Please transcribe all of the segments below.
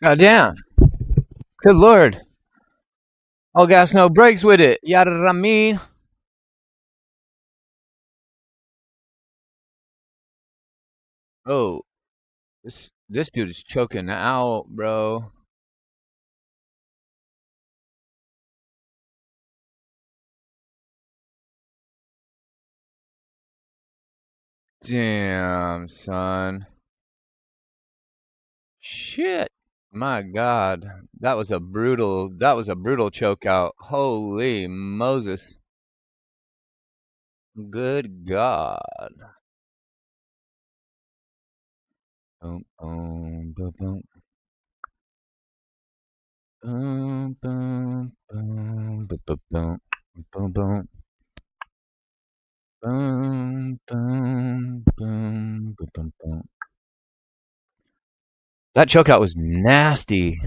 God damn. Good lord. All gas, no brakes with it. Yada I mean. Oh, this dude is choking out, bro. Damn, son. Shit. My God. That was a brutal choke out. Holy Moses. Good God. Boom, boom, boom, boom. Boom, boom, boom, boom, boom, boom, boom, boom. Boom, boom, boom, boom, boom, boom. That chokeout was nasty.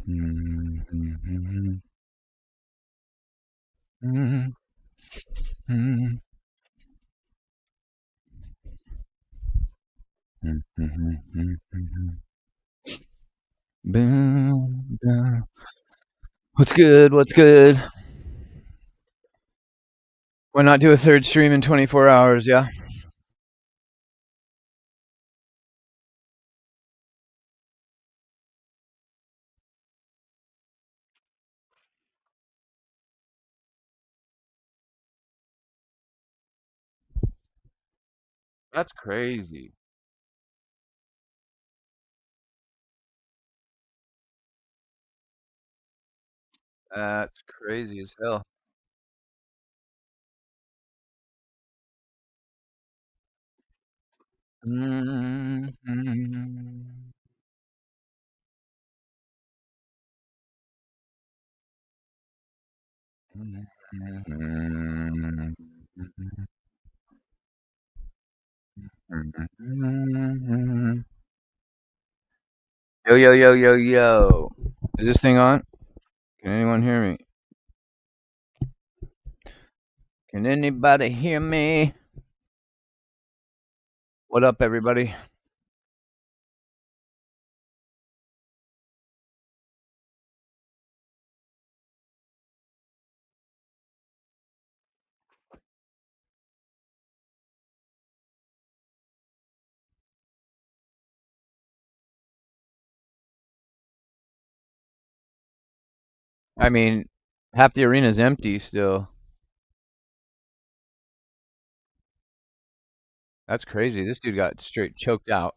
Boom, boom. What's good? What's good? Why not do a third stream in 24 hours? Yeah. That's crazy. That's crazy as hell. Yo, yo, yo, yo, yo. Is this thing on? Can anyone hear me? Can anybody hear me? What up, everybody? I mean, half the arena's empty still. That's crazy. This dude got straight choked out.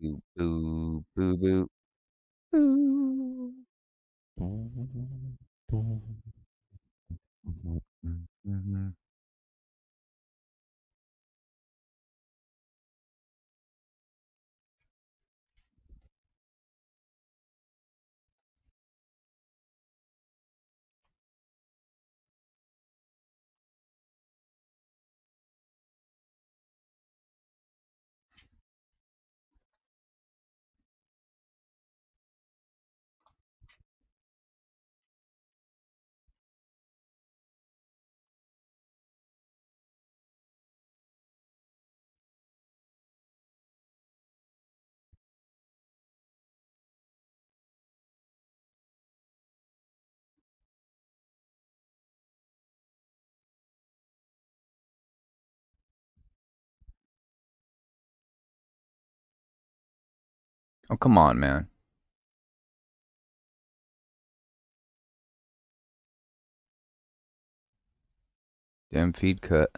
Boo, boo, boo, boo. Boo. Boo, boo, boo. Oh, come on, man. Damn feed cut.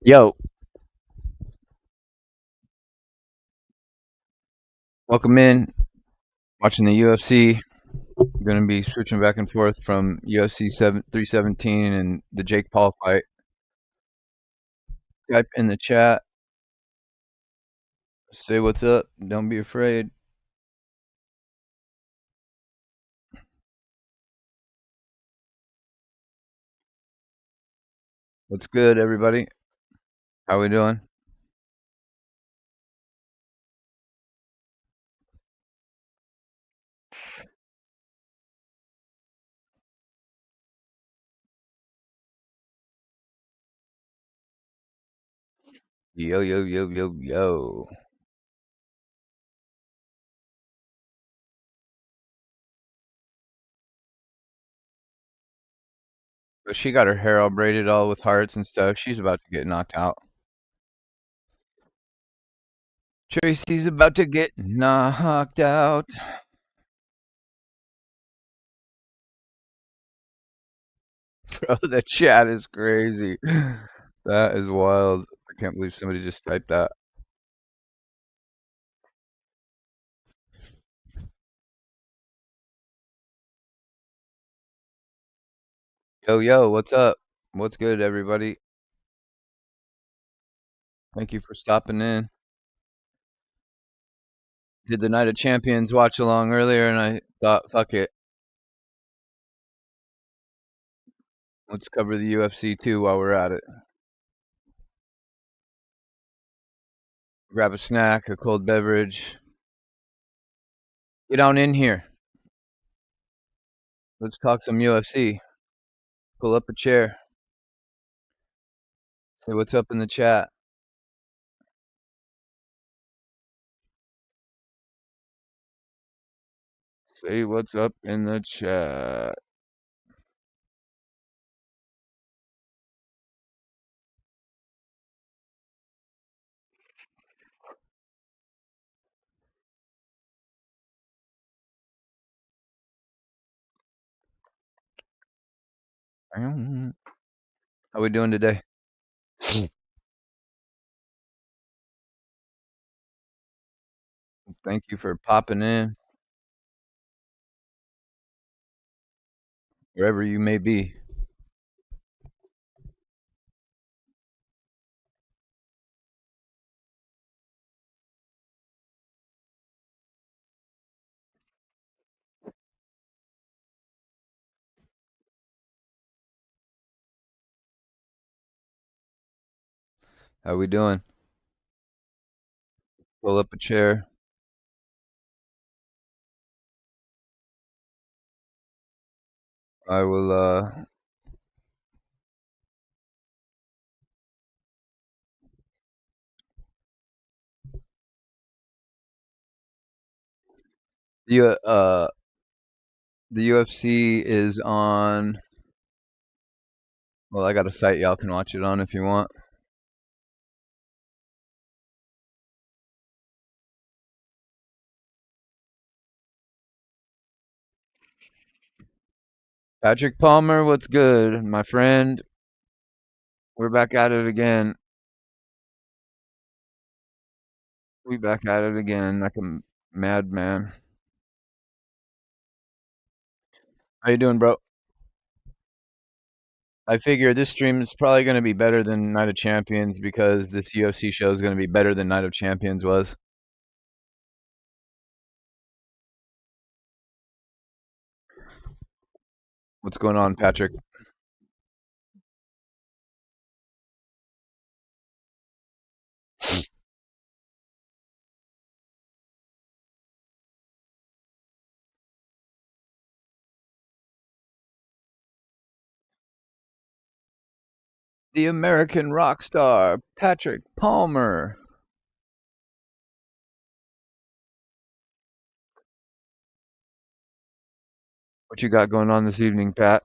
Yo, welcome in. Watching the UFC. I'm gonna be switching back and forth from UFC 317 and the Jake Paul fight. Type in the chat. Say what's up. Don't be afraid. What's good, everybody? How we doing? Yo, yo, yo, yo, yo. But she got her hair all braided, all with hearts and stuff. She's about to get knocked out. Tracy's about to get knocked out. Bro, the chat is crazy. That is wild. I can't believe somebody just typed that. Yo, yo, what's up? What's good, everybody? Thank you for stopping in. Did the Night of Champions watch along earlier, and I thought, fuck it. Let's cover the UFC too while we're at it. Grab a snack, a cold beverage. Get on in here. Let's talk some UFC. Pull up a chair. Say what's up in the chat. Say what's up in the chat. How we doing today? Thank you for popping in, wherever you may be. How we doing? Pull up a chair. I will you The UFC is on. Well, I got a site y'all can watch it on if you want. Patrick Palmer, what's good, my friend? We're back at it again. We back at it again like a madman. How you doing, bro? I figure this stream is probably going to be better than Night of Champions because this UFC show is going to be better than Night of Champions was. What's going on, Patrick? The American rock star, Patrick Palmer. What you got going on this evening, Pat?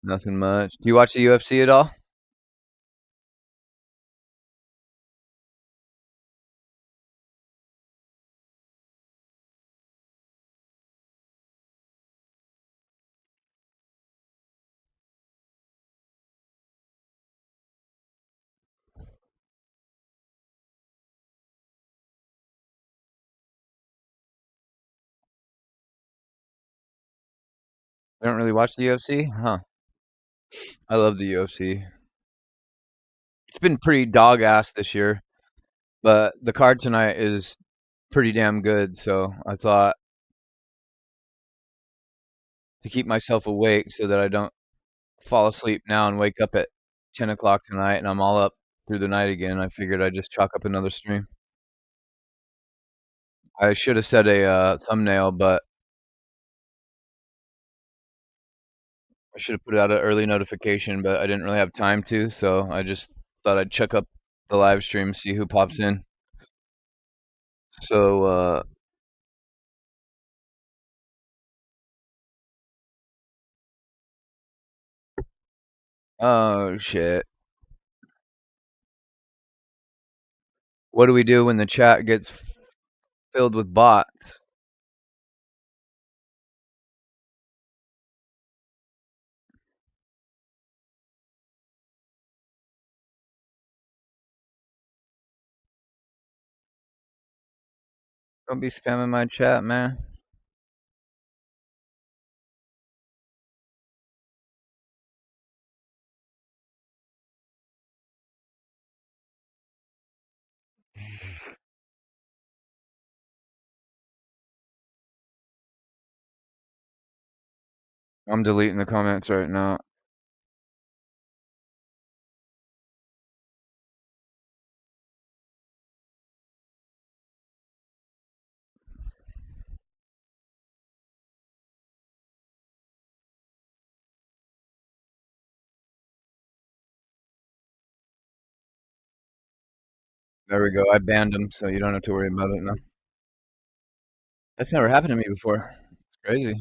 Nothing much. Do you watch the UFC at all? I don't really watch the UFC? Huh. I love the UFC. It's been pretty dog ass this year, but the card tonight is pretty damn good, so I thought to keep myself awake so that I don't fall asleep now and wake up at 10 o'clock tonight and I'm all up through the night again. I figured I'd just chalk up another stream. I should have set a thumbnail, but I should have put out an early notification, but I didn't really have time to, so I just thought I'd check up the live stream, see who pops in. So, oh shit. What do we do when the chat gets filled with bots? Don't be spamming my chat, man. I'm deleting the comments right now. There we go. I banned them, so you don't have to worry about it now. That's never happened to me before. It's crazy.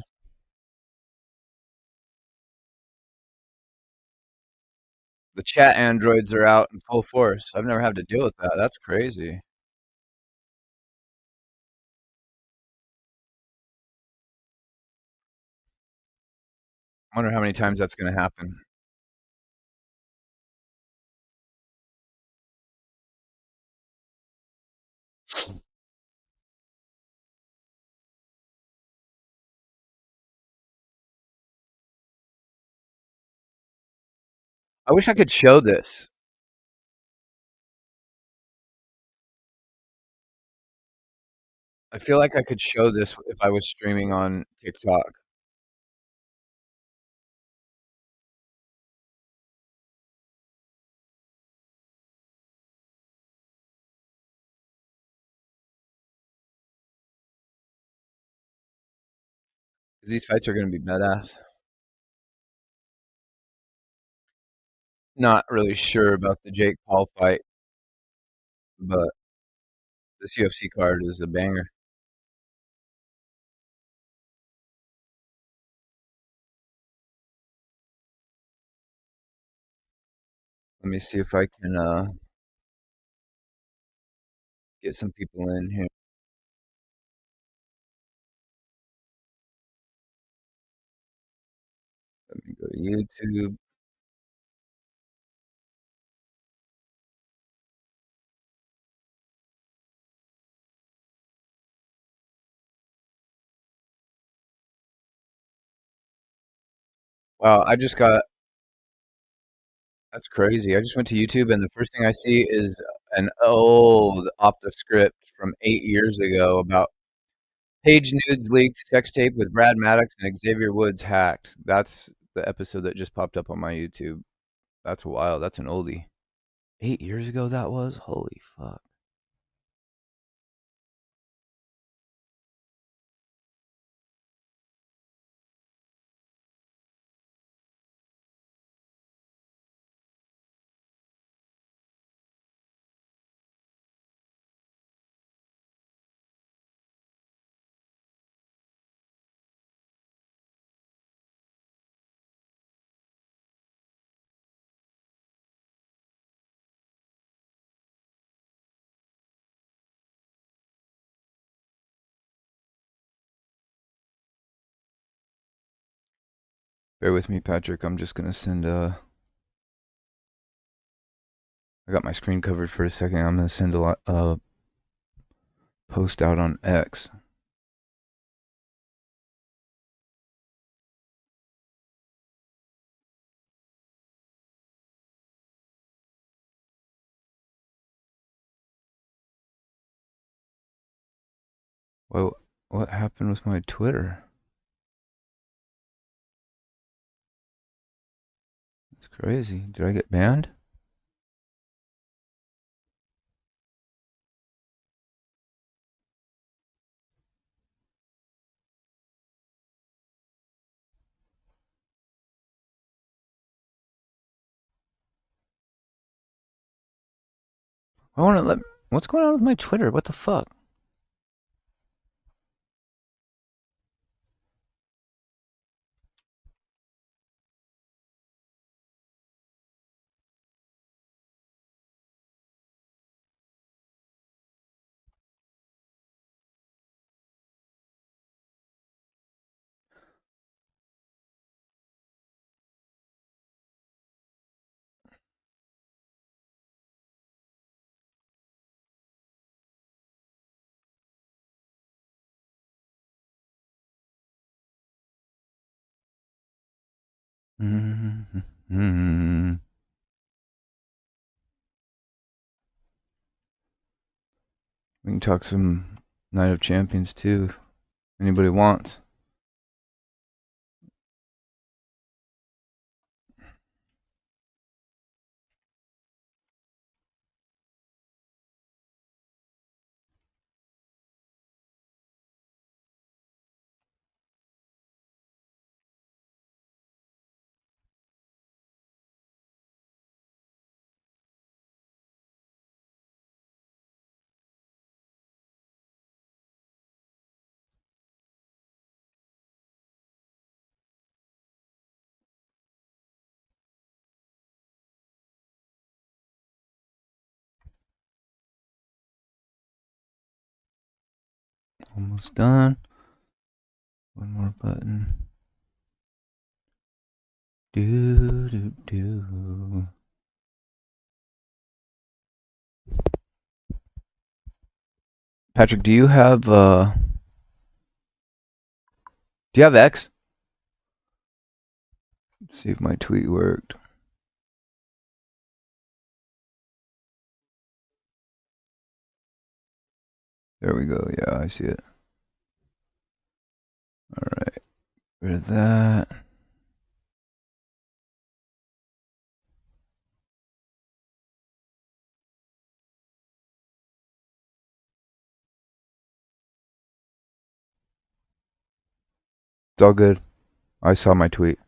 The chat androids are out in full force. I've never had to deal with that. That's crazy. I wonder how many times that's going to happen. I wish I could show this. I feel like I could show this if I was streaming on TikTok. 'Cause these fights are gonna be badass. Not really sure about the Jake Paul fight, but this UFC card is a banger. Let me see if I can get some people in here. Let me go to YouTube. Wow, that's crazy. I just went to YouTube and the first thing I see is an old off the script from 8 years ago about Page nudes leaked, sex tape with Brad Maddox and Xavier Woods hacked. That's the episode that just popped up on my YouTube. That's wild. That's an oldie. 8 years ago that was? Holy fuck. Bear with me, Patrick. I'm just gonna send I got my screen covered for a second. I'm gonna send a post out on X. Well, what happened with my Twitter? It's crazy. Did I get banned? I wanna let What's going on with my Twitter? What the fuck? Mm-hmm. We can talk some Night of Champions too. If anybody wants. Almost done. One more button. Do do do. Patrick, do you have X? Let's see if my tweet worked. There we go. Yeah, I see it. All right. Rid of that. all good. I saw my tweet.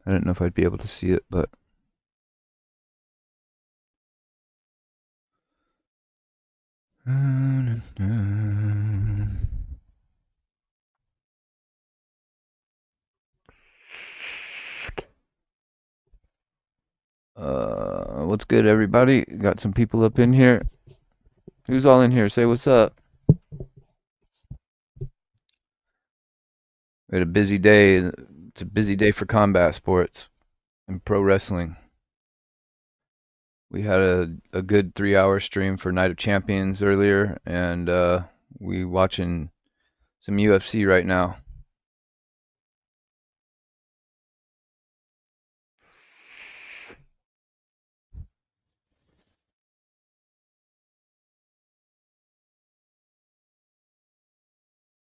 I didn't know if I'd be able to see it, but what's good, everybody? Got some people up in here. Who's all in here? Say what's up. We had a busy day. It's a busy day for combat sports and pro wrestling. We had a good 3 hour stream for Night of Champions earlier, and we watching some UFC right now.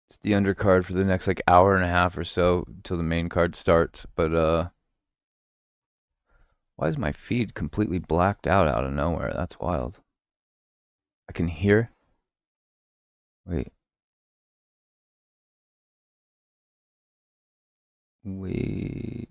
It's the undercard for the next like hour and a half or so till the main card starts. But why is my feed completely blacked out of nowhere? That's wild. I can hear. Wait. Wait.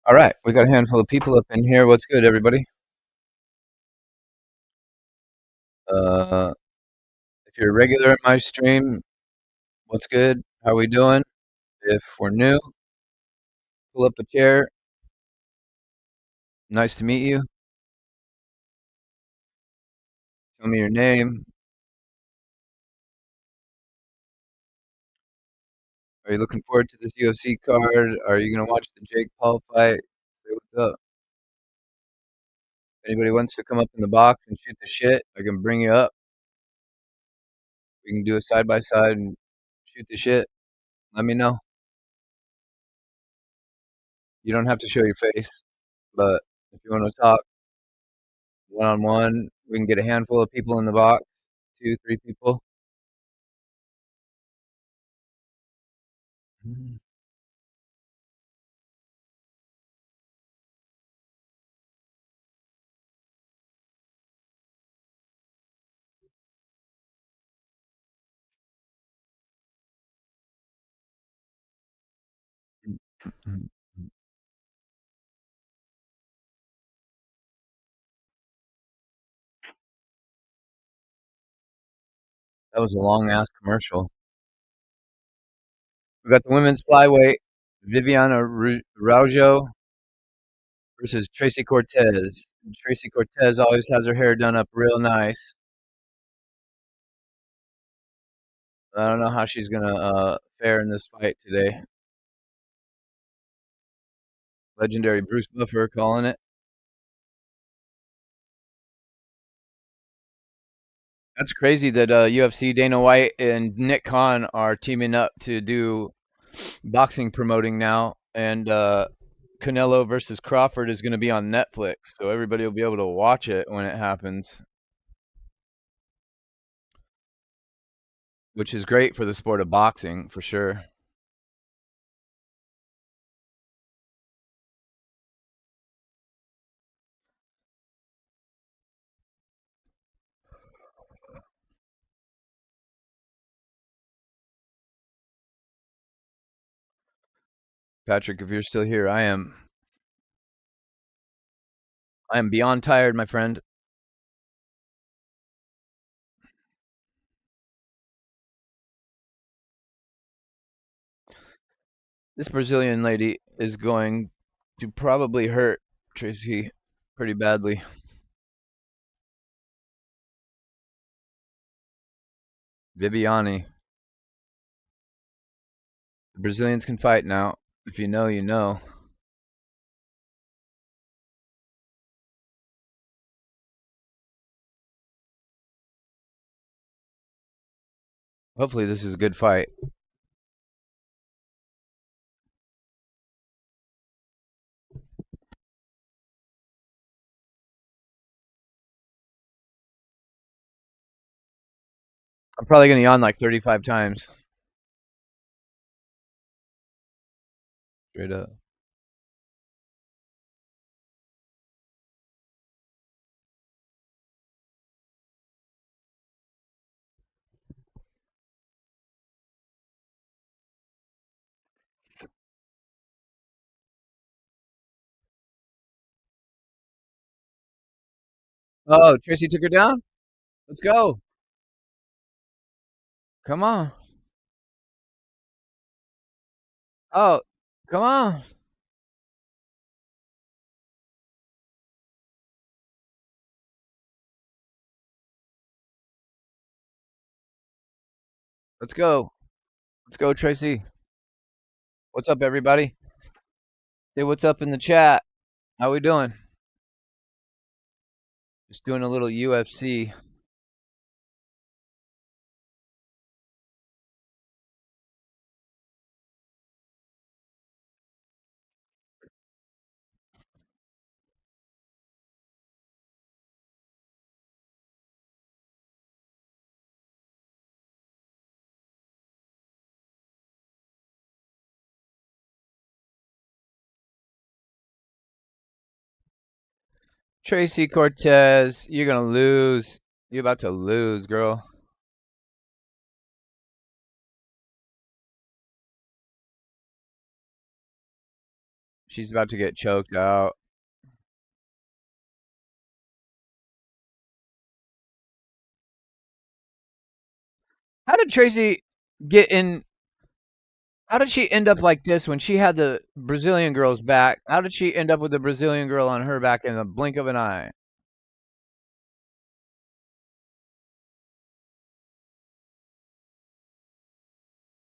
All right, we got a handful of people up in here. What's good, everybody? Uh, if you're a regular in my stream, what's good? How we doing? If we're new, pull up a chair. Nice to meet you. Tell me your name. Are you looking forward to this UFC card? Are you gonna watch the Jake Paul fight? Say what's up. Anybody wants to come up in the box and shoot the shit, I can bring you up. We can do a side by side and shoot the shit. Let me know. You don't have to show your face, but if you want to talk one on one, we can get a handful of people in the box, 2, 3 people. That was a long ass commercial. We got the women's flyweight, Viviana Raujo versus Tracy Cortez. Tracy Cortez always has her hair done up real nice. I don't know how she's gonna fare in this fight today. Legendary Bruce Buffer calling it. That's crazy that UFC Dana White and Nick Khan are teaming up to do boxing promoting now, and Canelo versus Crawford is going to be on Netflix, so everybody will be able to watch it when it happens, which is great for the sport of boxing for sure. Patrick, if you're still here, I am beyond tired, my friend. This Brazilian lady is going to probably hurt Tracy pretty badly. Viviani. The Brazilians can fight now. If you know, you know. Hopefully this is a good fight. I'm probably going to yawn like 35 times. Straight up. Oh, Tracy took her down? Let's go. Come on. Oh, come on. Let's go. Let's go, Tracy. What's up, everybody? Say what's up in the chat. How we doing? Just doing a little UFC. Tracy Cortez, you're gonna lose. You're about to lose, girl. She's about to get choked out. How did Tracy get in? How did she end up like this when she had the Brazilian girl's back? How did she end up with the Brazilian girl on her back in the blink of an eye?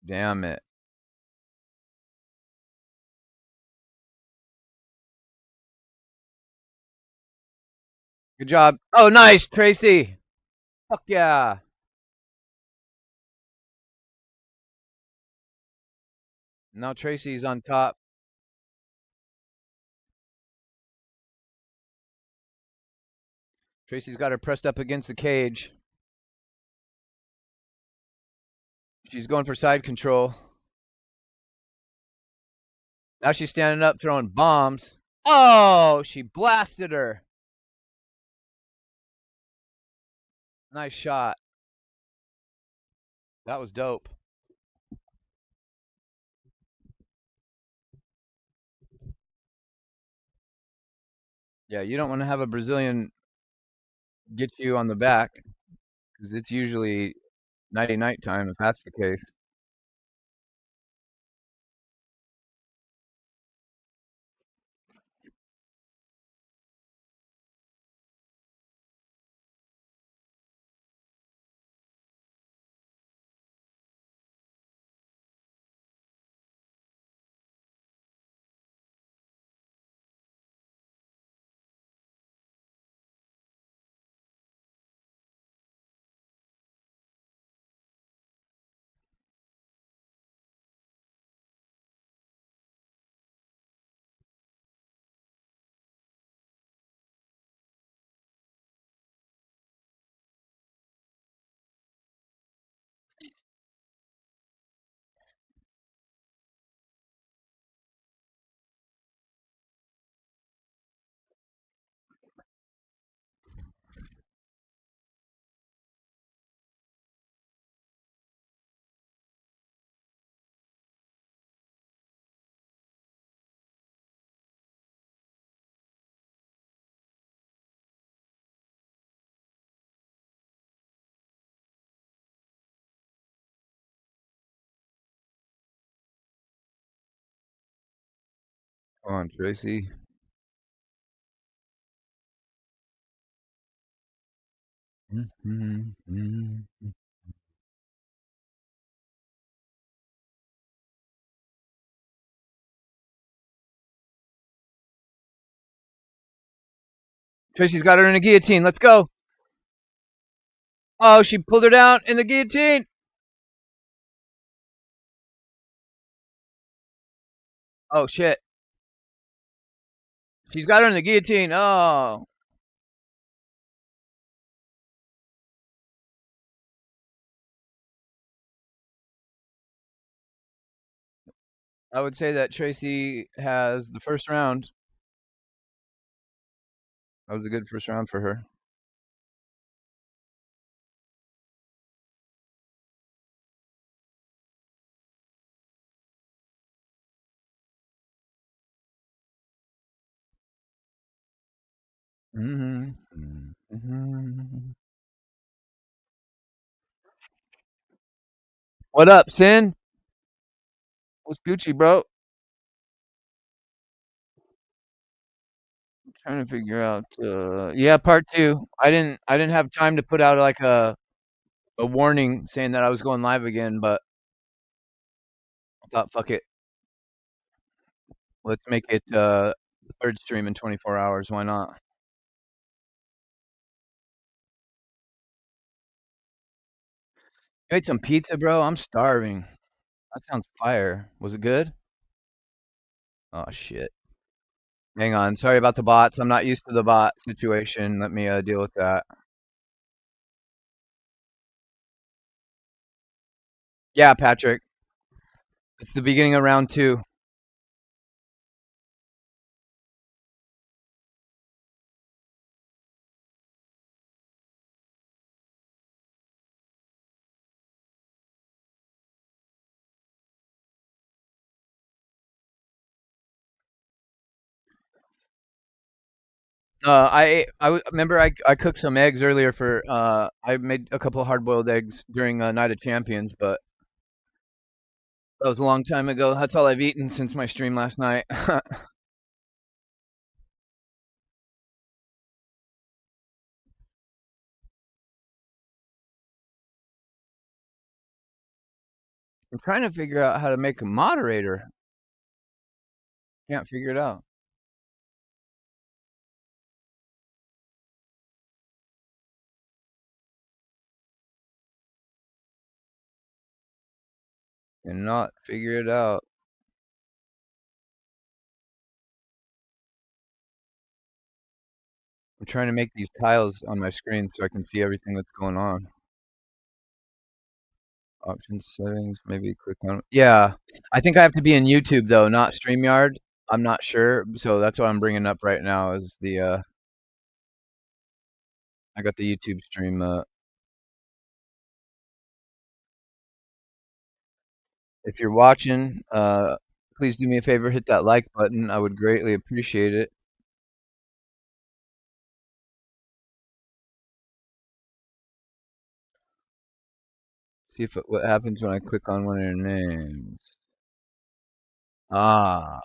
Damn it. Good job. Oh, nice, Tracy. Fuck yeah. Now Tracy's on top. Tracy's got her pressed up against the cage. She's going for side control. Now she's standing up throwing bombs. Oh, she blasted her. Nice shot. That was dope. Yeah, you don't want to have a Brazilian get you on the back because it's usually nighty night time if that's the case. Come on, Tracy. Tracy's got her in a guillotine. Let's go. Oh, she pulled her down in the guillotine. Oh, shit. She's got her in the guillotine. Oh. I would say that Tracy has the first round. That was a good first round for her. Mm-hmm. Mm-hmm. What up, Sin? What's Gucci, bro? Trying to figure out. Yeah, part two. I didn't have time to put out like a warning saying that I was going live again, but I thought, fuck it, let's make it the third stream in 24 hours. Why not? You ate some pizza, bro? I'm starving. That sounds fire. Was it good? Oh shit. Hang on. Sorry about the bots. I'm not used to the bot situation. Let me deal with that. Yeah, Patrick. It's the beginning of round two. Remember I cooked some eggs earlier for I made a couple hard boiled eggs during Night of Champions, but that was a long time ago. That's all I've eaten since my stream last night. I'm trying to figure out how to make a moderator. Can't figure it out. Cannot figure it out. I'm trying to make these tiles on my screen so I can see everything that's going on. Options, settings, maybe click on. Yeah, I think I have to be in YouTube though, not StreamYard. I'm not sure, so that's what I'm bringing up right now. Is the I got the YouTube stream. If you're watching, please do me a favor, hit that like button. I would greatly appreciate it. See if what happens when I click on one of your names. Ah,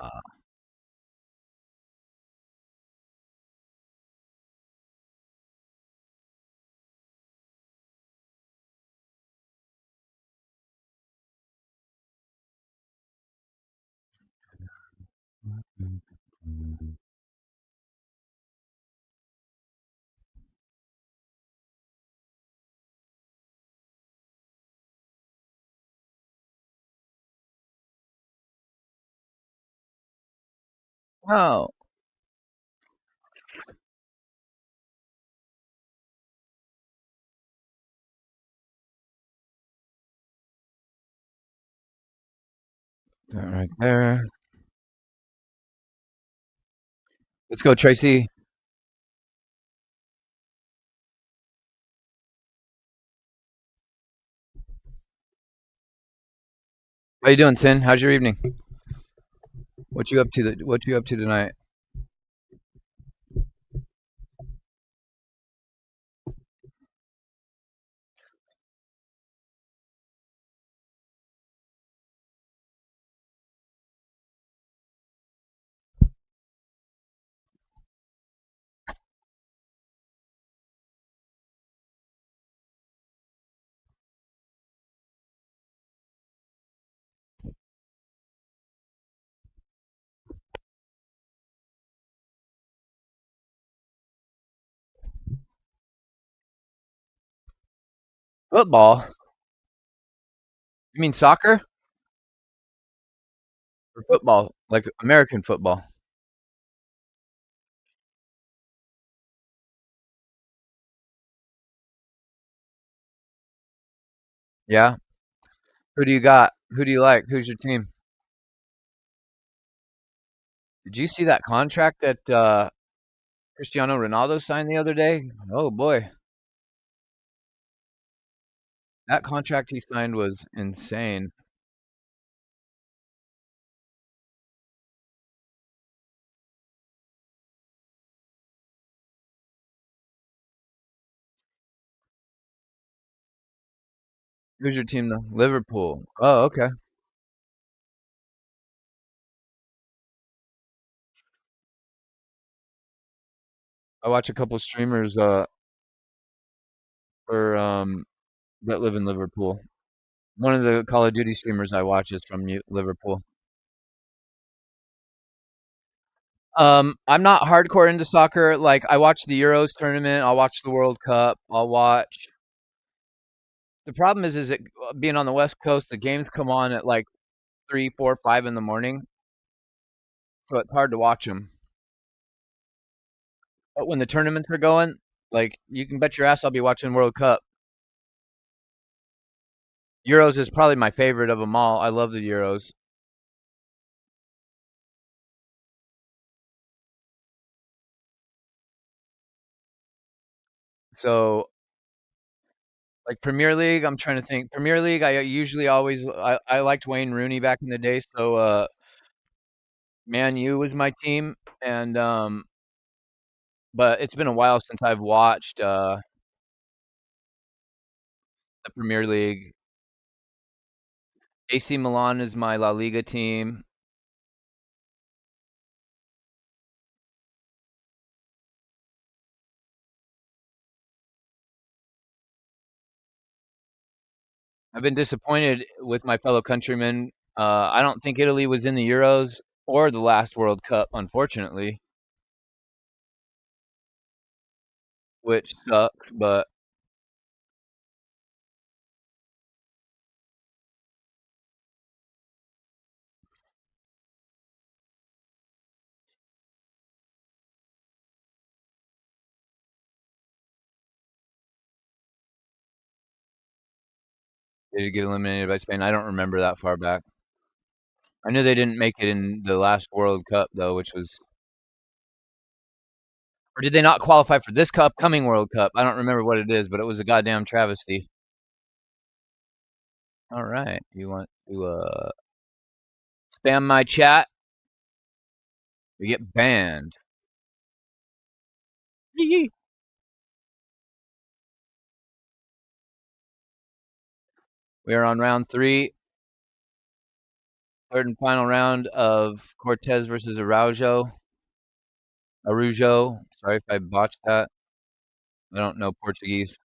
oh, that right there. Let's go, Tracy. How you doing, Sin? How's your evening? What you up to? What you up to tonight? Football? You mean soccer or football? Like American football? Yeah. Who do you got? Who do you like? Who's your team? Did you see that contract that Cristiano Ronaldo signed the other day? Oh boy, that contract he signed was insane. Who's your team though? Liverpool. Oh, okay. I watch a couple streamers for that live in Liverpool. One of the Call of Duty streamers I watch is from Liverpool. I'm not hardcore into soccer. Like I watch the Euros tournament, I'll watch the World Cup, I'll watch. The problem is it being on the West Coast, the games come on at like 3, 4, 5 in the morning, so it's hard to watch them. But when the tournaments are going, like you can bet your ass I'll be watching World Cup. Euros is probably my favorite of them all. I love the Euros. So like Premier League, I'm trying to think. Premier League, I usually always I liked Wayne Rooney back in the day, so Man U was my team, and but it's been a while since I've watched the Premier League. AC Milan is my La Liga team. I've been disappointed with my fellow countrymen. I don't think Italy was in the Euros or the last World Cup, unfortunately, which sucks. But they did get eliminated by Spain. I don't remember that far back. I knew they didn't make it in the last World Cup though, which was, or did they not qualify for this upcoming World Cup? I don't remember what it is, but it was a goddamn travesty. All right, you want to spam my chat? We get banned. Yee. We are on round three, third and final round of Cortez versus Araujo. Arujo. Sorry if I botched that. I don't know Portuguese.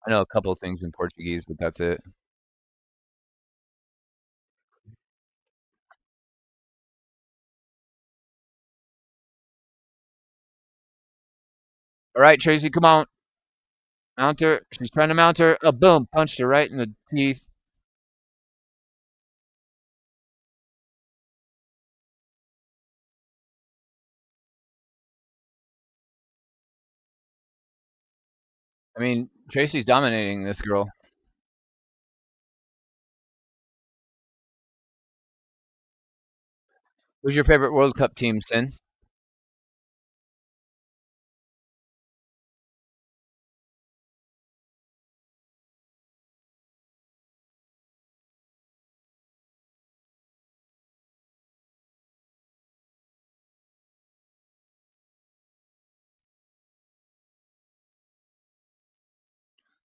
I know a couple of things in Portuguese, but that's it. All right, Tracy, come on. Mount her. She's trying to mount her. Boom. Punched her right in the teeth. I mean, Tracy's dominating this girl. Who's your favorite World Cup team, Sin?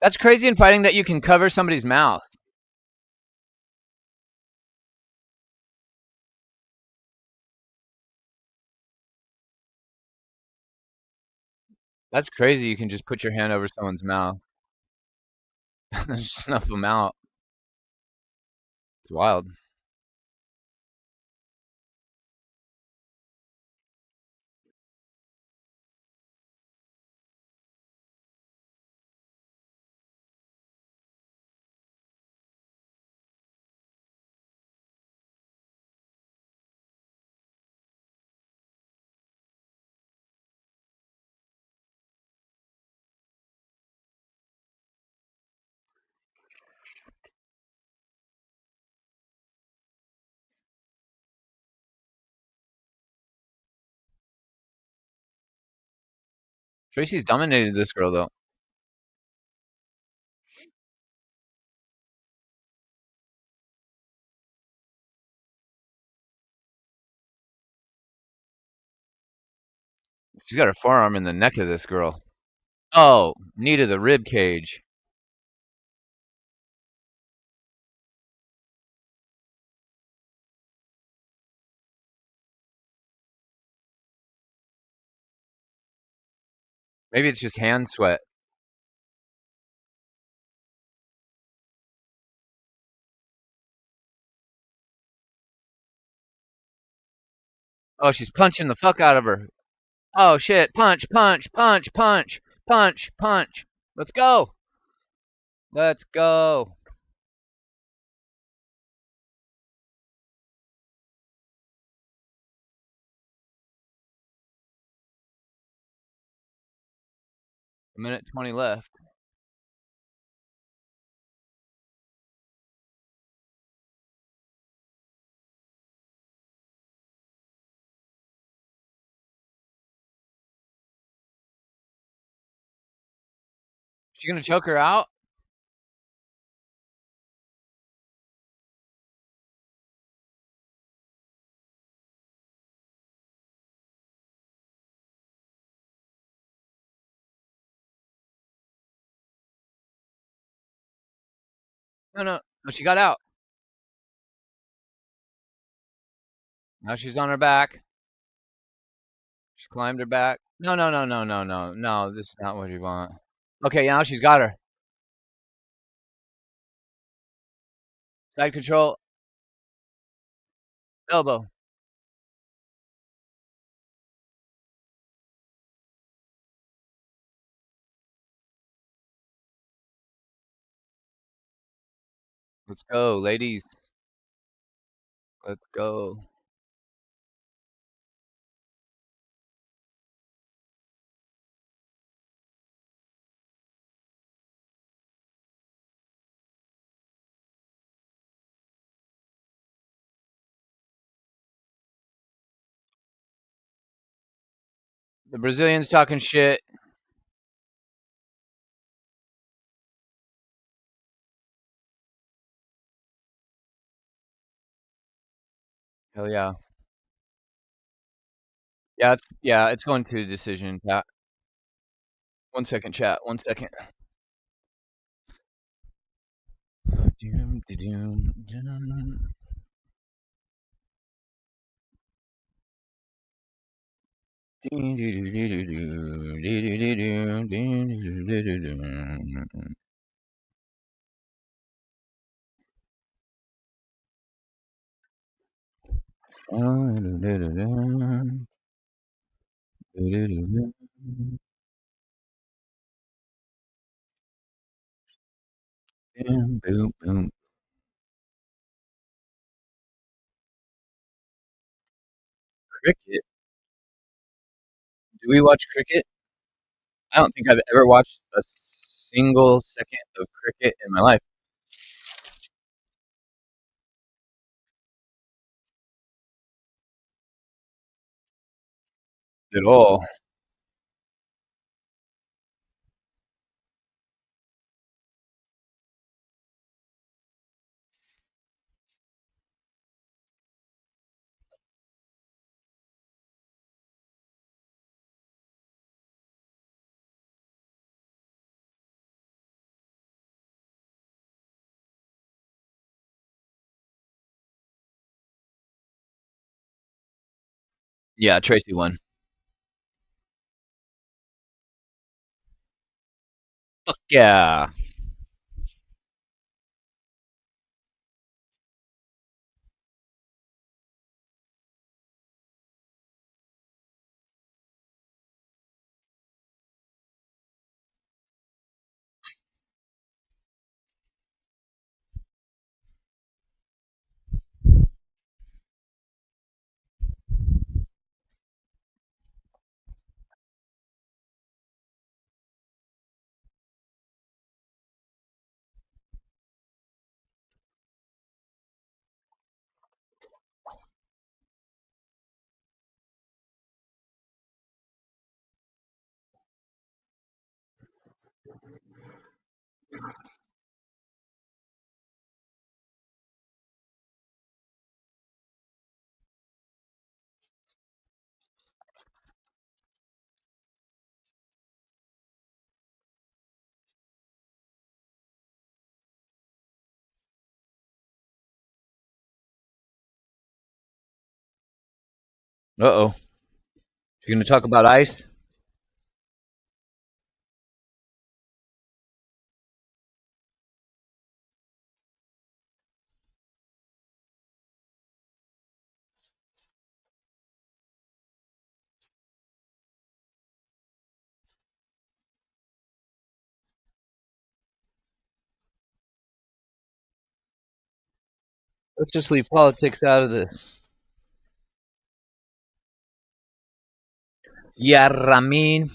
That's crazy in fighting that you can cover somebody's mouth. That's crazy. You can just put your hand over someone's mouth and snuff them out. It's wild. Tracy's dominated this girl though. She's got her forearm in the neck of this girl. Oh, knee to the rib cage. Maybe it's just hand sweat. Oh, she's punching the fuck out of her. Oh shit! Punch, punch, punch, punch, punch, punch. Let's go. Let's go. A minute 20 left. She gonna choke her out? No, no, no. She got out. Now she's on her back. She climbed her back. No, no, no, no, no, no, no. This is not what you want. Okay, now she's got her. Side control. Elbow. Let's go, ladies. Let's go. The Brazilian's talking shit. Hell yeah. Yeah, it's going to a decision, chat. 1 second, chat. 1 second. Boom, boom. Cricket? Do we watch cricket? I don't think I've ever watched a single second of cricket in my life at all. Yeah, Tracy won. Fuck yeah. Uh-oh. You're going to talk about ice? Let's just leave politics out of this. Yeah, Ramin.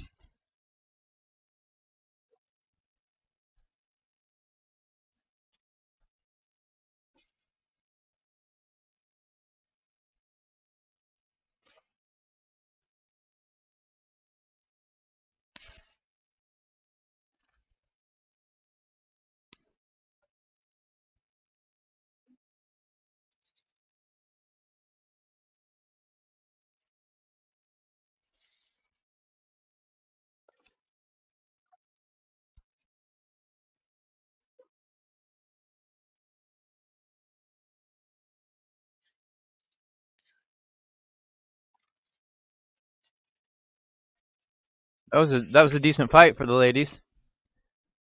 That was a decent fight for the ladies.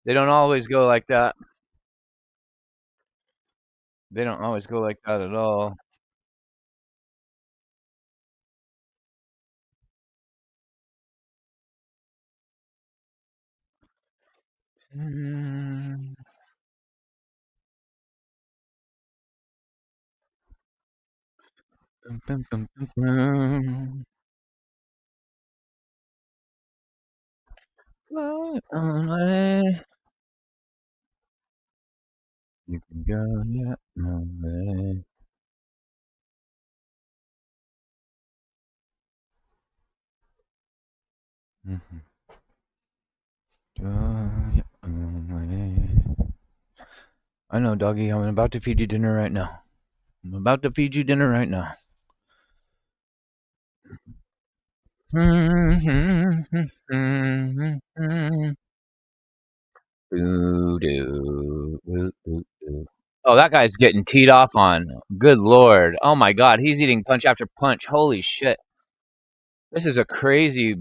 They don't always go like that. They don't always go like that at all. Fly away. You can go your own way. Mhm. Go your own way. I know, doggy. I'm about to feed you dinner right now. I'm about to feed you dinner right now. Oh, that guy's getting teed off on. Good lord. Oh my god, he's eating punch after punch. Holy shit. This is a crazy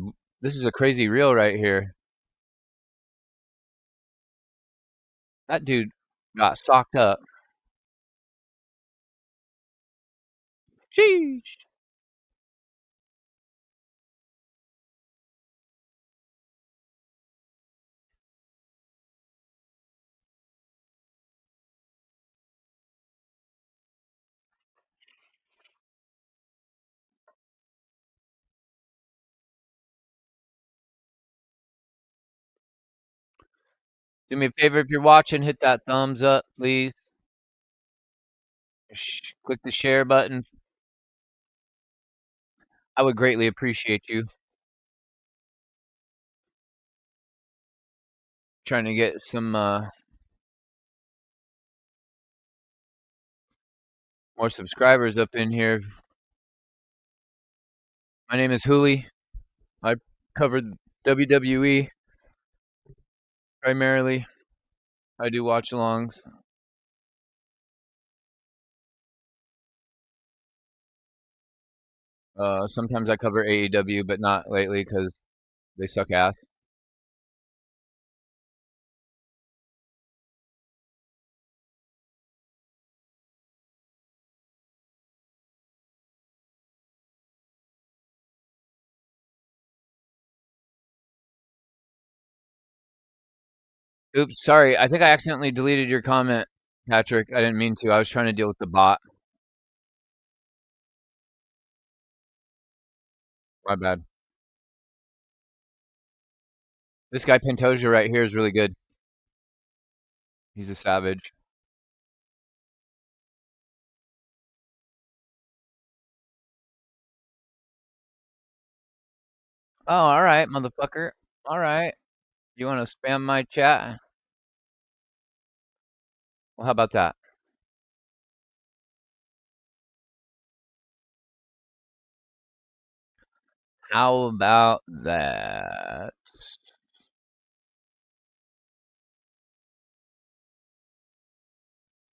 reel right here. That dude got socked up. Sheesh. Do me a favor if you're watching, hit that thumbs up, please. Click the share button. I would greatly appreciate you. Trying to get some more subscribers up in here. My name is Hooli. I covered WWE primarily. I do watch alongs. Sometimes I cover AEW, but not lately because they suck ass. Oops, sorry. I think I accidentally deleted your comment, Patrick. I didn't mean to. I was trying to deal with the bot. My bad. This guy Pantoja right here is really good. He's a savage. Oh, all right, motherfucker. All right. You want to spam my chat? Well, how about that? How about that?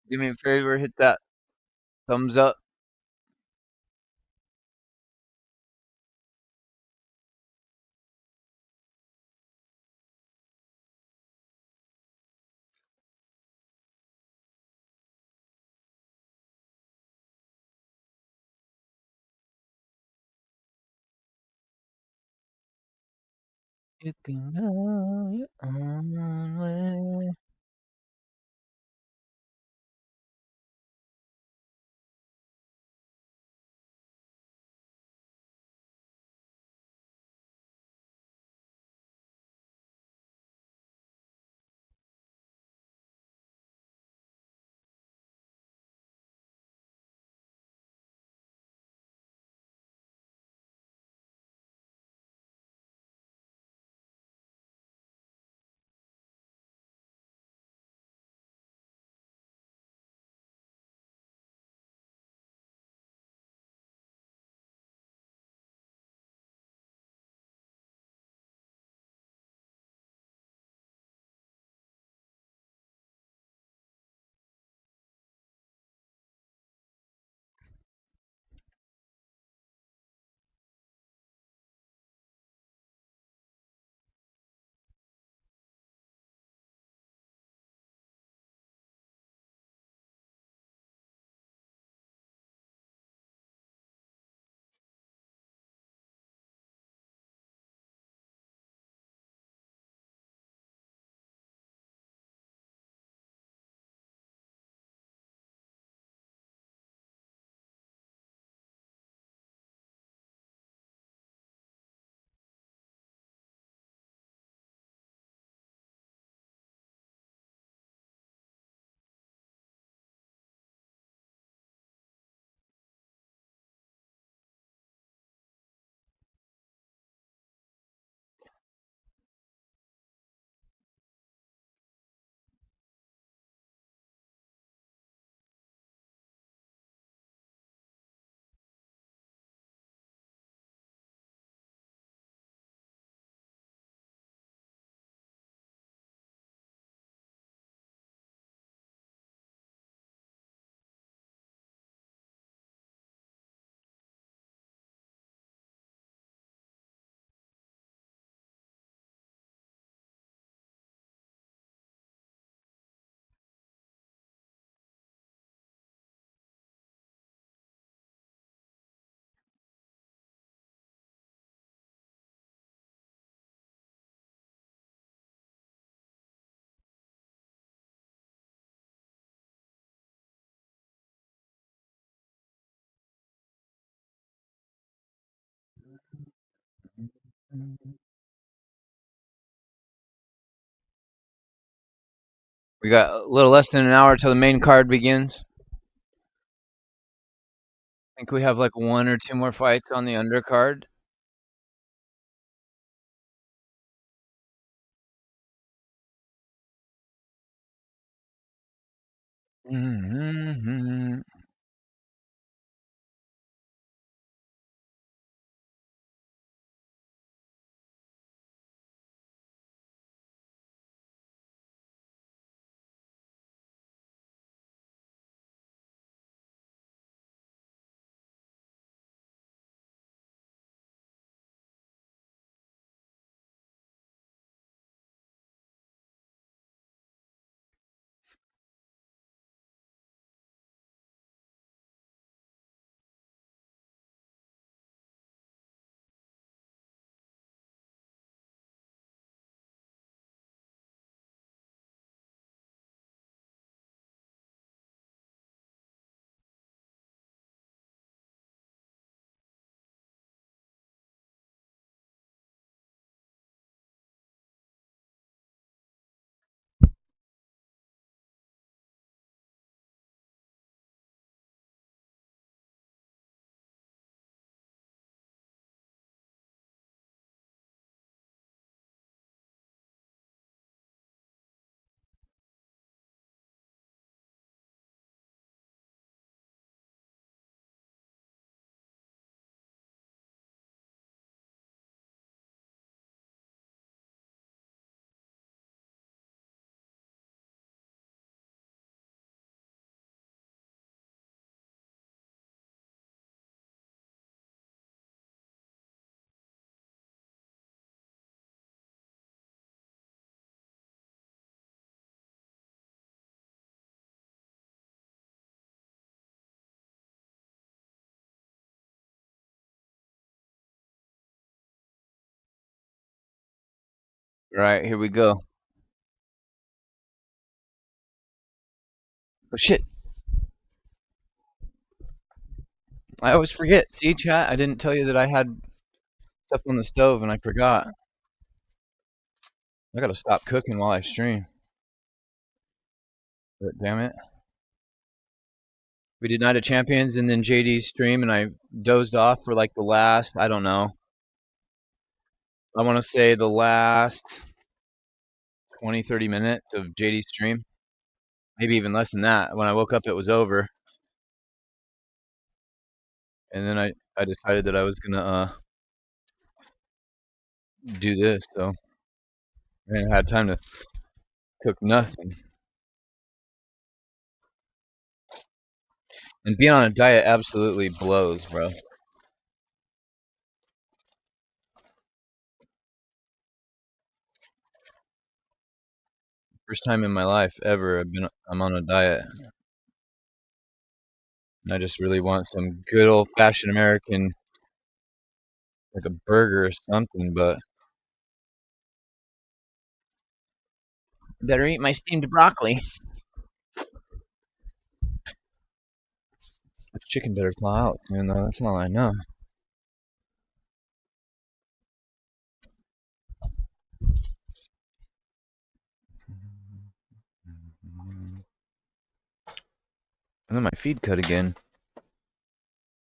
Do me a favor, hit that thumbs up. You can go your own way. We got a little less than an hour till the main card begins. I think we have like one or two more fights on the undercard. Mm-hmm. Right, here we go. Oh shit. I always forget. See, chat, I didn't tell you that I had stuff on the stove and I forgot. I gotta stop cooking while I stream. But damn it. We did Night of Champions and then JD's stream and I dozed off for like the last, I don't know. I want to say the last 20, 30 minutes of JD's stream. Maybe even less than that. When I woke up, it was over. And then I decided that I was going to do this. So I didn't have time to cook nothing. And being on a diet absolutely blows, bro. First time in my life ever I'm on a diet. And I just really want some good old fashioned American, like a burger or something, but better eat my steamed broccoli. The chicken better thaw out, you know, that's all I know. And then my feed cut again.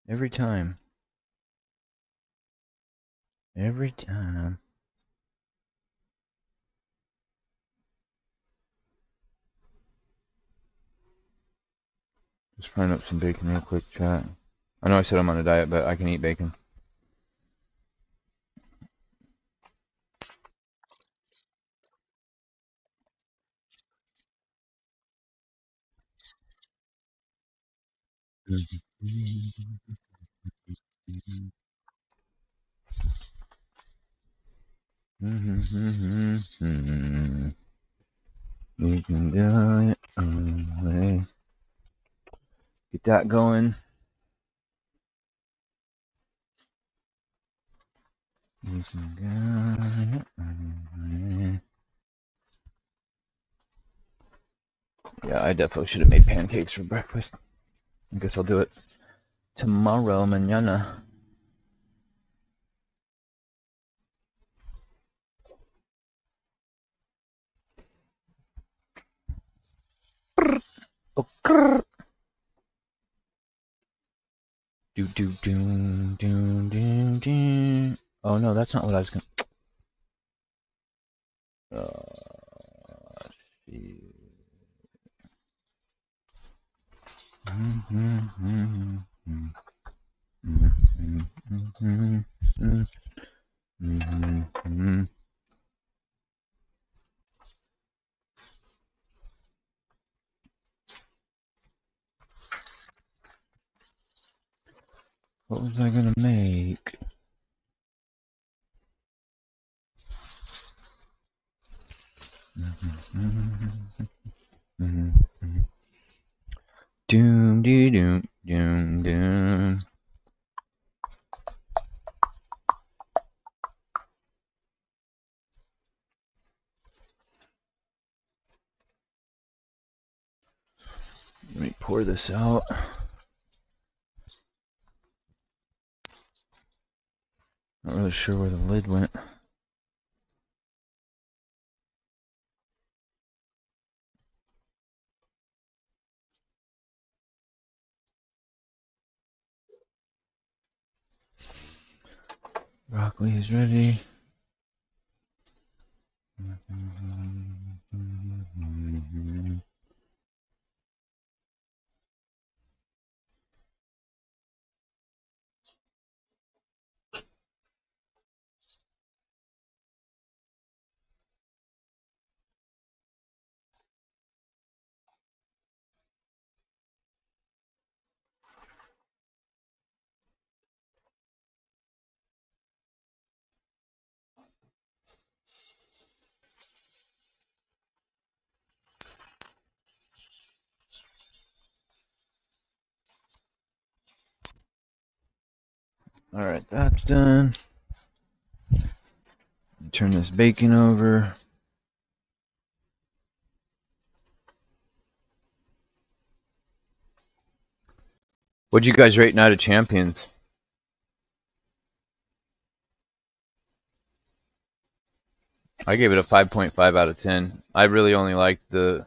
Every time. Every time. Just frying up some bacon real quick, chat. I know I said I'm on a diet, but I can eat bacon. We can do it our way. Get that going. We can do it our way. Yeah, I definitely should have made pancakes for breakfast. I guess I'll do it tomorrow, mañana. Oh no, that's not what I was gonna. What was I gonna make? Doom dee doom doom doom. Let me pour this out. Not really sure where the lid went. Broccoli is ready. Alright, that's done. Turn this bacon over. What'd you guys rate Night of Champions? I gave it a 5.5 out of 10. I really only liked the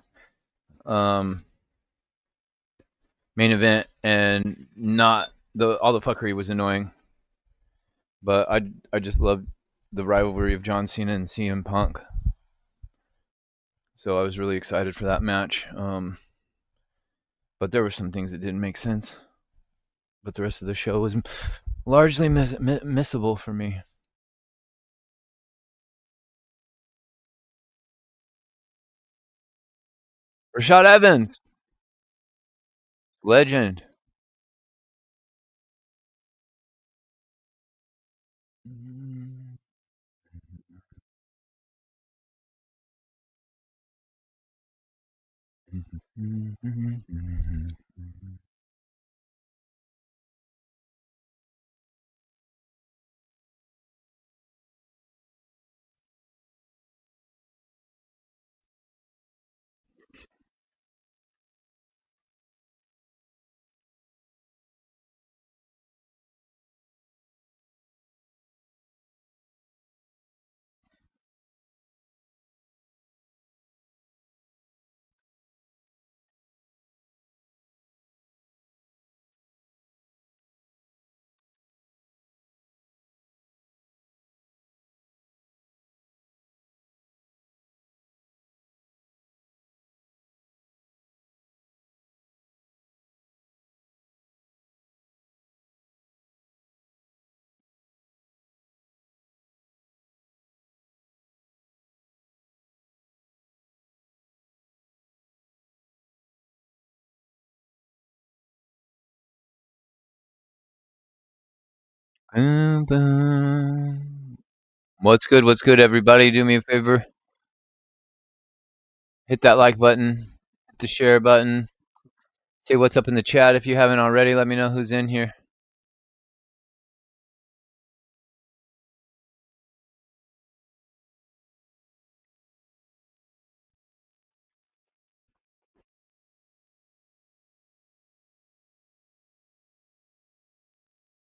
um, main event, and not all the fuckery was annoying. But I just loved the rivalry of John Cena and CM Punk. So I was really excited for that match. But there were some things that didn't make sense. But the rest of the show was largely missable for me. Rashad Evans, legend. What's good? What's good, everybody? Do me a favor. Hit that like button. Hit the share button. Say what's up in the chat if you haven't already. Let me know who's in here.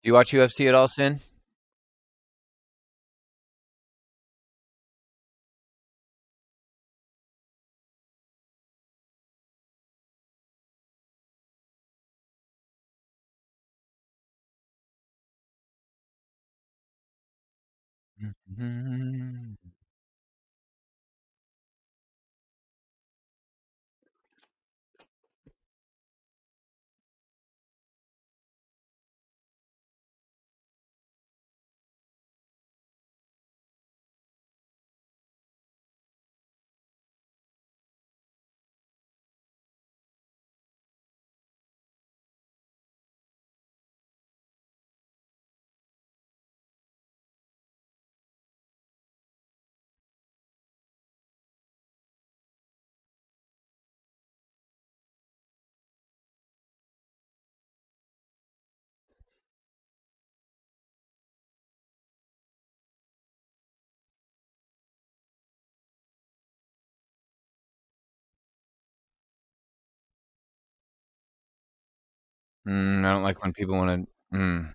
Do you watch UFC at all, Sin? I don't like when people want to.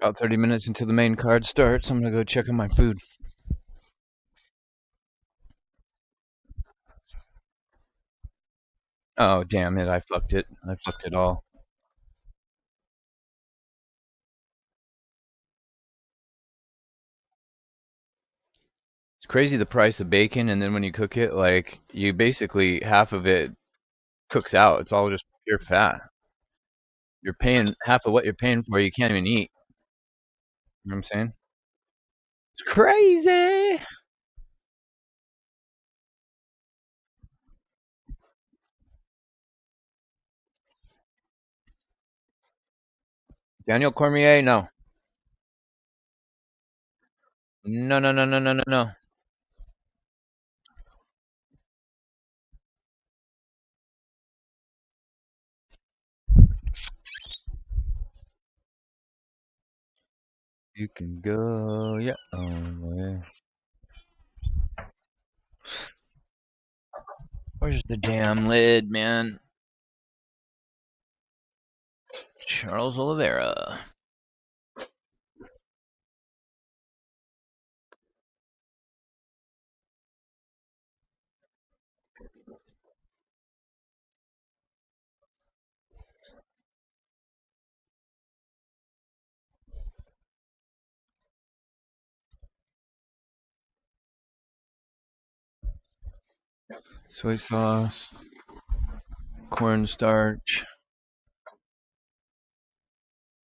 About 30 minutes until the main card starts. I'm gonna go check on my food. Oh, damn it. I fucked it. I fucked it all. It's crazy the price of bacon, and then when you cook it, like, you basically, half of it cooks out. It's all just pure fat. You're paying half of what you're paying for, you can't even eat. You know what I'm saying? It's crazy. Daniel Cormier, no. No, no, no, no, no, no, no. You can go your own way. Where's the damn lid, man? Charles Oliveira. Soy sauce, cornstarch,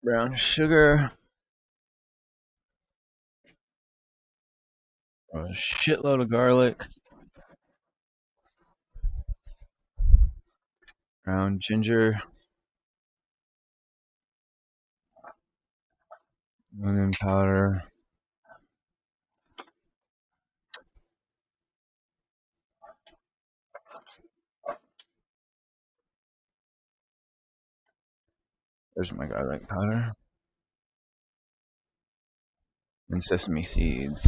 brown sugar, a shitload of garlic, ground ginger, onion powder. There's my garlic powder. And sesame seeds.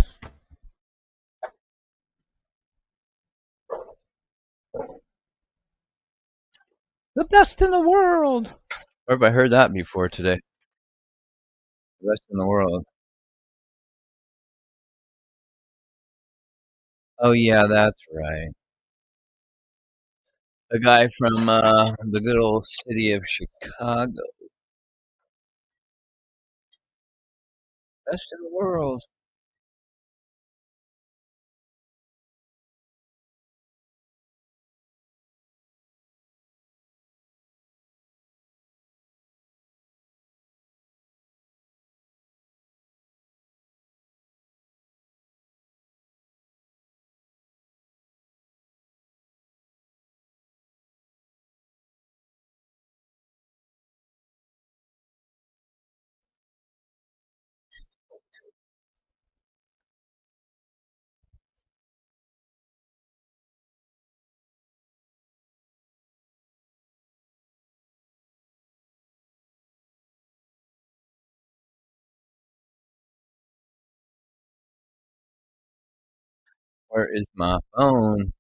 The best in the world! Where have I heard that before today? The best in the world. Oh yeah, that's right. The guy from the good old city of Chicago. Best in the world. Where is my phone?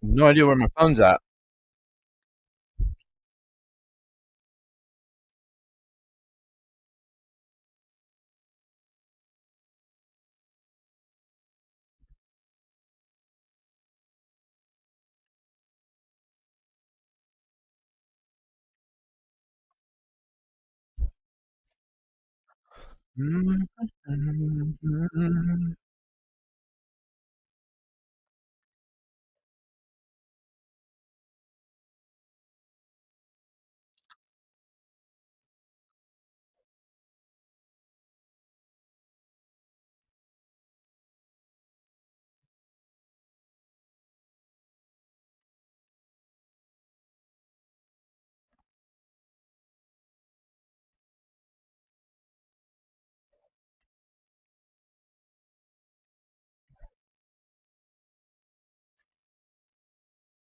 No idea where my phone's at.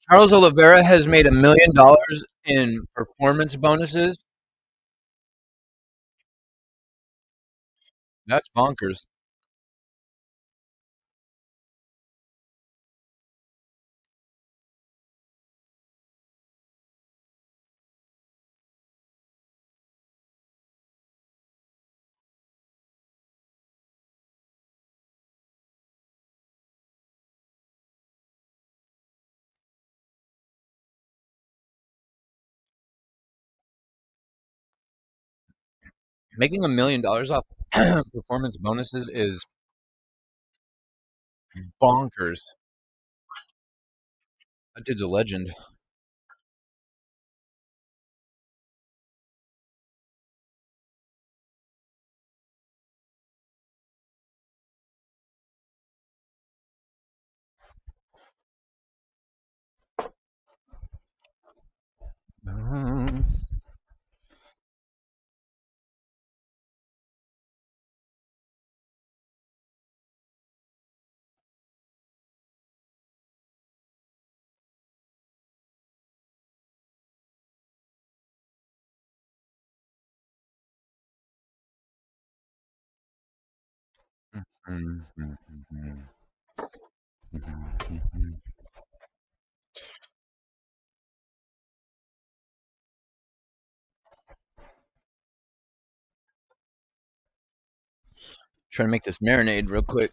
Charles Oliveira has made $1 million in performance bonuses. That's bonkers. Making $1 million off performance bonuses is bonkers. That dude's a legend. Trying to make this marinade real quick.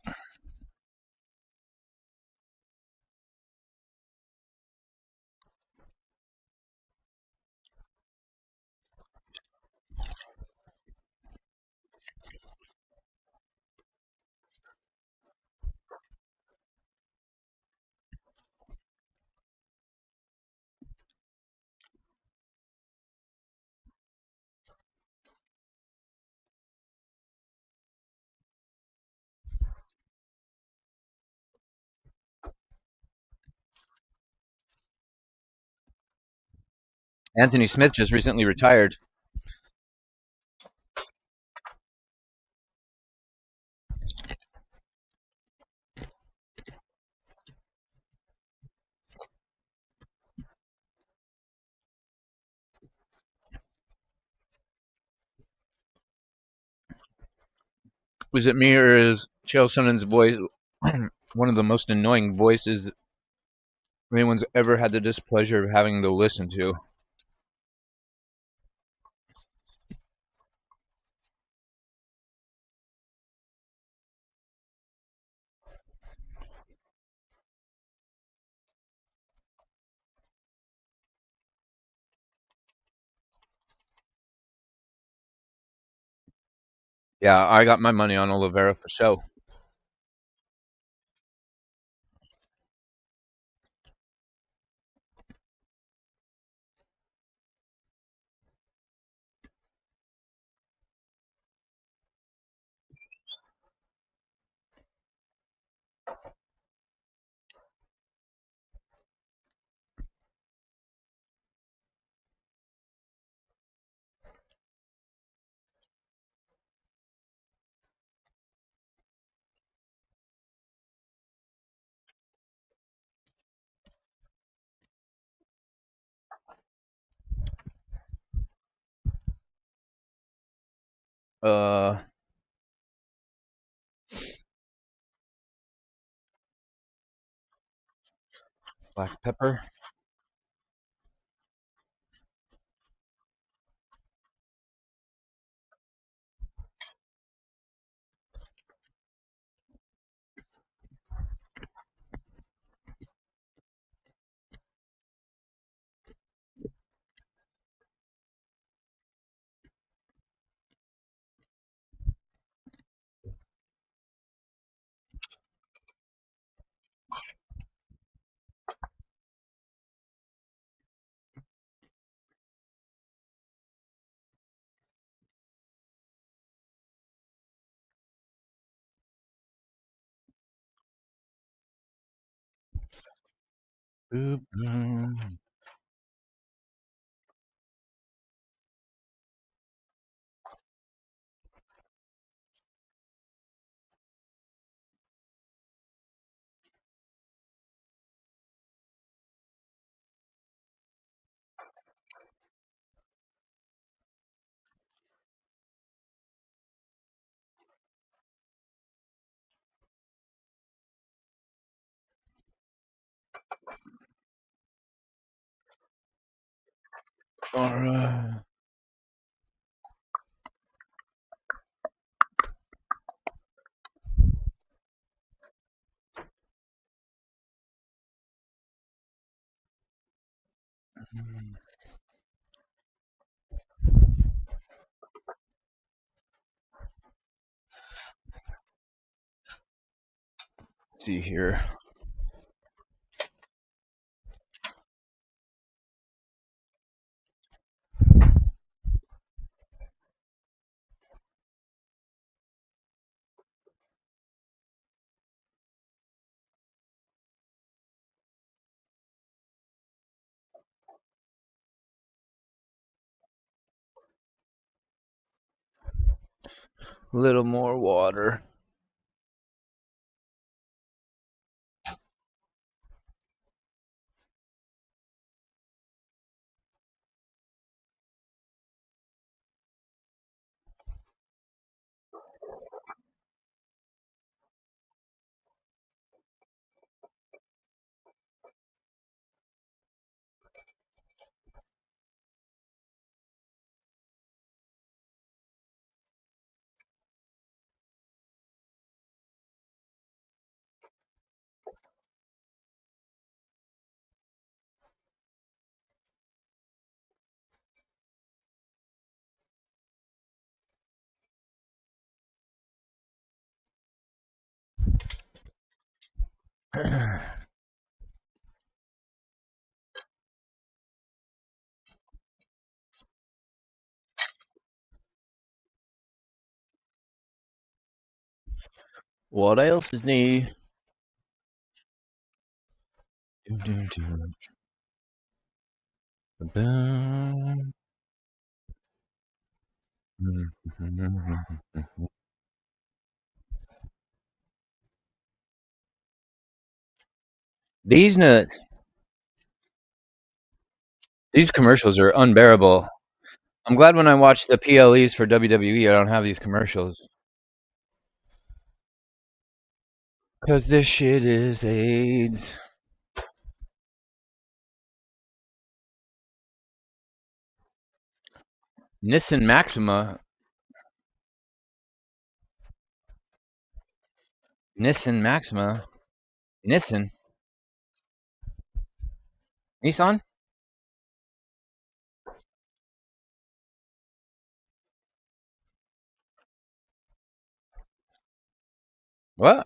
Anthony Smith just recently retired. Was it me or is Chael Sonnen's voice one of the most annoying voices anyone's ever had the displeasure of having to listen to? Yeah, I got my money on Oliveira for show. Uh, Black pepper. Boop, All right. Let's see here. A little more water. What else is new? These nuts. These commercials are unbearable. I'm glad when I watch the PLEs for WWE, I don't have these commercials. Cause this shit is AIDS. Nissan Maxima. Nissan Maxima. Nissan. Nissan? What?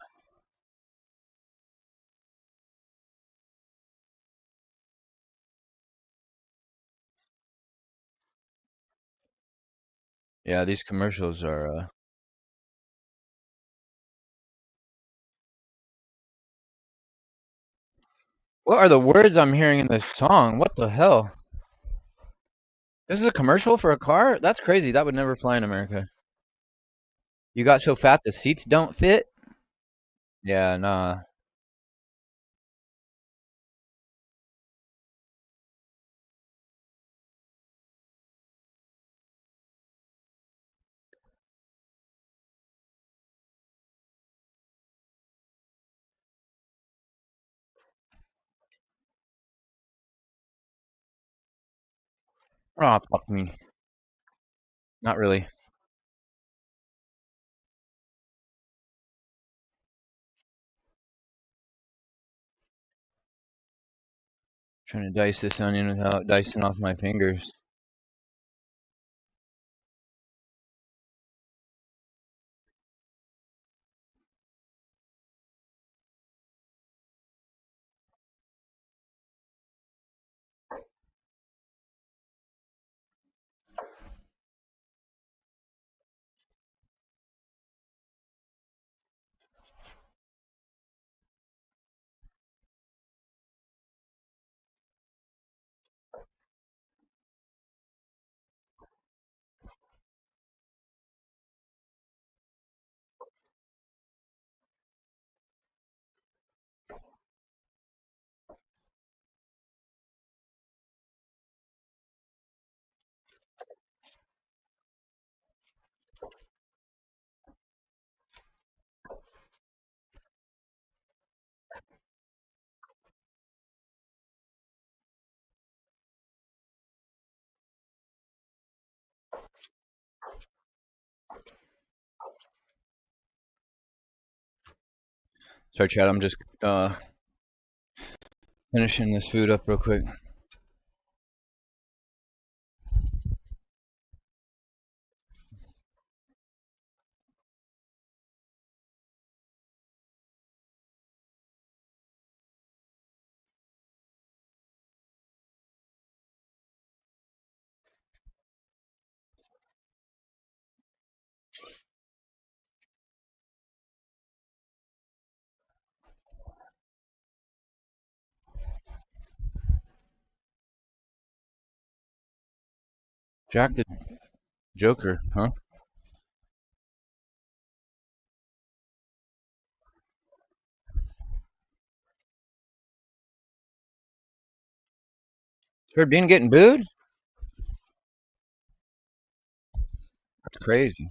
Yeah, these commercials are. What are the words I'm hearing in this song? What the hell? This is a commercial for a car? That's crazy. That would never fly in America. You got so fat the seats don't fit? Yeah, nah. Oh, fuck me. Not really. Trying to dice this onion without dicing off my fingers. Sorry, Chad. I'm just finishing this food up real quick. Jack the Joker, huh? Heard Bean getting booed? That's crazy.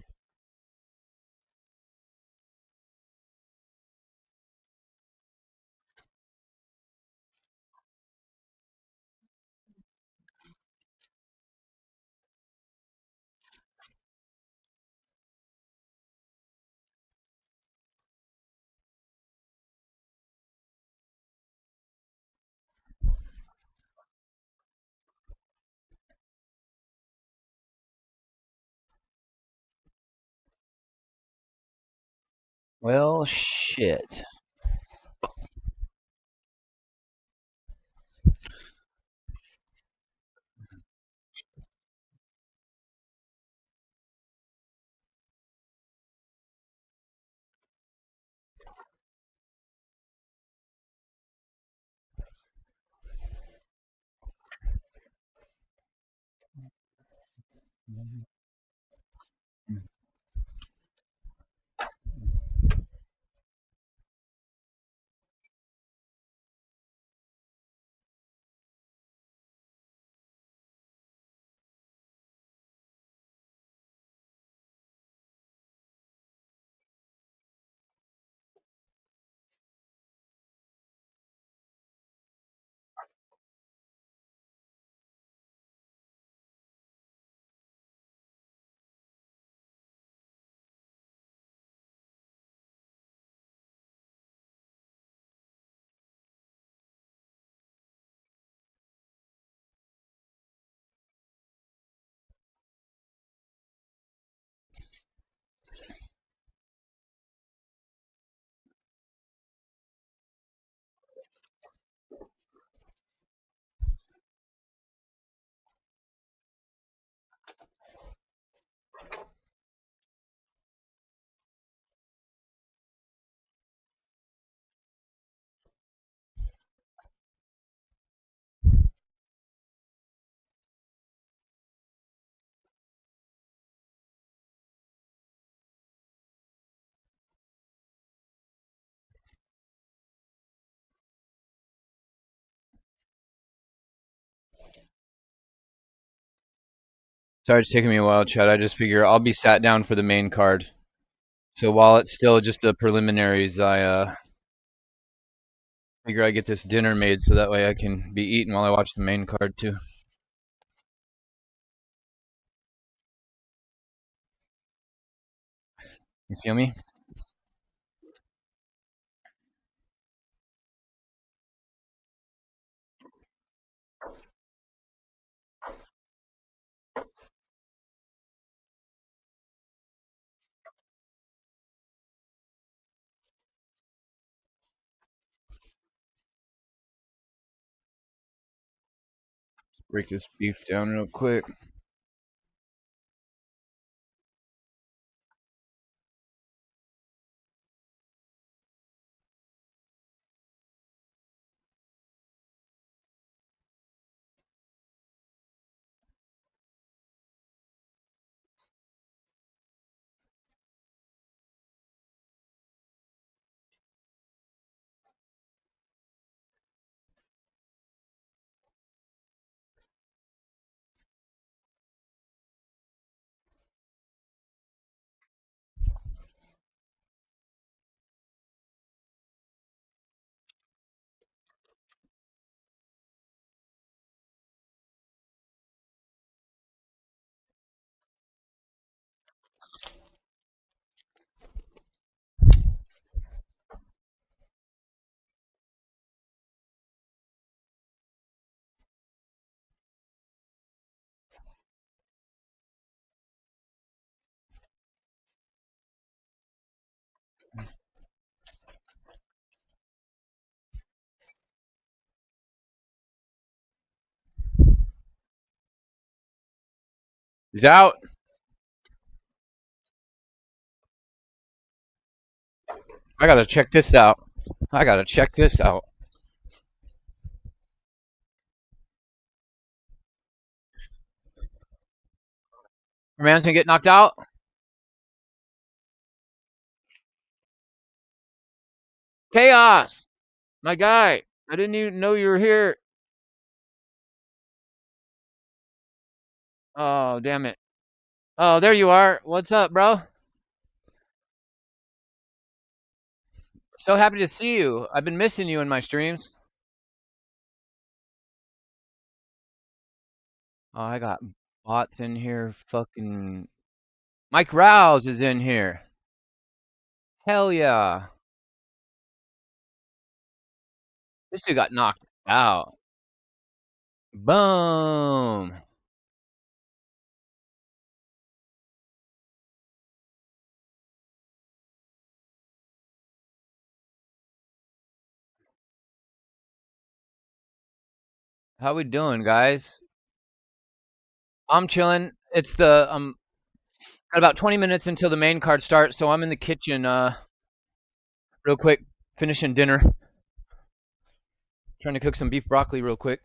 Well, shit. Sorry, it's taking me a while, Chad. I just figure I'll be sat down for the main card. So while it's still just the preliminaries, I figure I get this dinner made so that way I can be eating while I watch the main card too. You feel me? Break this beef down real quick. He's out. I gotta check this out. I gotta check this out. Your man's gonna get knocked out. Chaos, my guy. I didn't even know you were here. Oh, damn it. Oh, there you are. What's up, bro? So happy to see you. I've been missing you in my streams. Oh, I got bots in here. Fucking Mike Rouse is in here. Hell yeah. This dude got knocked out. Boom. How we doing, guys? I'm chilling. It's the got about 20 minutes until the main card starts, so I'm in the kitchen real quick, finishing dinner. Trying to cook some beef broccoli real quick.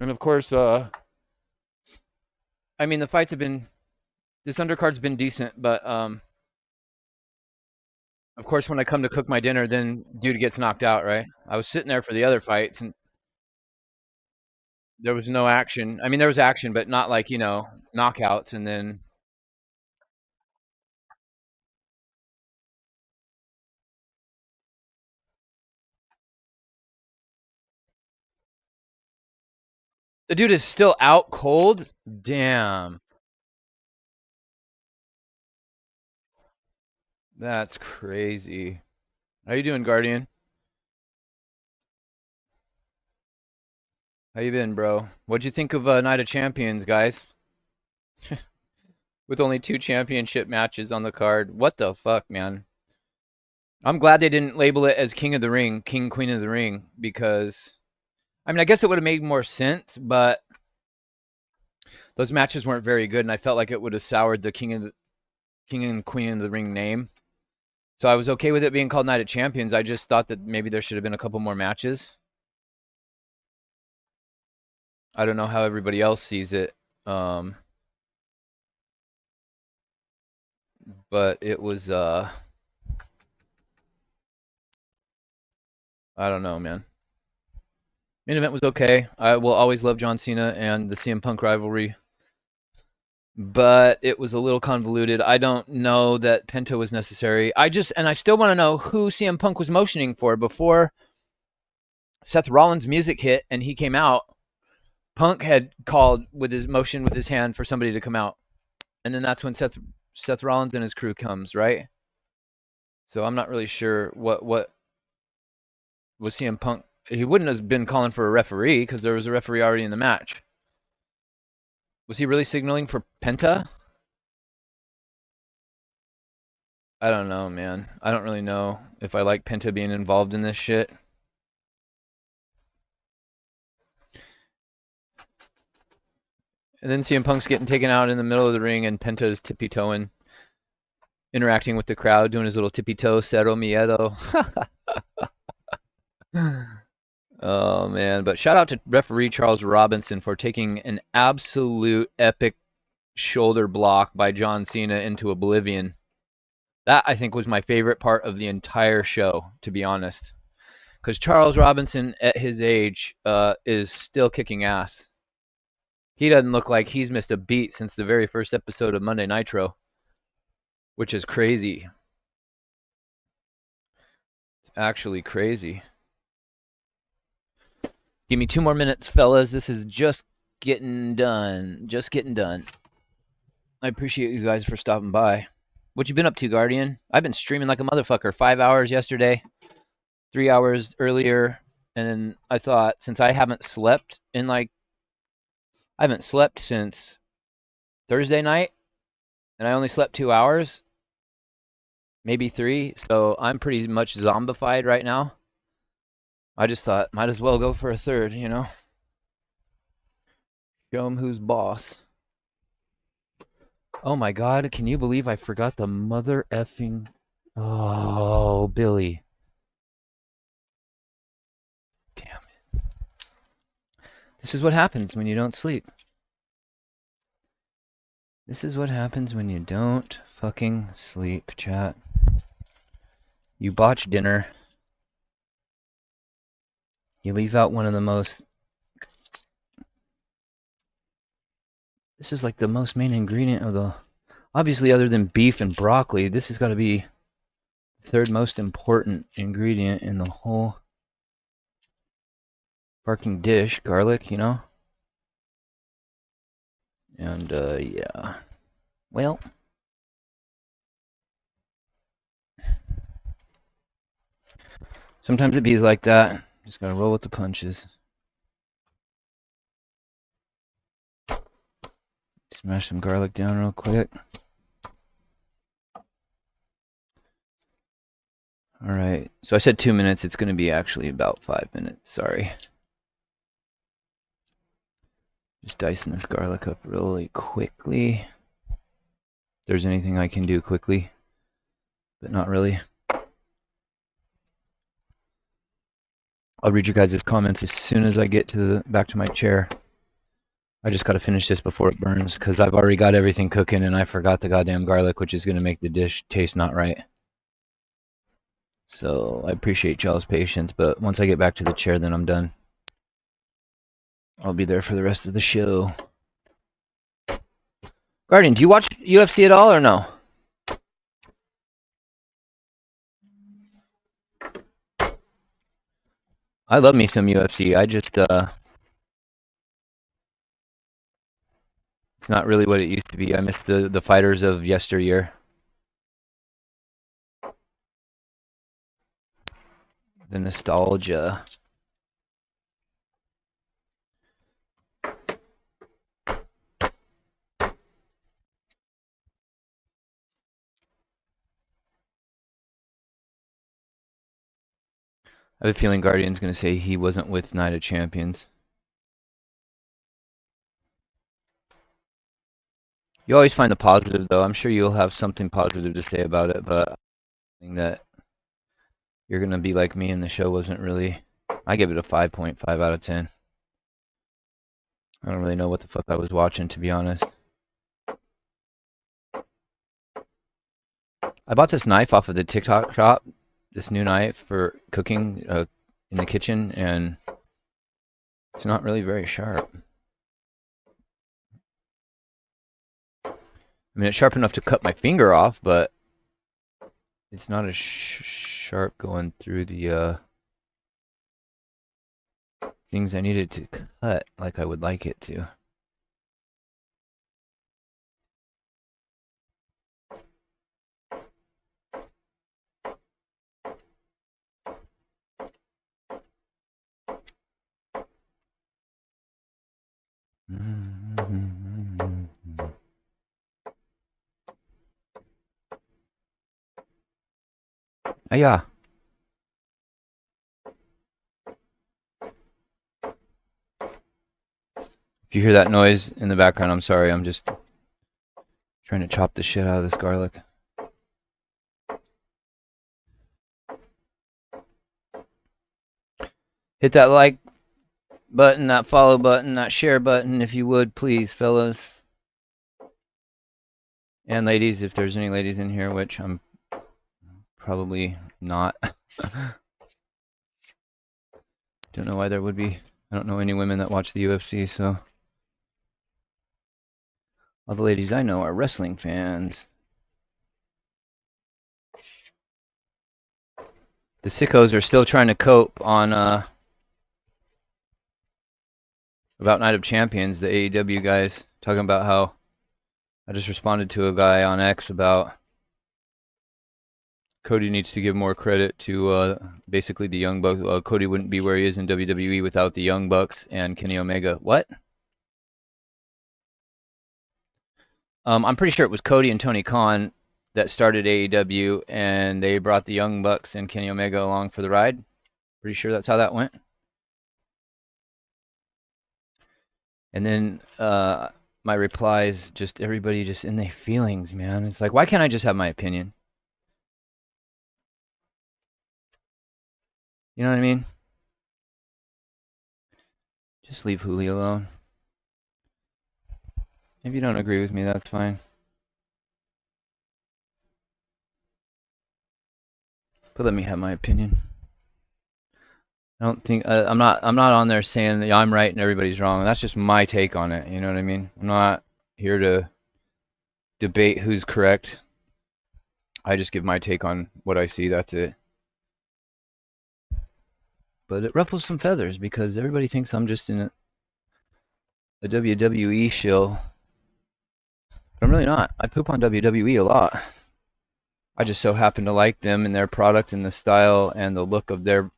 And of course, I mean the fights have been this undercard's been decent, but of course when I come to cook my dinner, then dude gets knocked out, right? I was sitting there for the other fights and there was no action. I mean there was action, but not like, knockouts, and then the dude is still out cold? Damn. That's crazy. How you doing, Guardian? How you been, bro? What'd you think of Night of Champions, guys? With only 2 championship matches on the card. What the fuck, man? I'm glad they didn't label it as King of the Ring, King Queen of the Ring, because I mean I guess it would have made more sense, but those matches weren't very good, and I felt like it would have soured the King and Queen of the Ring name. So I was okay with it being called Night of Champions. I just thought that maybe there should have been a couple more matches. I don't know how everybody else sees it, but it was I don't know, man. Main event was okay. I will always love John Cena and the CM Punk rivalry, but it was a little convoluted. I don't know that Penta was necessary. And I still want to know who CM Punk was motioning for before Seth Rollins' music hit and he came out. Punk had called with his motion with his hand for somebody to come out, and then that's when Seth Rollins and his crew comes, right? So I'm not really sure what was CM Punk. He wouldn't have been calling for a referee because there was a referee already in the match. Was he really signaling for Penta? I don't know, man. I don't really know if I like Penta being involved in this shit. And then CM Punk's getting taken out in the middle of the ring, and Penta's tippy-toeing, interacting with the crowd, doing his little tippy-toe, cero miedo. Oh, man. But shout out to referee Charles Robinson for taking an absolute epic shoulder block by John Cena into oblivion. That, I think, was my favorite part of the entire show, to be honest. Because Charles Robinson, at his age, is still kicking ass. He doesn't look like he's missed a beat since the very first episode of Monday Nitro, which is crazy. It's actually crazy. Give me 2 more minutes, fellas. This is just getting done. Just getting done. I appreciate you guys for stopping by. What you been up to, Guardian? I've been streaming like a motherfucker. 5 hours yesterday, 3 hours earlier, and then I thought, since I haven't slept since Thursday night, and I only slept 2 hours, maybe 3, so I'm pretty much zombified right now. I just thought, might as well go for a third, Show him who's boss. Oh my god, can you believe I forgot the mother effing... Oh, Billy. Damn it. This is what happens when you don't sleep. This is what happens when you don't fucking sleep, chat. You botch dinner. You leave out one of the most... This is like the most main ingredient of the... Obviously, other than beef and broccoli, this has got to be the third most important ingredient in the whole fucking dish. Garlic, you know? And, yeah. Well... Sometimes it be like that. Just gotta roll with the punches. Smash some garlic down real quick. Alright, so I said 2 minutes. It's gonna be actually about 5 minutes. Sorry. Just dicing this garlic up really quickly. If there's anything I can do quickly, but not really. I'll read your guys' comments as soon as I get to back to my chair. I just gotta finish this before it burns, because I've already got everything cooking and I forgot the goddamn garlic, which is gonna make the dish taste not right. So I appreciate y'all's patience, but once I get back to the chair, then I'm done. I'll be there for the rest of the show. Guardian, do you watch UFC at all or no? I love me some UFC. I just, it's not really what it used to be. I miss the fighters of yesteryear. The nostalgia. I have a feeling Guardian's going to say he wasn't with Night of Champions. You always find the positive, though. I'm sure you'll have something positive to say about it, but I think that you're going to be like me and the show wasn't really... I give it a 5.5 out of 10. I don't really know what the fuck I was watching, to be honest. I bought this knife off of the TikTok shop. This new knife for cooking in the kitchen, and it's not really very sharp. I mean, it's sharp enough to cut my finger off, but it's not as sharp going through the things I needed to cut like I would like it to. Ah, yeah. If you hear that noise in the background, I'm sorry. I'm just trying to chop the shit out of this garlic. Hit that like button, that follow button, that share button, if you would, please, fellas. And ladies, if there's any ladies in here, which I'm probably not. Don't know why there would be. I don't know any women that watch the UFC, so. All the ladies I know are wrestling fans. The sickos are still trying to cope on about Night of Champions, the AEW guys, talking about how I just responded to a guy on X about Cody needs to give more credit to basically the Young Bucks. Cody wouldn't be where he is in WWE without the Young Bucks and Kenny Omega. What? I'm pretty sure it was Cody and Tony Khan that started AEW, and they brought the Young Bucks and Kenny Omega along for the ride. Pretty sure that's how that went. And then my replies, just everybody just in their feelings, man. It's like, why can't I just have my opinion? You know what I mean? Just leave Julio alone. If you don't agree with me, that's fine. But let me have my opinion. I don't think I'm not on there saying that I'm right and everybody's wrong. That's just my take on it. You know what I mean? I'm not here to debate who's correct. I just give my take on what I see. That's it. But it ruffles some feathers because everybody thinks I'm just in a WWE shill. But I'm really not. I poop on WWE a lot. I just so happen to like them and their product and the style and the look of their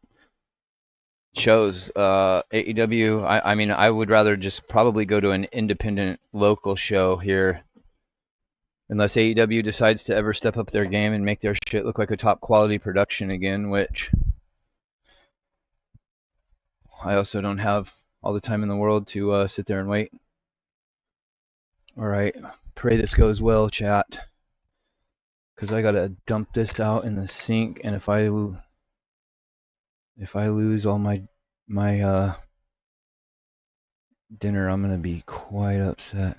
shows. AEW, I mean, I would rather just probably go to an independent local show here, unless AEW decides to ever step up their game and make their shit look like a top quality production again, which I also don't have all the time in the world to sit there and wait. Alright, pray this goes well, chat, because I gotta dump this out in the sink, and if I lose all my dinner, I'm gonna be quite upset.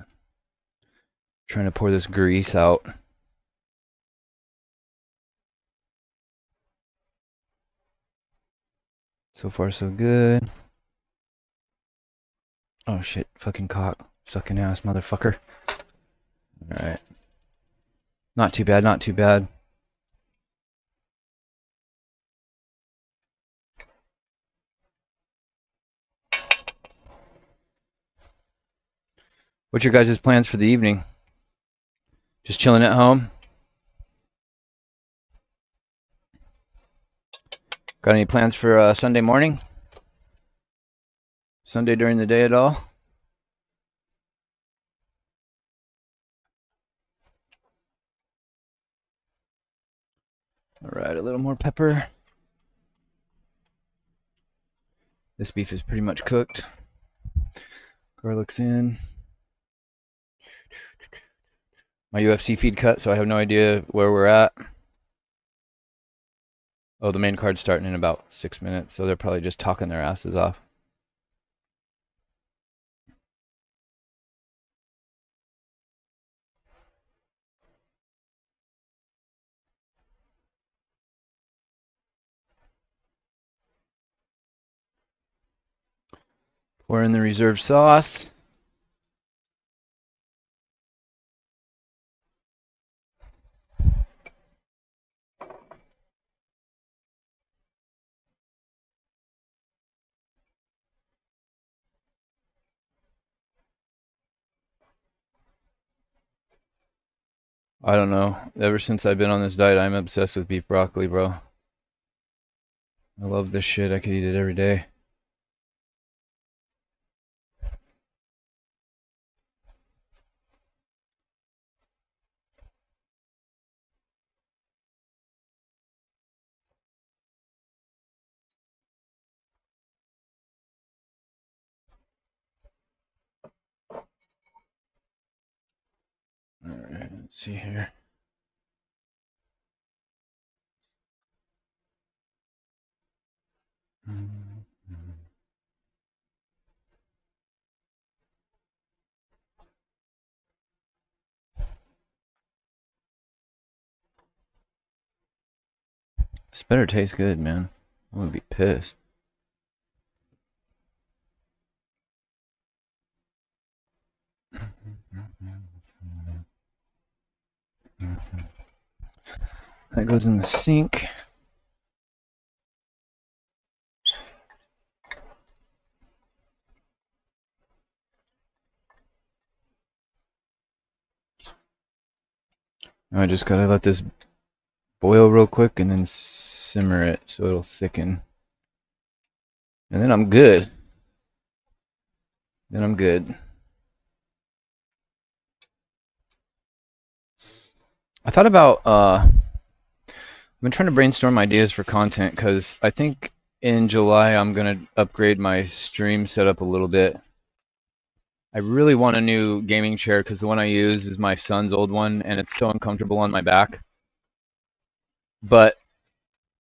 Trying to pour this grease out. So far so good. Oh shit, fucking cock. Sucking ass motherfucker. Alright. Not too bad, not too bad. What's your guys' plans for the evening? Just chilling at home? Got any plans for Sunday morning? Sunday during the day at all? Alright, a little more pepper. This beef is pretty much cooked. Garlic's in. My UFC feed cut, so I have no idea where we're at. Oh, the main card's starting in about 6 minutes, so they're probably just talking their asses off. Pour in the reserve sauce. I don't know. Ever since I've been on this diet, I'm obsessed with beef broccoli, bro. I love this shit. I could eat it every day. Alright, let's see here. This better taste good, man. I'm gonna be pissed. That goes in the sink. I just gotta let this boil real quick and then simmer it so it'll thicken. And then I'm good. Then I'm good. I thought about, I've been trying to brainstorm ideas for content because I think in July I'm gonna upgrade my stream setup a little bit. I really want a new gaming chair because the one I use is my son's old one, and it's so uncomfortable on my back. But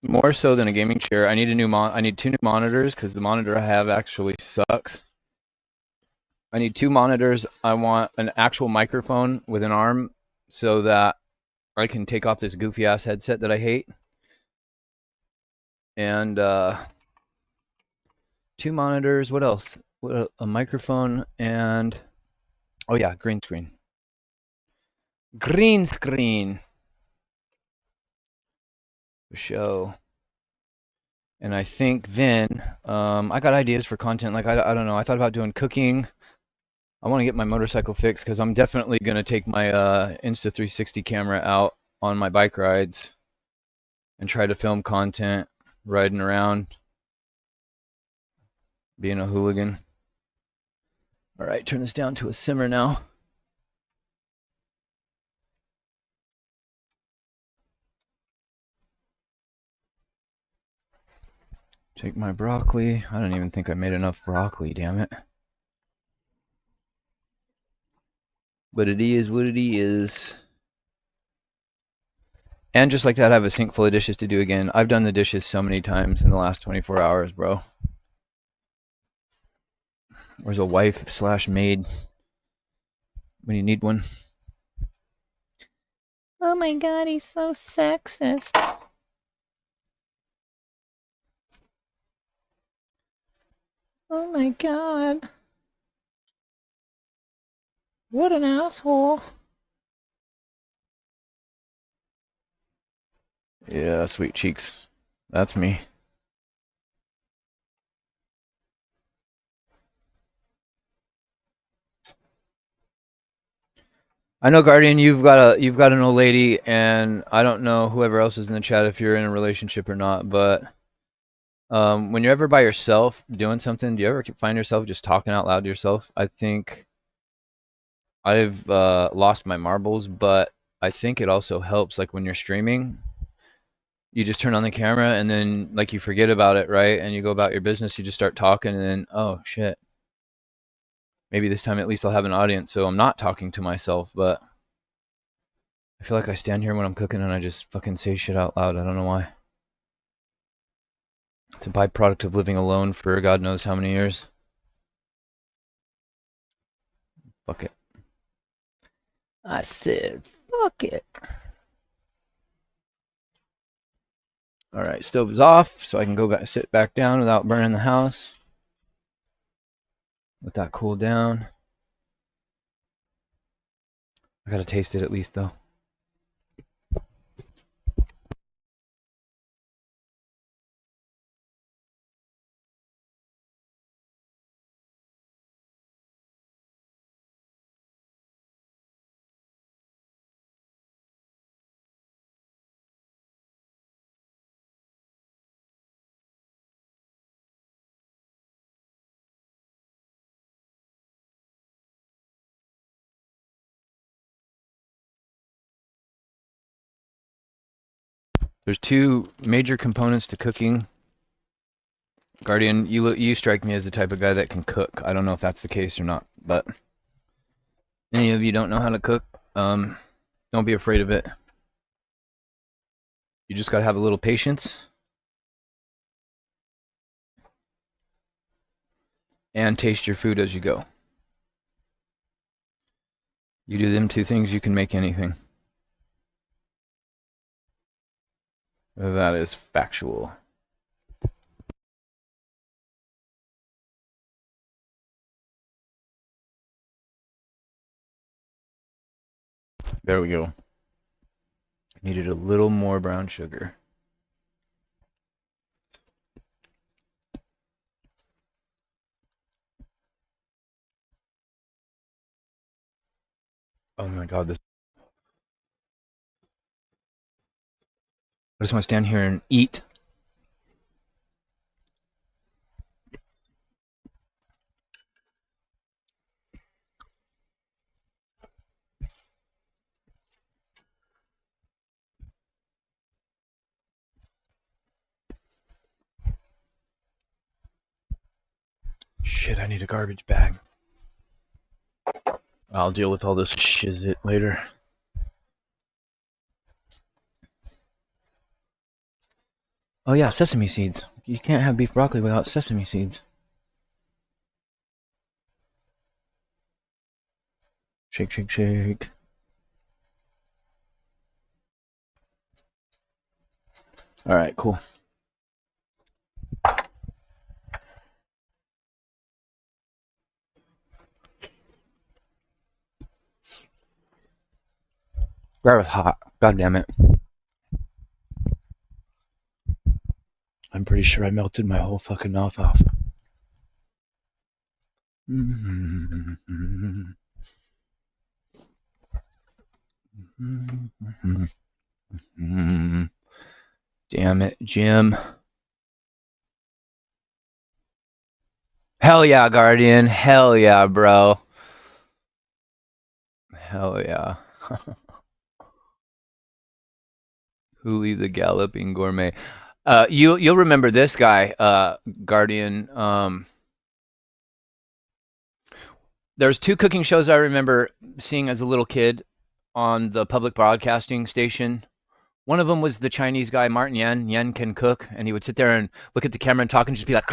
more so than a gaming chair, I need a new I need 2 new monitors because the monitor I have actually sucks. I need 2 monitors. I want an actual microphone with an arm so that I can take off this goofy ass headset that I hate. And 2 monitors. What else? What a microphone and oh yeah, green screen. Green screen. Show. And I think then I got ideas for content. Like I don't know. I thought about doing cooking. I want to get my motorcycle fixed because I'm definitely gonna take my Insta360 camera out on my bike rides and try to film content riding around, being a hooligan. All right, turn this down to a simmer now. Take my broccoli. I don't even think I made enough broccoli, damn it. But it is what it is. And just like that, I have a sink full of dishes to do again. I've done the dishes so many times in the last 24 hours, bro. Where's a wife slash maid when you need one? Oh my god, he's so sexist. Oh my god. What an asshole. Yeah, sweet cheeks. That's me. I know, Guardian, you've got an old lady, and I don't know whoever else is in the chat if you're in a relationship or not, but when you're ever by yourself doing something, do you ever find yourself just talking out loud to yourself? I think I've lost my marbles, but I think it also helps. Like when you're streaming, you just turn on the camera and then like you forget about it, right? And you go about your business. You just start talking, and then oh shit, maybe this time at least I'll have an audience, so I'm not talking to myself. But I feel like I stand here when I'm cooking and I just fucking say shit out loud. I don't know why. It's a byproduct of living alone for God knows how many years. Fuck it. I said, fuck it. All right, stove is off, so I can go back, sit back down without burning the house. Let that cool down. I gotta taste it at least, though. There's 2 major components to cooking. Guardian, you strike me as the type of guy that can cook. I don't know if that's the case or not, but any of you don't know how to cook, don't be afraid of it. You just gotta have a little patience and taste your food as you go. You do them 2 things, you can make anything. That is factual. There we go. Needed a little more brown sugar. Oh my god, this. I just want to stand here and eat. Shit, I need a garbage bag. I'll deal with all this shizit later. Oh yeah, sesame seeds. You can't have beef broccoli without sesame seeds. Shake, shake, shake. All right, cool. That was hot. God damn it. I'm pretty sure I melted my whole fucking mouth off. Damn it, Jim. Hell yeah, Guardian. Hell yeah, bro. Hell yeah. Huli the Galloping Gourmet. You'll remember this guy, Guardian. There's two cooking shows I remember seeing as a little kid on the public broadcasting station. One of them was the Chinese guy, Martin Yan. Yan can cook, and he would sit there and look at the camera and talk and just be like,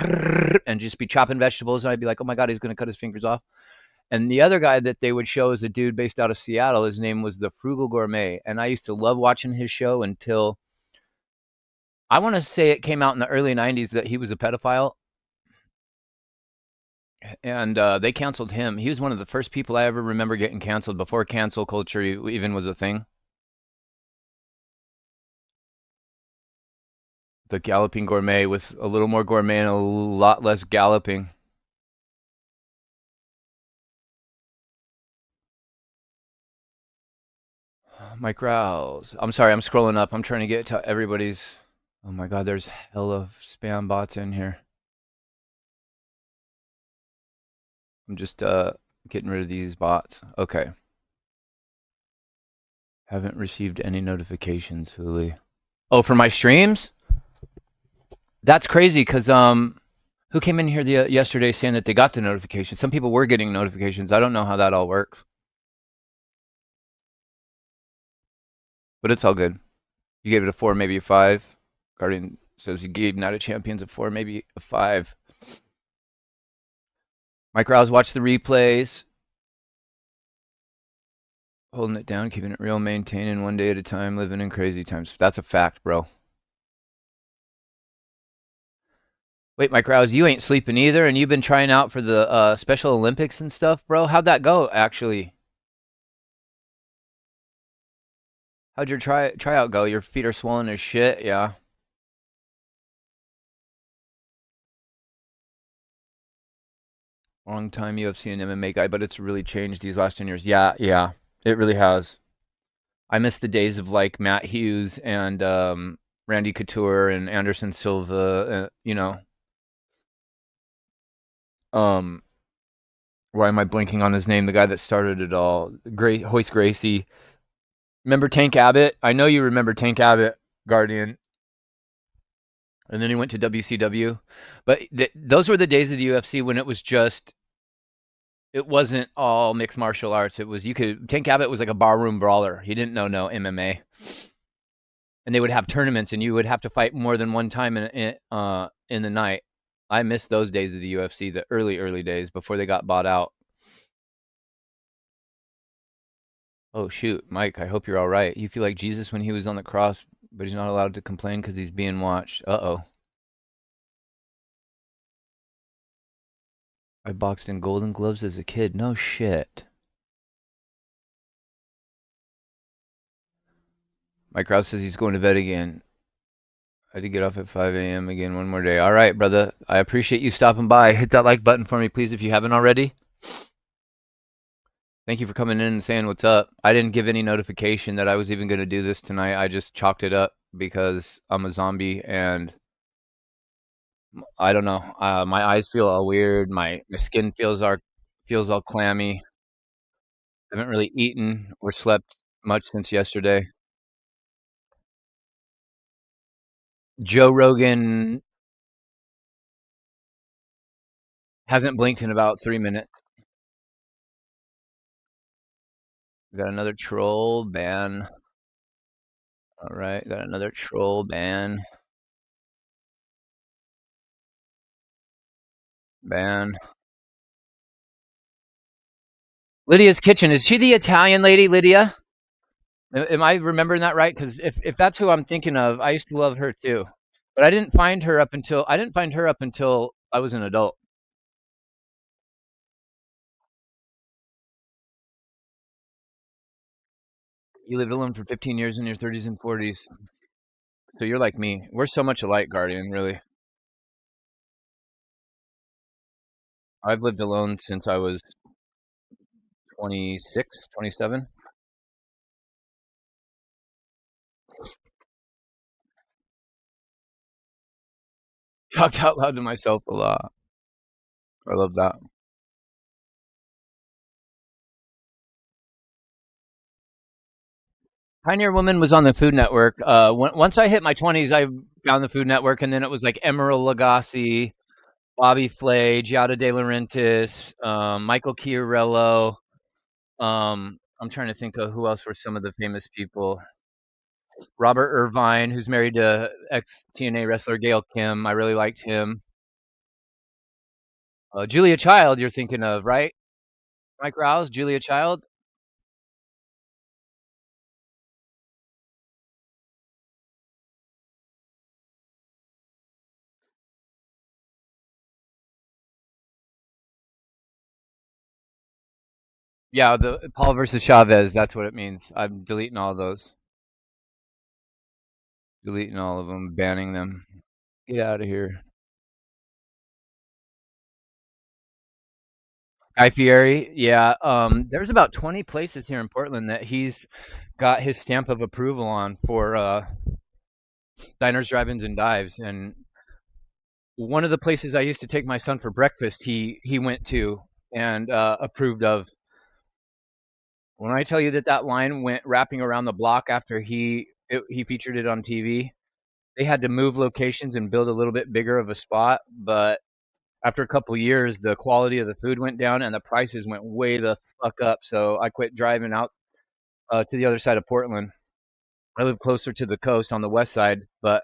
and just be chopping vegetables. And I'd be like, oh my God, he's going to cut his fingers off. And the other guy that they would show is a dude based out of Seattle. His name was the Frugal Gourmet. And I used to love watching his show until I want to say it came out in the early 90s that he was a pedophile. And they canceled him. He was one of the first people I ever remember getting canceled before cancel culture even was a thing. The Galloping Gourmet with a little more gourmet and a lot less galloping. Mike Rouse. I'm sorry, I'm scrolling up. I'm trying to get to everybody's. Oh my God, there's hella spam bots in here. I'm just getting rid of these bots. Okay. Haven't received any notifications, Huli. Oh, for my streams? That's crazy because who came in here yesterday saying that they got the notification? Some people were getting notifications. I don't know how that all works. But it's all good. You gave it a 4, maybe a 5. Guardian says he gave Night of Champions a 4, maybe a 5. Mike Rouse watched the replays. Holding it down, keeping it real, maintaining one day at a time, living in crazy times. That's a fact, bro. Wait, Mike Rouse, you ain't sleeping either, and you've been trying out for the Special Olympics and stuff, bro? How'd that go, actually? How'd your tryout go? Your feet are swollen as shit, yeah. Long time UFC and MMA guy, but it's really changed these last 10 years. Yeah, yeah, it really has. I miss the days of like Matt Hughes and Randy Couture and Anderson Silva. Um, why am I blinking on his name? The guy that started it all, Great Hoist Gracie. Remember Tank Abbott? I know you remember Tank Abbott, Guardian. And then he went to WCW. But those were the days of the UFC when it was just, it wasn't all mixed martial arts. It was, Tank Abbott was like a barroom brawler. He didn't know no MMA. And they would have tournaments and you would have to fight more than one time in the night. I miss those days of the UFC, the early days before they got bought out. Oh shoot, Mike, I hope you're all right. You feel like Jesus when he was on the cross, but he's not allowed to complain because he's being watched. Uh-oh. I boxed in Golden Gloves as a kid. No shit. Mike Rouse says he's going to bed again. I had to get off at 5 a.m. again one more day. All right, brother. I appreciate you stopping by. Hit that like button for me, please, if you haven't already. Thank you for coming in and saying what's up. I didn't give any notification that I was even going to do this tonight. I just chalked it up because I'm a zombie and I don't know. My eyes feel all weird. My skin feels all clammy. I haven't really eaten or slept much since yesterday. Joe Rogan hasn't blinked in about 3 minutes. We got another troll ban. All right, got another troll ban. Ban. Lydia's Kitchen. Is she the Italian lady, Lydia? Am I remembering that right? Because if that's who I'm thinking of, I used to love her too. But I didn't find her up until I was an adult. You lived alone for 15 years in your 30s and 40s. So you're like me. We're so much alike, Guardian, really. I've lived alone since I was 26, 27. Talked out loud to myself a lot. I love that. Pioneer Woman was on the Food Network. Once I hit my 20s, I found the Food Network, and then it was like Emeril Lagasse, Bobby Flay, Giada De Laurentiis, Michael Chiarello. I'm trying to think of who else were some of the famous people. Robert Irvine, who's married to ex TNA wrestler Gail Kim. I really liked him. Julia Child, you're thinking of, right? Mike Rouse, Julia Child. Yeah, the Paul versus Chavez. That's what it means. I'm deleting all those. Deleting all of them. Banning them. Get out of here. Guy Fieri. Yeah. There's about 20 places here in Portland that he's got his stamp of approval on for diners, drive-ins, and dives. And one of the places I used to take my son for breakfast, he went to and approved of. When I tell you that that line went wrapping around the block after he featured it on TV, they had to move locations and build a little bit bigger of a spot. But after a couple years, the quality of the food went down and the prices went way the fuck up. So I quit driving out to the other side of Portland. I live closer to the coast on the west side, but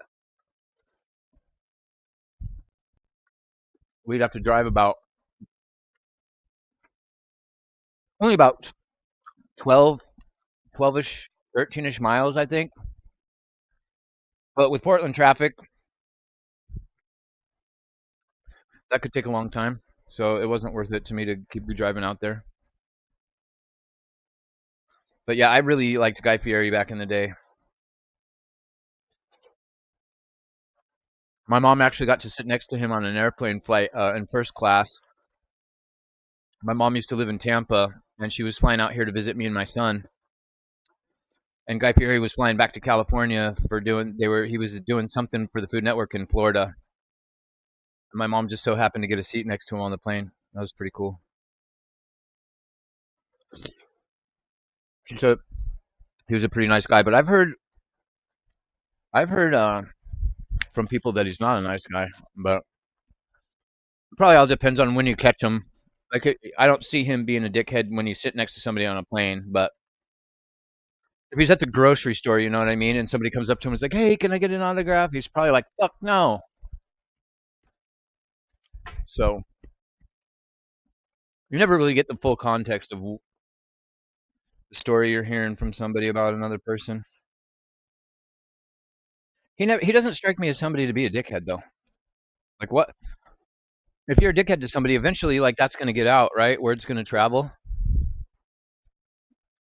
we'd have to drive about only about 12, 12ish, 13ish miles, I think. But with Portland traffic, that could take a long time. So it wasn't worth it to me to keep driving out there. But yeah, I really liked Guy Fieri back in the day. My mom actually got to sit next to him on an airplane flight in first class. My mom used to live in Tampa, and she was flying out here to visit me and my son. And Guy Fieri was flying back to California for doing he was doing something for the Food Network in Florida. And my mom just so happened to get a seat next to him on the plane. That was pretty cool. She said he was a pretty nice guy, but I've heard from people that he's not a nice guy. But it probably all depends on when you catch him. Like I don't see him being a dickhead when he's sitting next to somebody on a plane, but if he's at the grocery store, you know what I mean, and somebody comes up to him and is like, "Hey, can I get an autograph?" He's probably like, "Fuck no." So you never really get the full context of the story you're hearing from somebody about another person. He doesn't strike me as somebody to be a dickhead though. Like what? If you're a dickhead to somebody, eventually, like that's gonna get out, right? Word's gonna travel.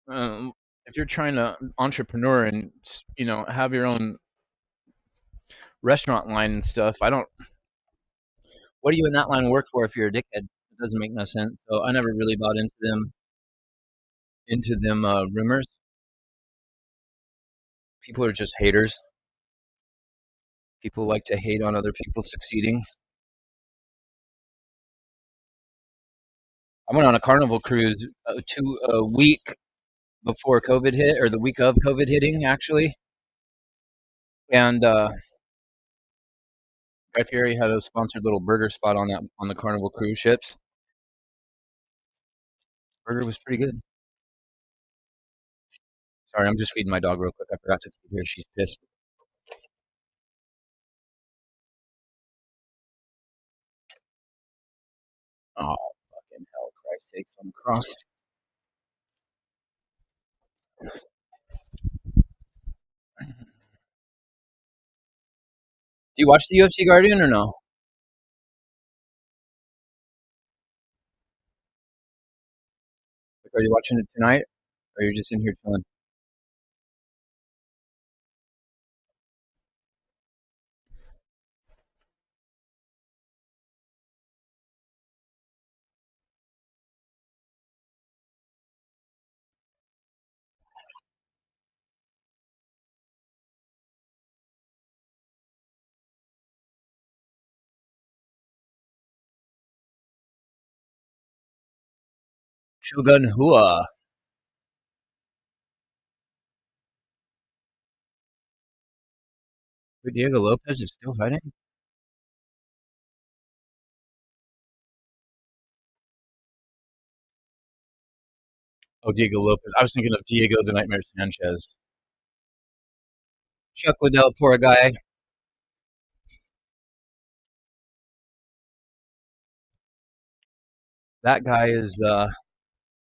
Um, if you're trying to entrepreneur and have your own restaurant line and stuff, I don't. What do you in that line work for if you're a dickhead? It doesn't make no sense. So I never really bought into them rumors. People are just haters. People like to hate on other people succeeding. I went on a Carnival cruise a week before COVID hit, or the week of COVID hitting, actually. And Guy Fieri had a sponsored little burger spot on the Carnival cruise ships. Burger was pretty good. Sorry, I'm just feeding my dog real quick. I forgot to feed her. She's pissed. Oh, fucking hell, Christ sakes on the cross. Do you watch the UFC Guardian or no? Like, are you watching it tonight, or are you just in here chilling? Shogun Hua. Diego Lopez is still fighting? Oh, Diego Lopez. I was thinking of Diego the Nightmare Sanchez. Chuck Liddell, poor guy. That guy is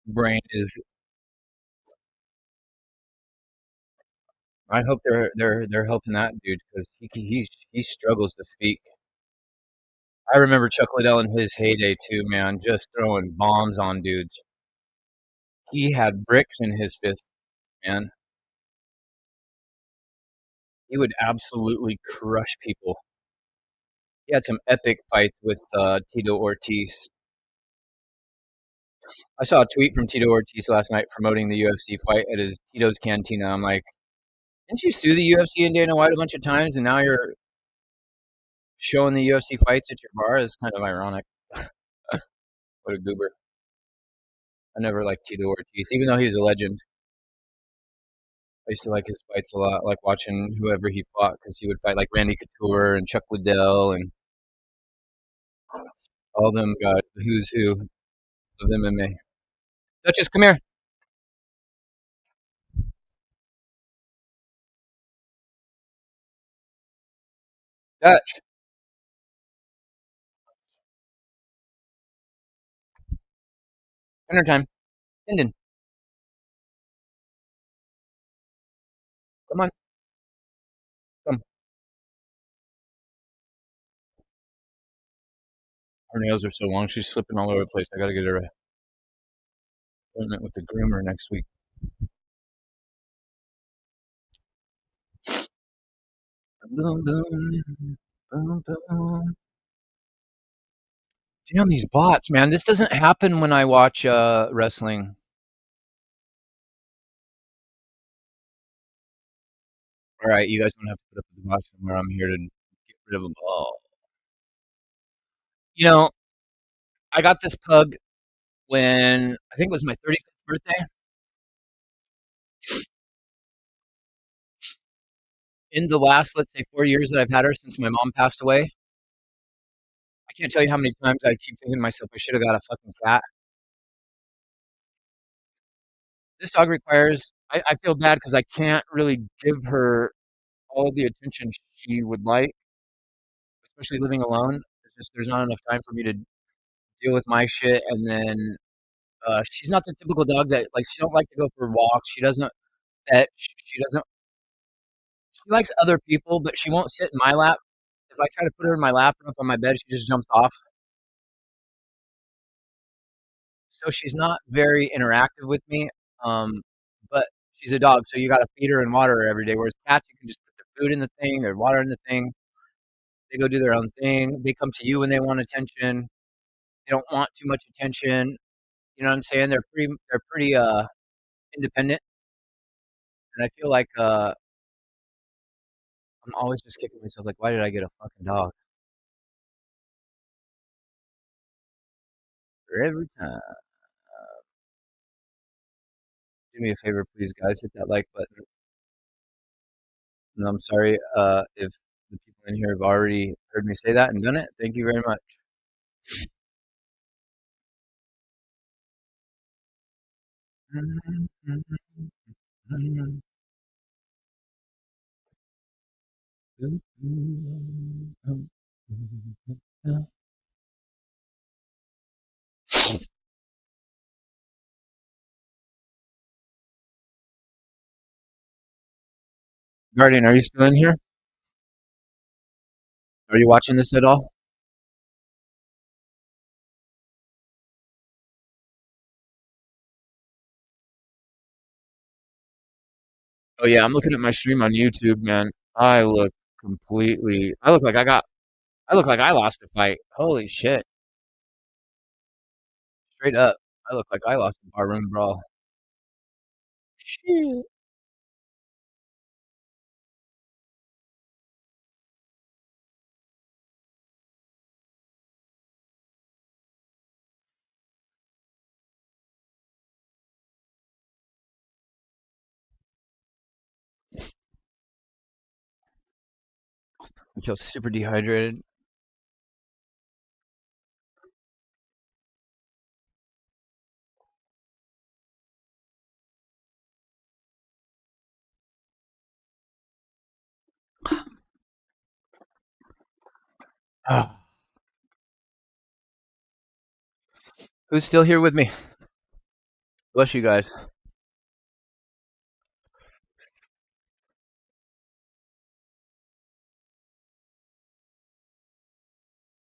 brain is. I hope they're helping that dude because he struggles to speak. I remember Chuck Liddell in his heyday too, man, just throwing bombs on dudes. He had bricks in his fist, man. He would absolutely crush people. He had some epic fights with Tito Ortiz. I saw a tweet from Tito Ortiz last night promoting the UFC fight at his Tito's Cantina. I'm like, didn't you sue the UFC and Dana White a bunch of times, and now you're showing the UFC fights at your bar? It's kind of ironic. What a goober. I never liked Tito Ortiz, even though he was a legend. I used to like his fights a lot, like watching whoever he fought, because he would fight like Randy Couture and Chuck Liddell and all them guys, the who's who of MMA. Duchess, come here. Dutch, dinner time. Linden, come on, come. Her nails are so long, she's slipping all over the place. I gotta get her an appointment with the groomer next week. Boom, boom, boom, boom. Damn these bots, man! This doesn't happen when I watch wrestling. All right, you guys don't have to put up with the bots somewhere. I'm here to get rid of them all. You know, I got this pug when I think it was my 35th birthday. In the last, let's say, 4 years that I've had her since my mom passed away, I can't tell you how many times I keep thinking to myself, I should have got a fucking cat. This dog requires, I feel bad because I can't really give her all the attention she would like, especially living alone. There's not enough time for me to deal with my shit. And then she's not the typical dog that, like, she don't like to go for walks. She doesn't fetch. She doesn't, she likes other people, but she won't sit in my lap. If I try to put her in my lap or up on my bed, she just jumps off. So she's not very interactive with me. Um, but she's a dog, so you got to feed her and water her every day. Whereas cats, you can just put their food in the thing, their water in the thing. They go do their own thing. They come to you when they want attention. They don't want too much attention. You know what I'm saying? They're pretty independent, and I feel like I'm always just kicking myself like, why did I get a fucking dog? For every time. Do me a favor, please, guys. Hit that like button. And I'm sorry if the people in here have already heard me say that and done it. Thank you very much. Guardian, are you still in here? Are you watching this at all? Oh yeah, I'm looking at my stream on YouTube, man. I look completely. I look like I got. I look like I lost a fight. Holy shit! Straight up, I look like I lost a barroom brawl. Shit. I feel super dehydrated. Ah. Who's still here with me? Bless you guys.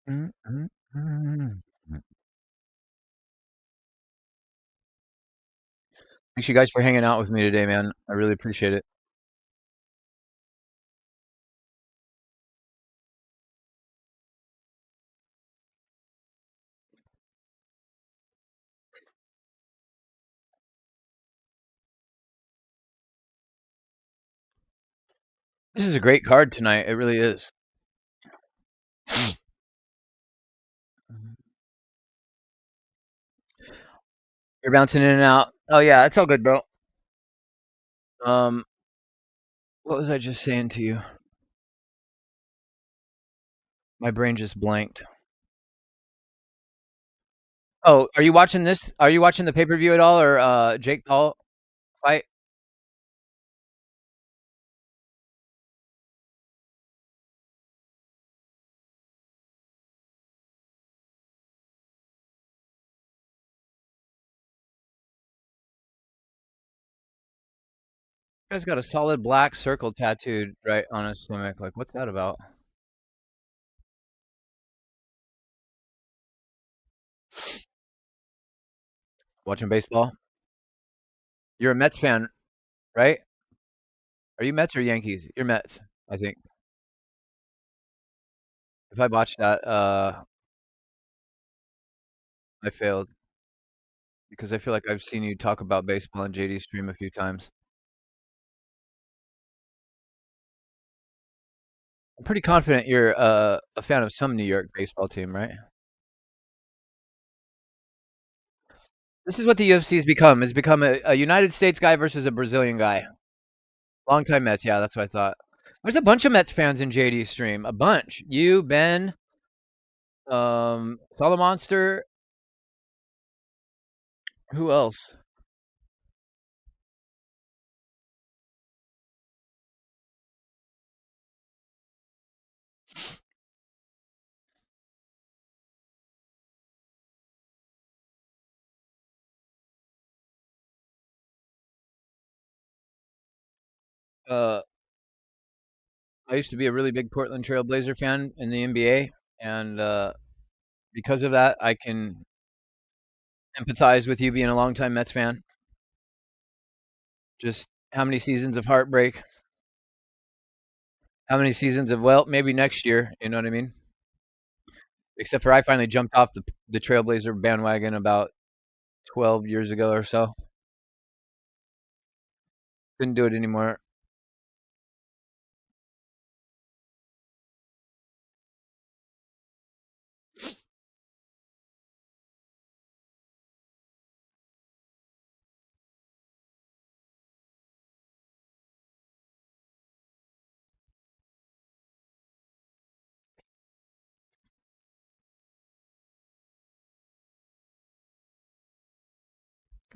Mm, mm, mm. Thanks you guys for hanging out with me today, man. I really appreciate it. This is a great card tonight. It really is. You're bouncing in and out. Oh yeah, it's all good, bro. Um, what was I just saying to you? My brain just blanked. Oh, are you watching this? Are you watching the pay per view at all, or Jake Paul fight? Guy's got a solid black circle tattooed right on his stomach. Like, what's that about? Watching baseball? You're a Mets fan, right? Are you Mets or Yankees? You're Mets, I think. If I botched that, I failed because I feel like I've seen you talk about baseball on JD's stream a few times. I'm pretty confident you're a fan of some New York baseball team, right? This is what the UFC has become. It's become a United States guy versus a Brazilian guy. Longtime Mets, yeah, that's what I thought. There's a bunch of Mets fans in JD's stream. A bunch. You, Ben, Solomonster. Who else? Uh, I used to be a really big Portland Trailblazer fan in the NBA, and because of that, I can empathize with you being a longtime Mets fan. Just how many seasons of heartbreak? How many seasons of, well, maybe next year? You know what I mean? Except for I finally jumped off the Trailblazer bandwagon about 12 years ago or so. Couldn't do it anymore.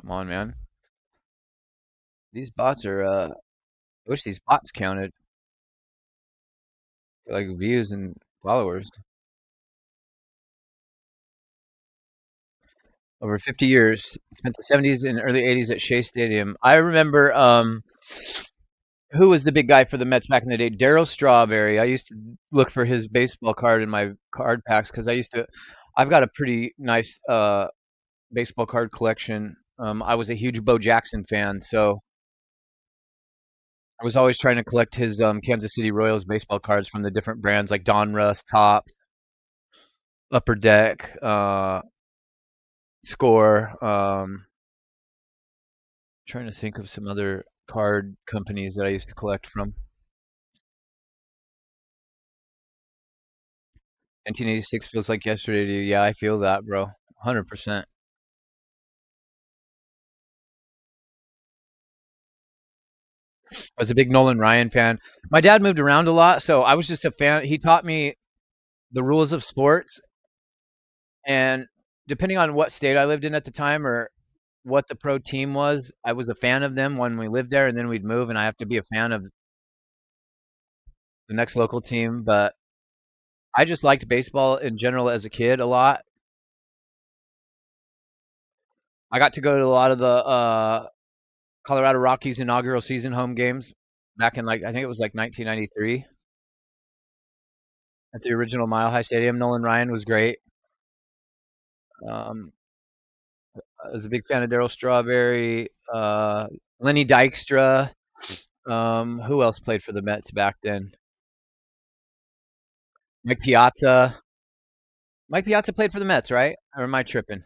Come on, man. These bots are. I wish these bots counted for like views and followers. Over 50 years, spent the 70s and early 80s at Shea Stadium. I remember who was the big guy for the Mets back in the day? Darryl Strawberry. I used to look for his baseball card in my card packs because I used to. I've got a pretty nice baseball card collection. I was a huge Bo Jackson fan, so I was always trying to collect his Kansas City Royals baseball cards from the different brands like Donruss, Top, Upper Deck, Score. Trying to think of some other card companies that I used to collect from. 1986 feels like yesterday to you. Yeah, I feel that, bro. 100%. I was a big Nolan Ryan fan. My dad moved around a lot, so I was just a fan. He taught me the rules of sports, and depending on what state I lived in at the time or what the pro team was, I was a fan of them when we lived there, and then we'd move, and I have to be a fan of the next local team. But I just liked baseball in general as a kid a lot. I got to go to a lot of the Colorado Rockies inaugural season home games back in like I think it was like 1993 at the original Mile High Stadium. Nolan Ryan was great. Um, I was a big fan of Darryl Strawberry, Lenny Dykstra. Who else played for the Mets back then? Mike Piazza. Mike Piazza played for the Mets, right? Or am I tripping?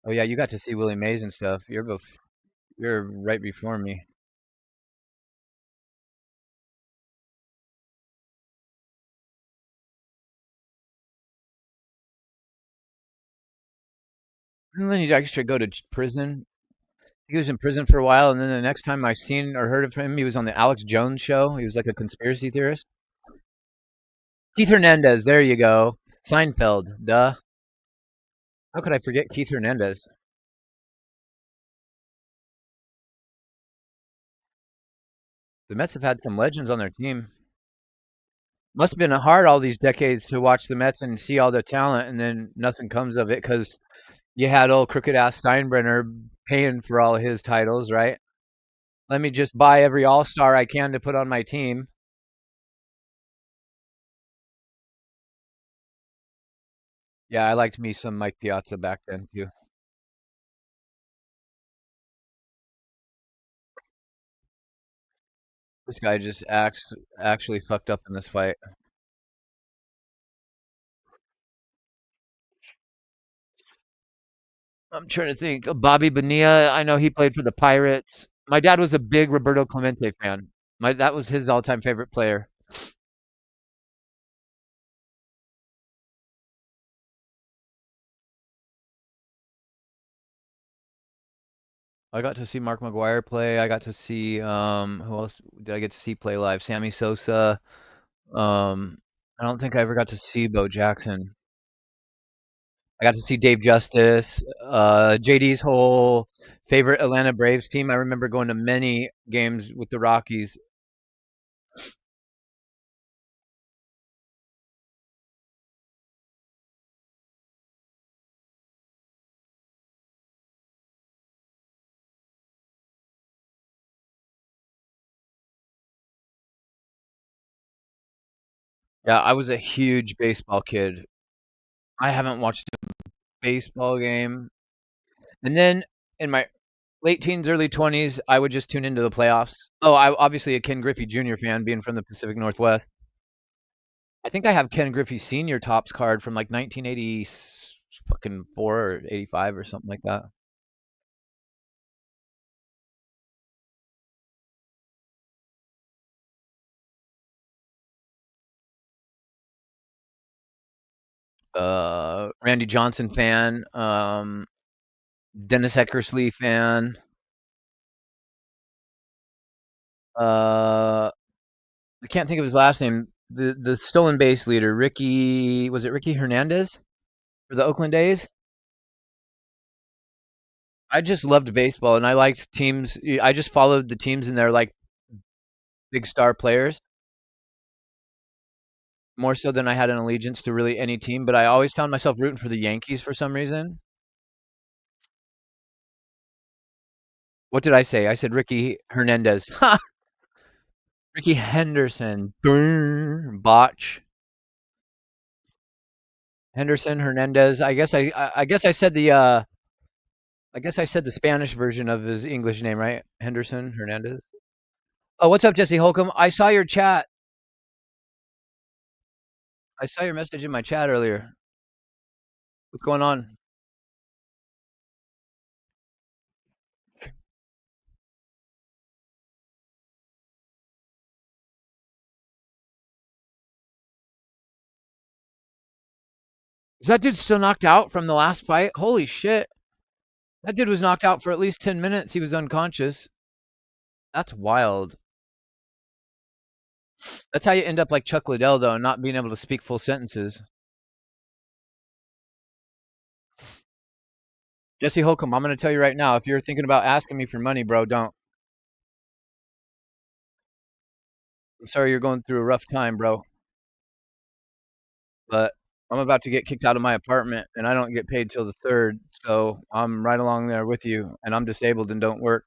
Oh yeah, you got to see Willie Mays and stuff. You're right before me. Didn't Lenny Dykstra go to prison? He was in prison for a while, and then the next time I seen or heard of him, he was on the Alex Jones show. He was like a conspiracy theorist. Keith Hernandez, there you go. Seinfeld, duh. How could I forget Keith Hernandez? The Mets have had some legends on their team. Must have been hard all these decades to watch the Mets and see all the talent, and then nothing comes of it because you had old crooked ass Steinbrenner paying for all his titles, right? Let me just buy every All Star I can to put on my team. Yeah, I liked me some Mike Piazza back then too. This guy just acts actually fucked up in this fight. I'm trying to think. Bobby Bonilla, I know he played for the Pirates. My dad was a big Roberto Clemente fan. My That was his all-time favorite player. I got to see Mark McGuire play. I got to see who else did I get to see play live? Sammy Sosa. I don't think I ever got to see Bo Jackson. I got to see Dave Justice. JD's whole favorite Atlanta Braves team. I remember going to many games with the Rockies. Yeah, I was a huge baseball kid. I haven't watched a baseball game. And then in my late teens, early 20s, I would just tune into the playoffs. Oh, I obviously a Ken Griffey Jr. fan, being from the Pacific Northwest. I think I have Ken Griffey Sr. Topps card from like 1980 fucking 4 or 85 or something like that. Randy Johnson fan, Dennis Eckersley fan, I can't think of his last name. The stolen base leader, Ricky, was it Ricky Hernandez for the Oakland A's? I just loved baseball, and I liked teams. I just followed the teams and their like big star players more so than I had an allegiance to really any team. But I always found myself rooting for the Yankees for some reason. What did I say? I said Ricky Hernandez. Ha! Ricky Henderson. Botch. Henderson Hernandez. I guess I said the Spanish version of his English name, right? Henderson Hernandez. Oh, what's up, Jesse Holcomb? I saw your chat. I saw your message in my chat earlier. What's going on? Is that dude still knocked out from the last fight? Holy shit. That dude was knocked out for at least 10 minutes. He was unconscious. That's wild. That's how you end up like Chuck Liddell, though, not being able to speak full sentences. Jesse Holcomb, I'm going to tell you right now, if you're thinking about asking me for money, bro, don't. I'm sorry you're going through a rough time, bro. But I'm about to get kicked out of my apartment, and I don't get paid till the 3rd. So I'm right along there with you, and I'm disabled and don't work.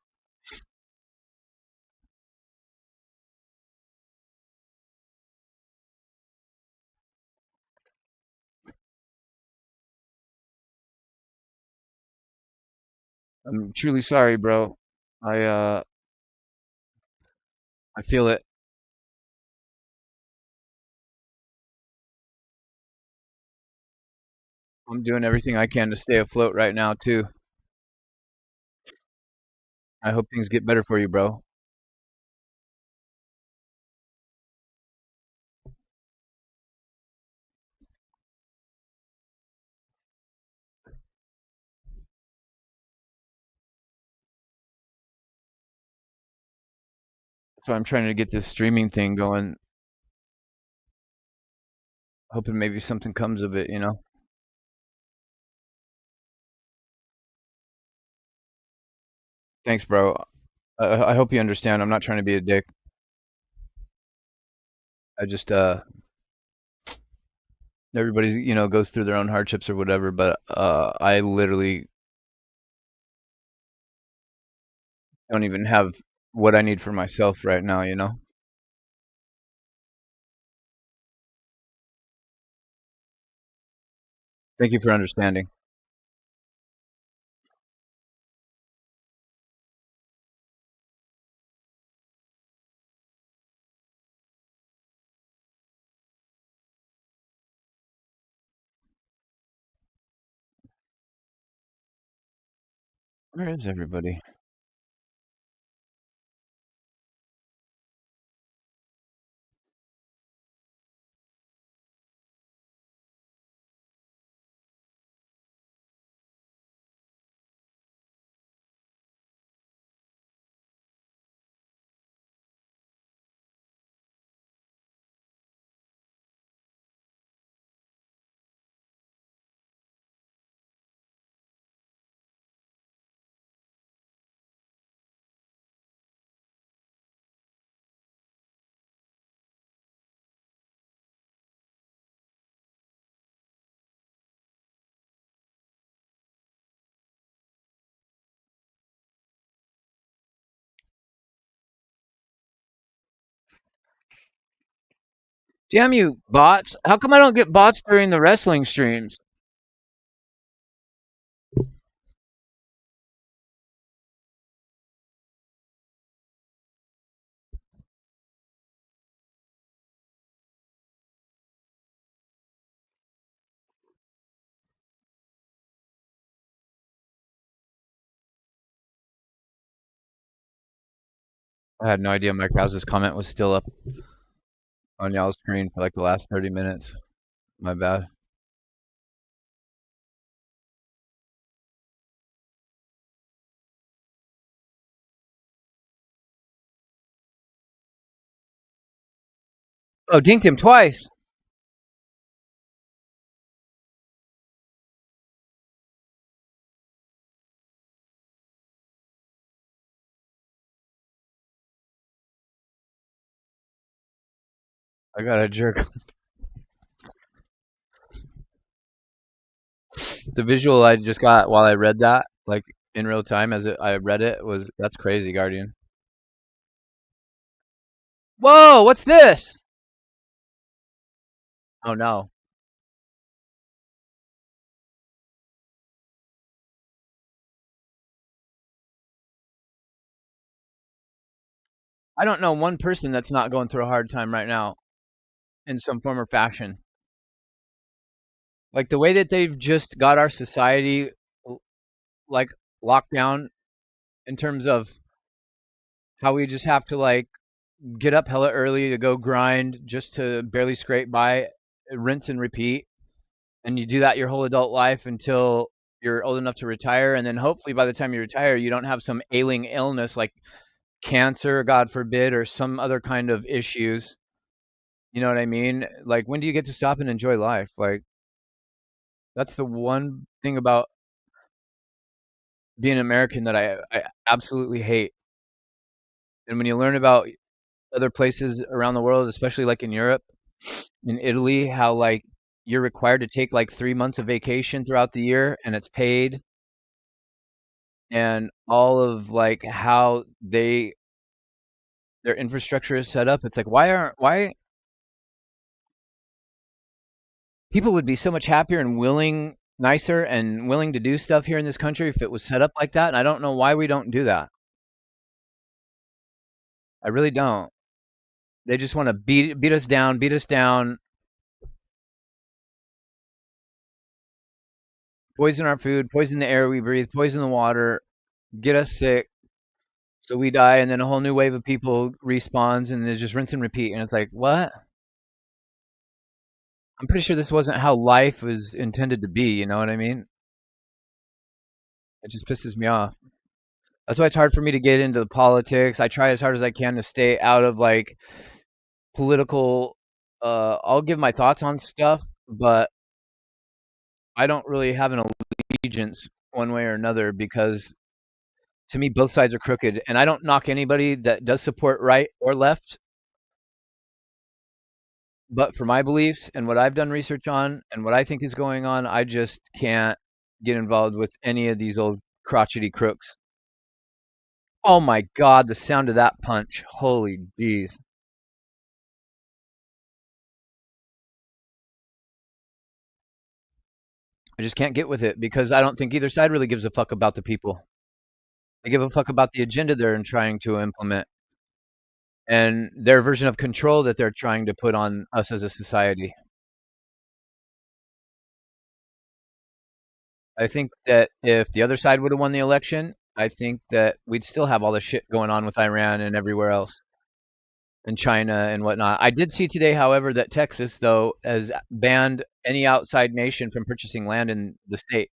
I'm truly sorry, bro. I uh I feel it. I'm doing everything I can to stay afloat right now too. I hope things get better for you, bro. So I'm trying to get this streaming thing going, hoping maybe something comes of it. Thanks, bro. I hope you understand. I'm not trying to be a dick. I just everybody goes through their own hardships or whatever, but I literally don't even have what I need for myself right now. Thank you for understanding. Where is everybody? Damn you, bots. How come I don't get bots during the wrestling streams? I had no idea Mike Rouse's comment was still up on y'all's screen for like the last 30 minutes. My bad. Oh, dinked him twice. I got a jerk. The visual I just got while I read that, like in real time I read it, was that's crazy, Guardian. Whoa, what's this? Oh no. I don't know one person that's not going through a hard time right now in some form or fashion. Like the way that they've just got our society like locked down in terms of how we just have to like get up hella early to go grind just to barely scrape by, rinse and repeat, and you do that your whole adult life until you're old enough to retire, and then hopefully by the time you retire you don't have some ailing illness like cancer, god forbid, or some other kind of issues. You know what I mean? Like, when do you get to stop and enjoy life? Like, that's the one thing about being American that I absolutely hate. And when you learn about other places around the world, especially like in Europe, in Italy, how like you're required to take like 3 months of vacation throughout the year and it's paid, and all of like how their infrastructure is set up. It's like, why people would be so much happier and nicer and willing to do stuff here in this country if it was set up like that, and I don't know why we don't do that. I really don't. They just want to beat us down, poison our food, poison the air we breathe, poison the water, get us sick, so we die, and then a whole new wave of people respawns, and they just rinse and repeat. And it's like, what? I'm pretty sure this wasn't how life was intended to be. You know what I mean? It just pisses me off. That's why it's hard for me to get into the politics. I try as hard as I can to stay out of like political. I'll give my thoughts on stuff, but I don't really have an allegiance one way or another, because to me both sides are crooked, and I don't knock anybody that does support right or left, but for my beliefs and what I've done research on and what I think is going on, I just can't get involved with any of these old crotchety crooks. Oh my god, the sound of that punch. Holy jeez. I just can't get with it because I don't think either side really gives a fuck about the people. They give a fuck about the agenda they're trying to implement and their version of control that they're trying to put on us as a society. I think that if the other side would have won the election, I think that we'd still have all the shit going on with Iran and everywhere else, and China and whatnot. I did see today, however, that Texas, though, has banned any outside nation from purchasing land in the state.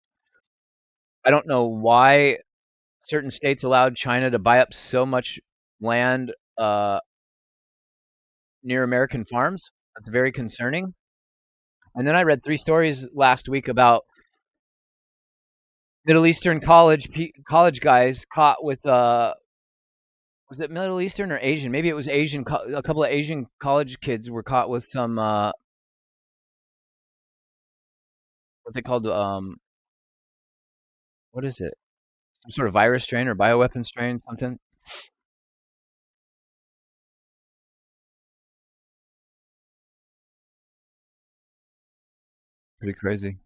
I don't know why certain states allowed China to buy up so much land near American farms. That's very concerning. And then I read 3 stories last week about Middle Eastern college guys caught with was it Middle Eastern or Asian? Maybe it was Asian. A couple of Asian college kids were caught with some what they called what is it? Some sort of virus strain or bioweapon strain, something. Pretty crazy.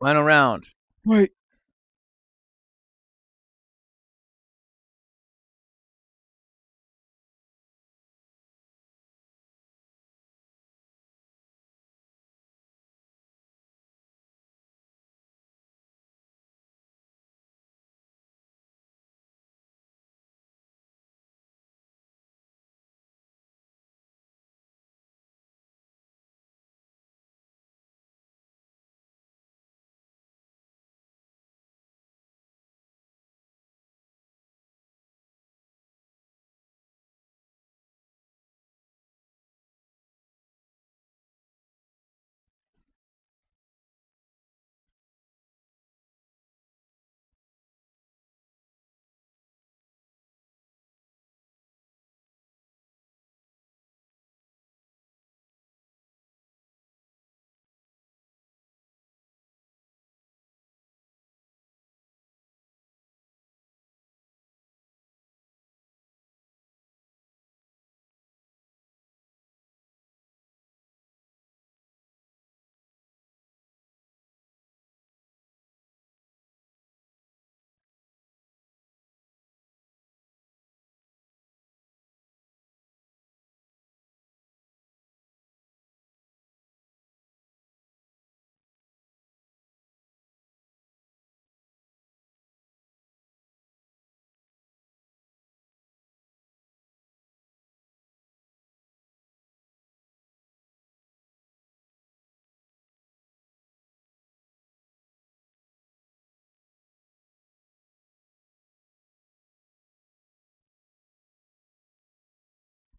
Final round. Wait.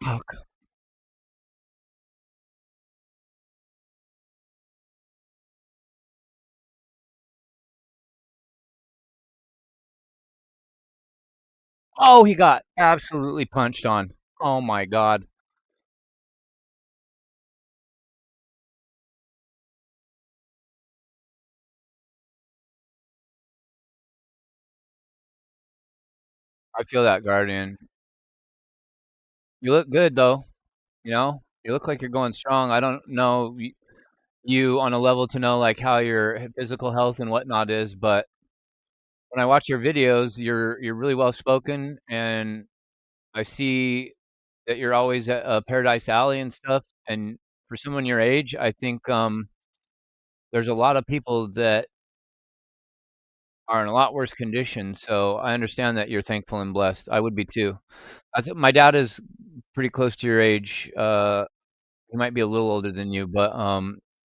Fuck. Oh, he got absolutely punched on. Oh my god. I feel that, Guardian. You look good though. You know, you look like you're going strong. I don't know you on a level to know like how your physical health and whatnot is, but when I watch your videos, you're really well spoken, and I see that you're always at Paradise Alley and stuff. And for someone your age, I think there's a lot of people that are in a lot worse condition. So I understand that you're thankful and blessed. I would be too. My dad is pretty close to your age. He might be a little older than you, but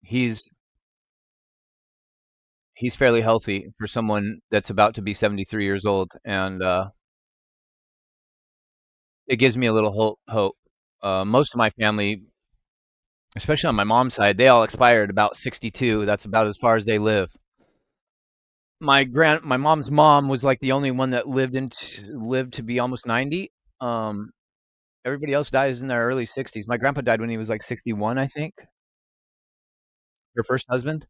he's he's fairly healthy for someone that's about to be 73 years old, and it gives me a little hope. Most of my family, especially on my mom's side, they all expired about 62. That's about as far as they live. My mom's mom was like the only one that lived to be almost 90. Um, Everybody else dies in their early 60s. My grandpa died when he was like 61, I think. Her first husband.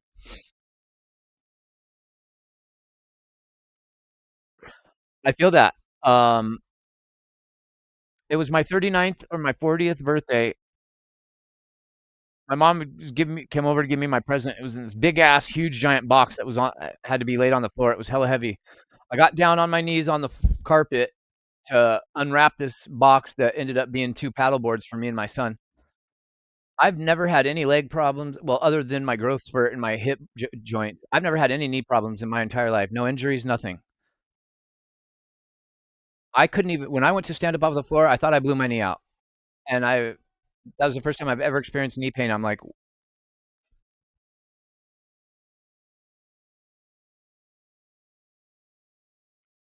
I feel that. Um, it was my 39th or my 40th birthday. My mom came over to give me my present. It was in this big ass, huge, giant box that was on had to be laid on the floor. It was hella heavy. I got down on my knees on the carpet to unwrap this box that ended up being two paddle boards for me and my son. I've never had any leg problems, well, other than my growth spurt and my hip joint. I've never had any knee problems in my entire life. No injuries, nothing. I couldn't even when I went to stand up off the floor, I thought I blew my knee out. And I that was the first time I've ever experienced knee pain. I'm like,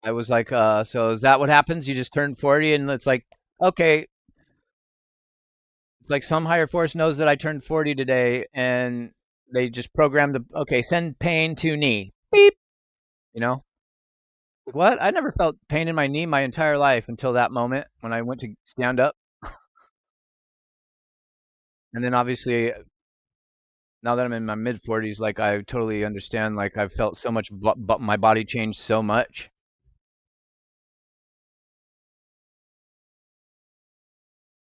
I was like, so is that what happens? You just turned 40 and it's like, okay, it's like some higher force knows that I turned 40 today and they just programmed okay, send pain to knee. Beep, you know? What? I never felt pain in my knee my entire life until that moment when I went to stand up. And then obviously now that I'm in my mid 40s, like I totally understand. Like I've felt so much, but my body changed so much.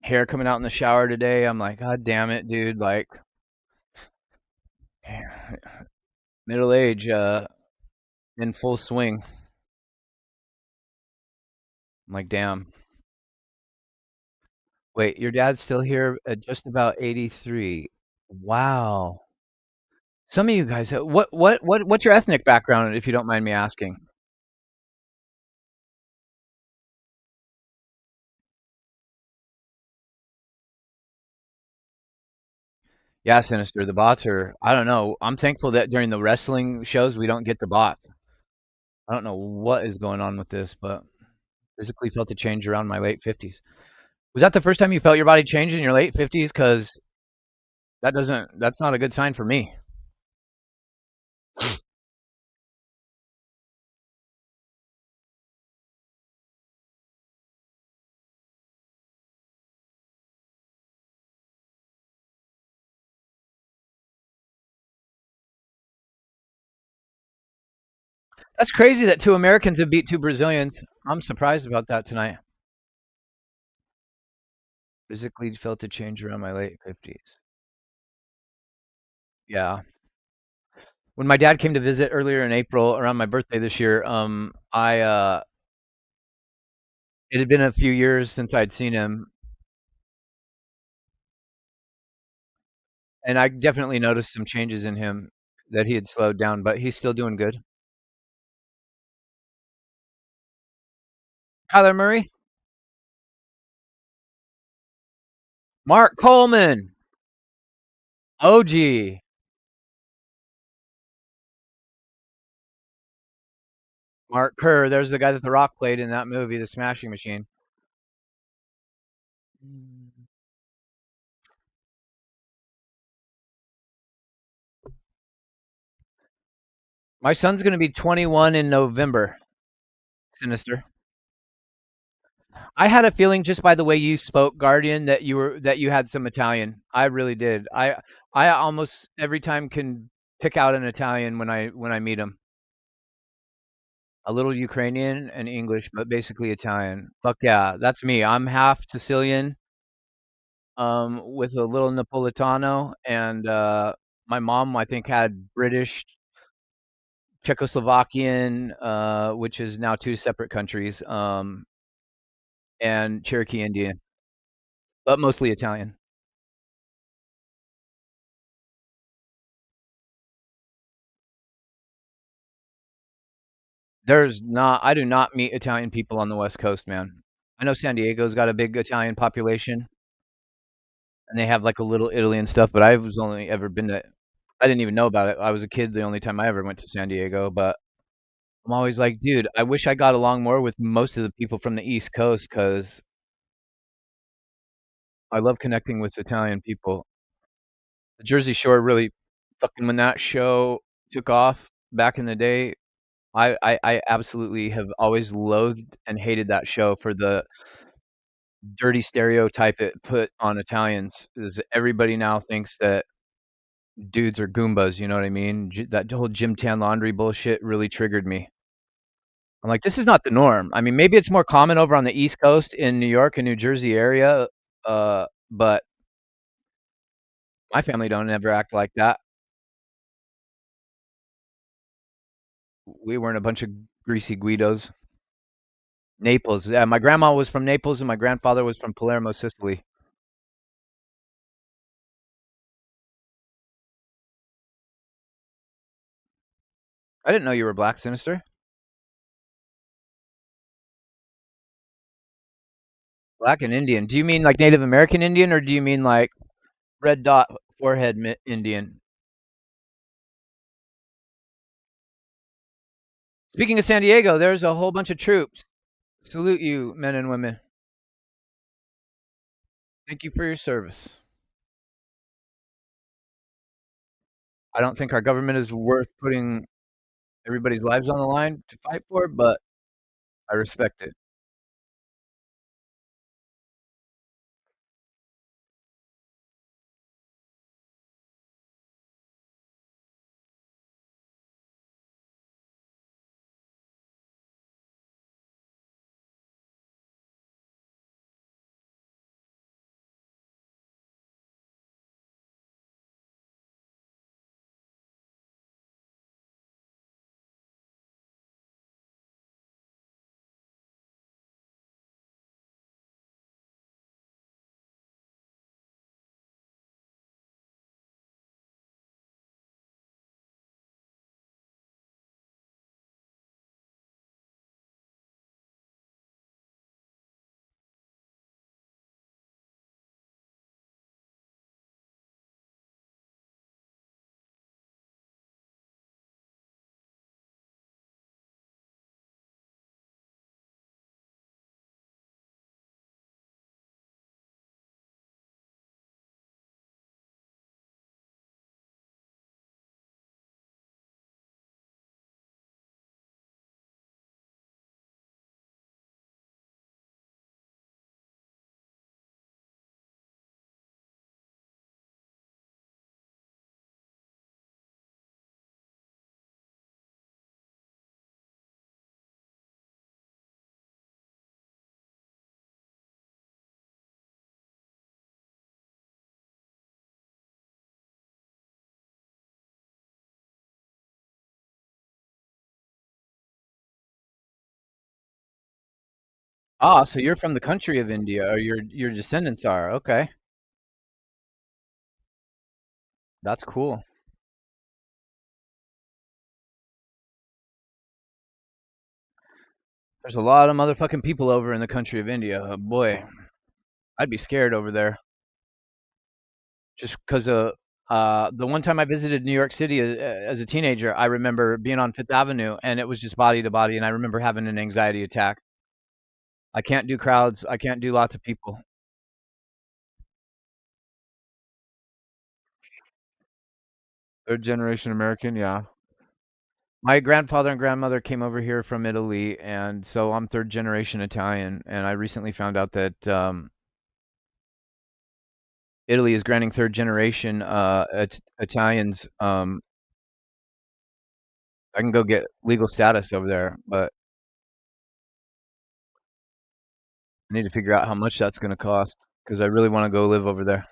Hair coming out in the shower today. I'm like, God damn it, dude. Like middle age, in full swing. I'm like, damn. Wait, your dad's still here at just about 83. Wow. Some of you guys, what's your ethnic background, if you don't mind me asking? Yeah, Sinister. The bots are, I don't know. I'm thankful that during the wrestling shows we don't get the bots. I don't know what is going on with this, but physically felt a change around my late 50s. Was that the first time you felt your body change in your late 50s? Because that's not a good sign for me. That's crazy that two Americans have beat two Brazilians. I'm surprised about that tonight. Physically felt a change around my late 50s. Yeah. When my dad came to visit earlier in April around my birthday this year, I it had been a few years since I'd seen him, and I definitely noticed some changes in him that he had slowed down, but he's still doing good. Kyler Murray, Mark Coleman, OG, Mark Kerr. There's the guy that The Rock played in that movie, The Smashing Machine. My son's gonna be 21 in November. Sinister. I had a feeling just by the way you spoke, Guardian, that you had some Italian. I really did. I almost every time can pick out an Italian when I meet him. A little Ukrainian and English, but basically Italian. Fuck yeah, that's me. I'm half Sicilian, with a little Napolitano, and my mom I think had British, Czechoslovakian, which is now two separate countries, and Cherokee Indian, but mostly Italian. I do not meet Italian people on the West Coast, man. I know San Diego's got a big Italian population, and they have like a little Italy and stuff, but I was only ever been to, I didn't even know about it. I was a kid the only time I ever went to San Diego, but I'm always like, dude, I wish I got along more with most of the people from the East Coast because I love connecting with Italian people. The Jersey Shore really fucking when that show took off back in the day, I absolutely have always loathed and hated that show for the dirty stereotype it put on Italians. Is everybody now thinks that dudes are Goombas, you know what I mean? That whole gym tan laundry bullshit really triggered me. I'm like, this is not the norm. I mean, maybe it's more common over on the East Coast in New York and New Jersey area, but my family don't ever act like that. We weren't a bunch of greasy Guidos. Naples. Yeah, my grandma was from Naples and my grandfather was from Palermo, Sicily. I didn't know you were black, Sinister. Black and Indian. Do you mean like Native American Indian or do you mean like red dot forehead Indian? Speaking of San Diego, there's a whole bunch of troops. Salute you, men and women. Thank you for your service. I don't think our government is worth putting everybody's lives on the line to fight for, but I respect it. Ah, so you're from the country of India, or your descendants are. Okay, that's cool. There's a lot of motherfucking people over in the country of India. Oh, boy, I'd be scared over there just because the one time I visited New York City as a teenager, I remember being on Fifth Avenue and it was just body to body, and I remember having an anxiety attack. I can't do crowds. I can't do lots of people. Third generation American, yeah. My grandfather and grandmother came over here from Italy, and so I'm third generation Italian. And I recently found out that Italy is granting third generation Italians. I can go get legal status over there, but I need to figure out how much that's going to cost because I really want to go live over there.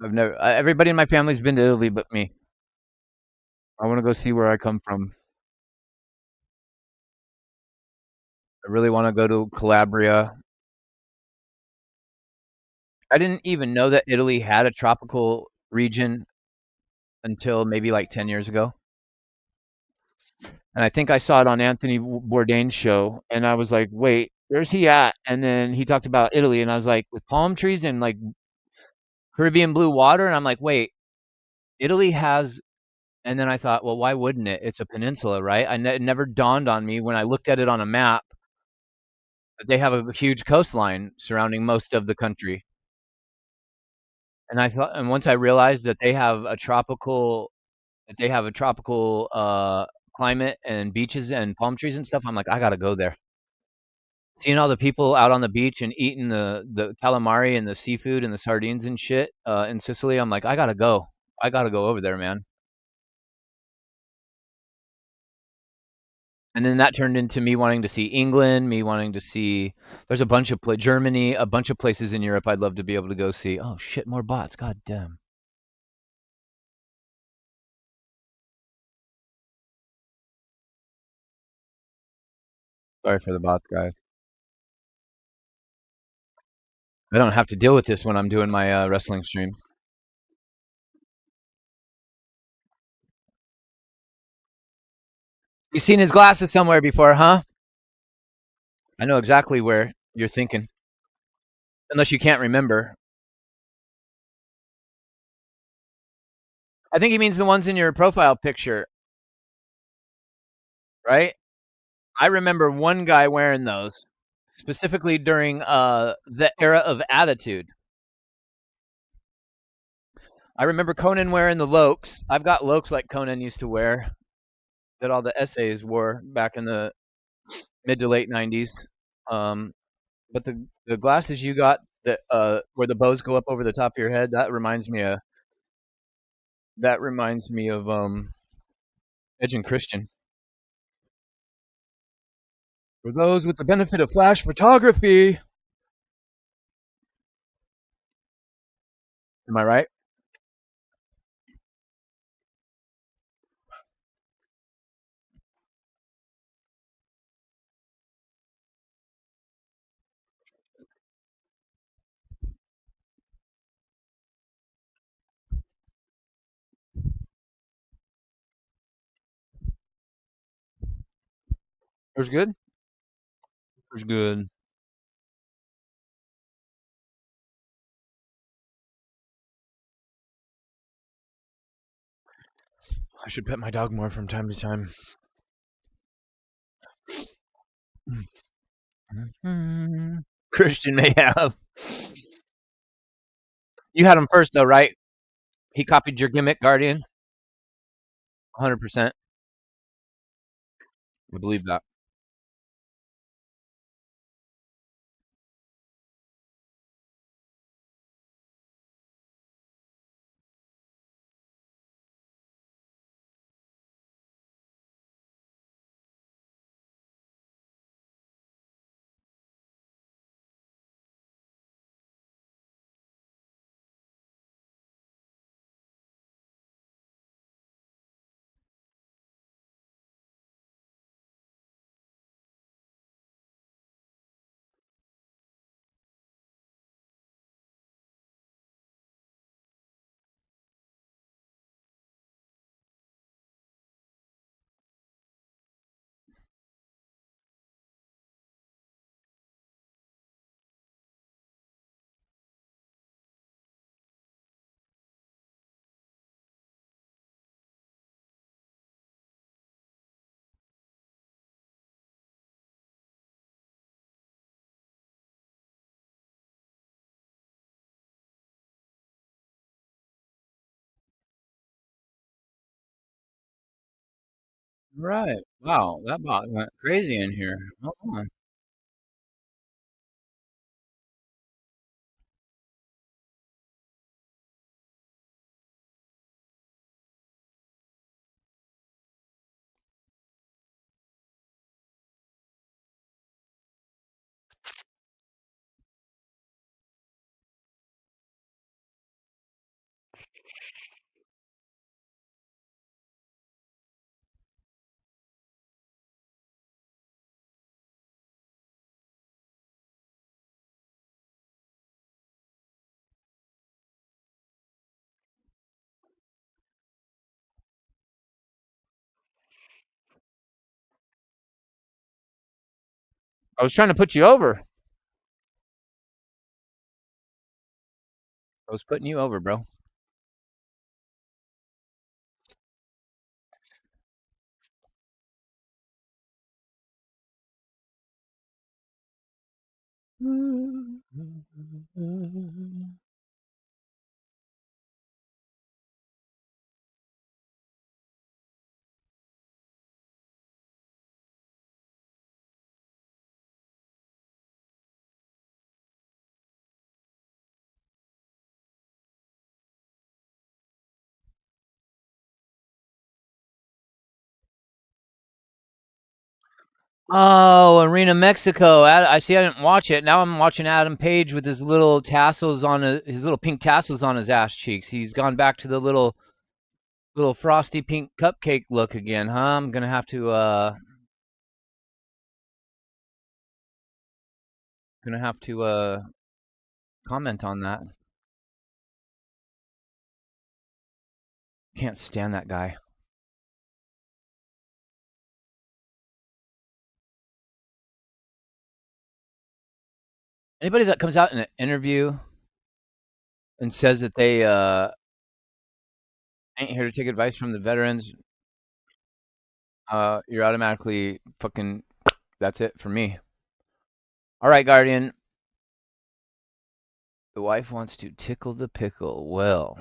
Everybody in my family's been to Italy but me. I want to go see where I come from. I really want to go to Calabria. I didn't even know that Italy had a tropical region until maybe like 10 years ago. And I think I saw it on Anthony Bourdain's show, and I was like, "Wait, where's he at?" And then he talked about Italy, and I was like, "With palm trees and like Caribbean blue water," and I'm like, "Wait, Italy has." And then I thought, "Well, why wouldn't it? It's a peninsula, right?" It never dawned on me when I looked at it on a map that they have a huge coastline surrounding most of the country. And I thought, and once I realized that they have a tropical climate and beaches and palm trees and stuff, I'm like, I gotta go there. Seeing all the people out on the beach and eating the calamari and the seafood and the sardines and shit in Sicily, I'm like, I gotta go. I gotta go over there, man. And then that turned into me wanting to see England, me wanting to see. There's a bunch of Germany, a bunch of places in Europe I'd love to be able to go see. Oh shit, more bots. God damn. Sorry for the bots, guys. I don't have to deal with this when I'm doing my wrestling streams. You seen his glasses somewhere before, huh? I know exactly where you're thinking, unless you can't remember. I think he means the ones in your profile picture, right? I remember one guy wearing those, specifically during the era of Attitude. I remember Conan wearing the Lokes. I've got Lokes like Conan used to wear that all the essays wore back in the mid to late 90s. But the glasses you got that where the bows go up over the top of your head, that reminds me of Edge and Christian. For those with the benefit of flash photography, am I right? It was good. It was good. I should pet my dog more from time to time. Christian may have. You had him first, though, right? He copied your gimmick, Guardian. 100%. I believe that. Right. Wow, that bot went crazy in here. Hold on. I was trying to put you over. I was putting you over, bro. Oh, Arena Mexico. I see. I didn't watch it. Now I'm watching Adam Page with his little tassels on his little pink tassels on his ass cheeks. He's gone back to the little frosty pink cupcake look again, huh? I'm gonna have to comment on that. Can't stand that guy. Anybody that comes out in an interview and says that they ain't here to take advice from the veterans, you're automatically fucking. That's it for me. All right, Guardian. The wife wants to tickle the pickle. Well,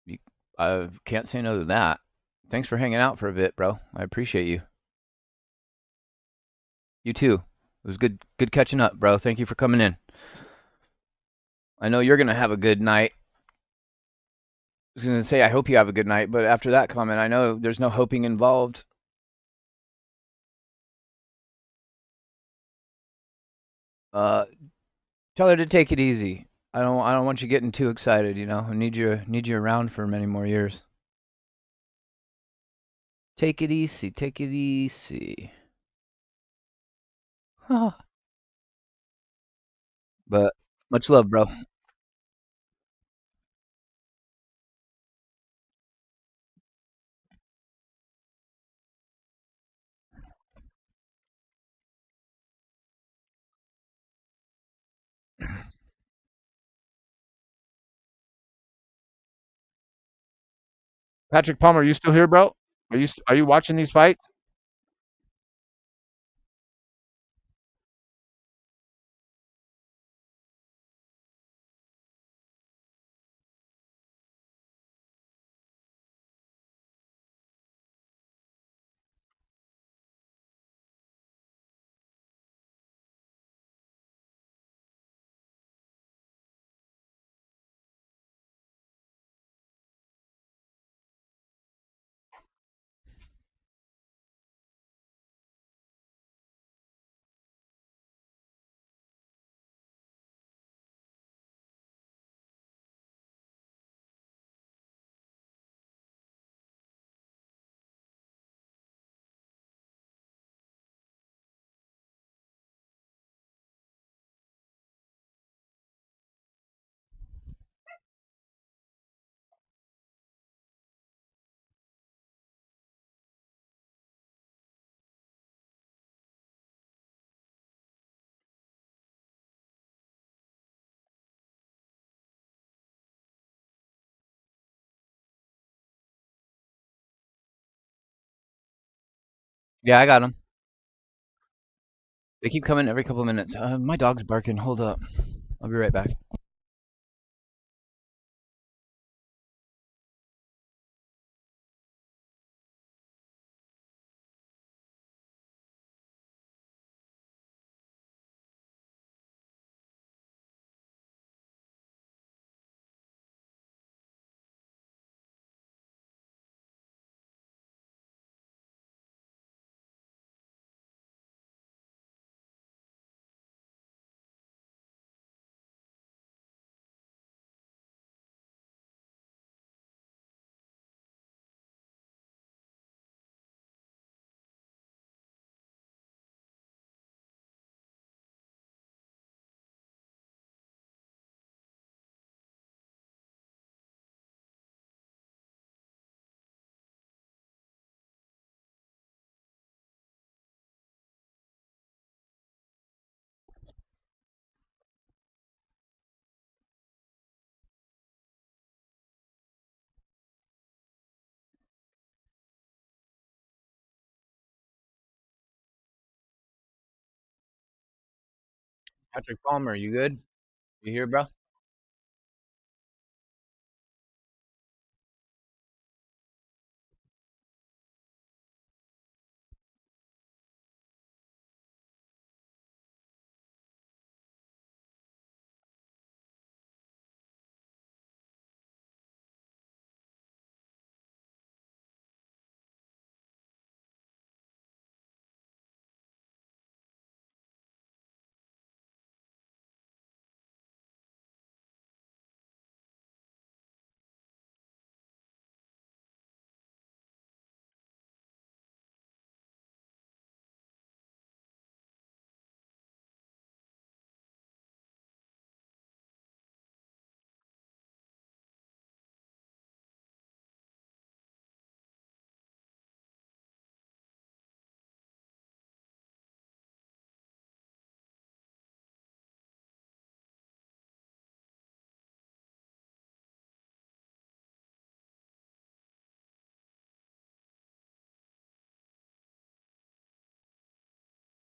you, I can't say no to that. Thanks for hanging out for a bit, bro. I appreciate you. You too. It was good catching up, bro. Thank you for coming in. I know you're gonna have a good night. I was gonna say I hope you have a good night, but after that comment, I know there's no hoping involved. Uh, Tell her to take it easy. I don't want you getting too excited. I need you around for many more years. Take it easy. Take it easy. But much love, bro. Patrick Palmer, are you still here, bro? Are you watching these fights? Yeah, I got them. They keep coming every couple of minutes. My dog's barking. Hold up. I'll be right back. Patrick Palmer, you good? You here, bro?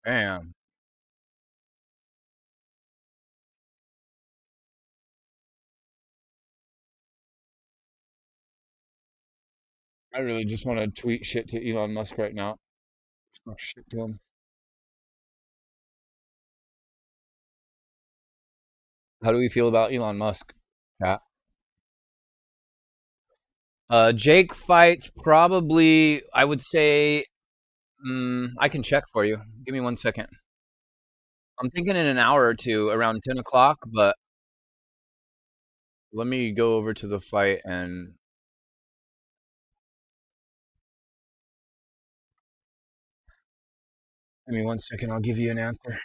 Damn. I really just want to tweet shit to Elon Musk right now. Oh, shit to him. How do we feel about Elon Musk? Yeah. Jake fights probably, I would say, I can check for you. Give me 1 second. I'm thinking in an hour or two, around 10 o'clock, but let me go over to the fight and give me 1 second. I'll give you an answer.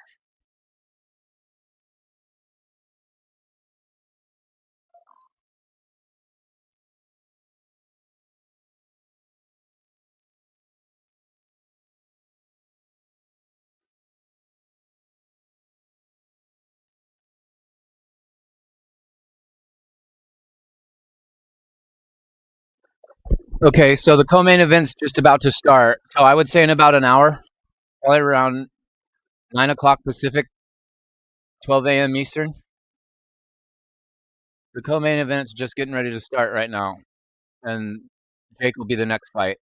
Okay, so the co-main event's just about to start. So I would say in about an hour, probably around 9 o'clock Pacific, 12 a.m. Eastern. The co-main event's just getting ready to start right now, and Jake will be the next fight.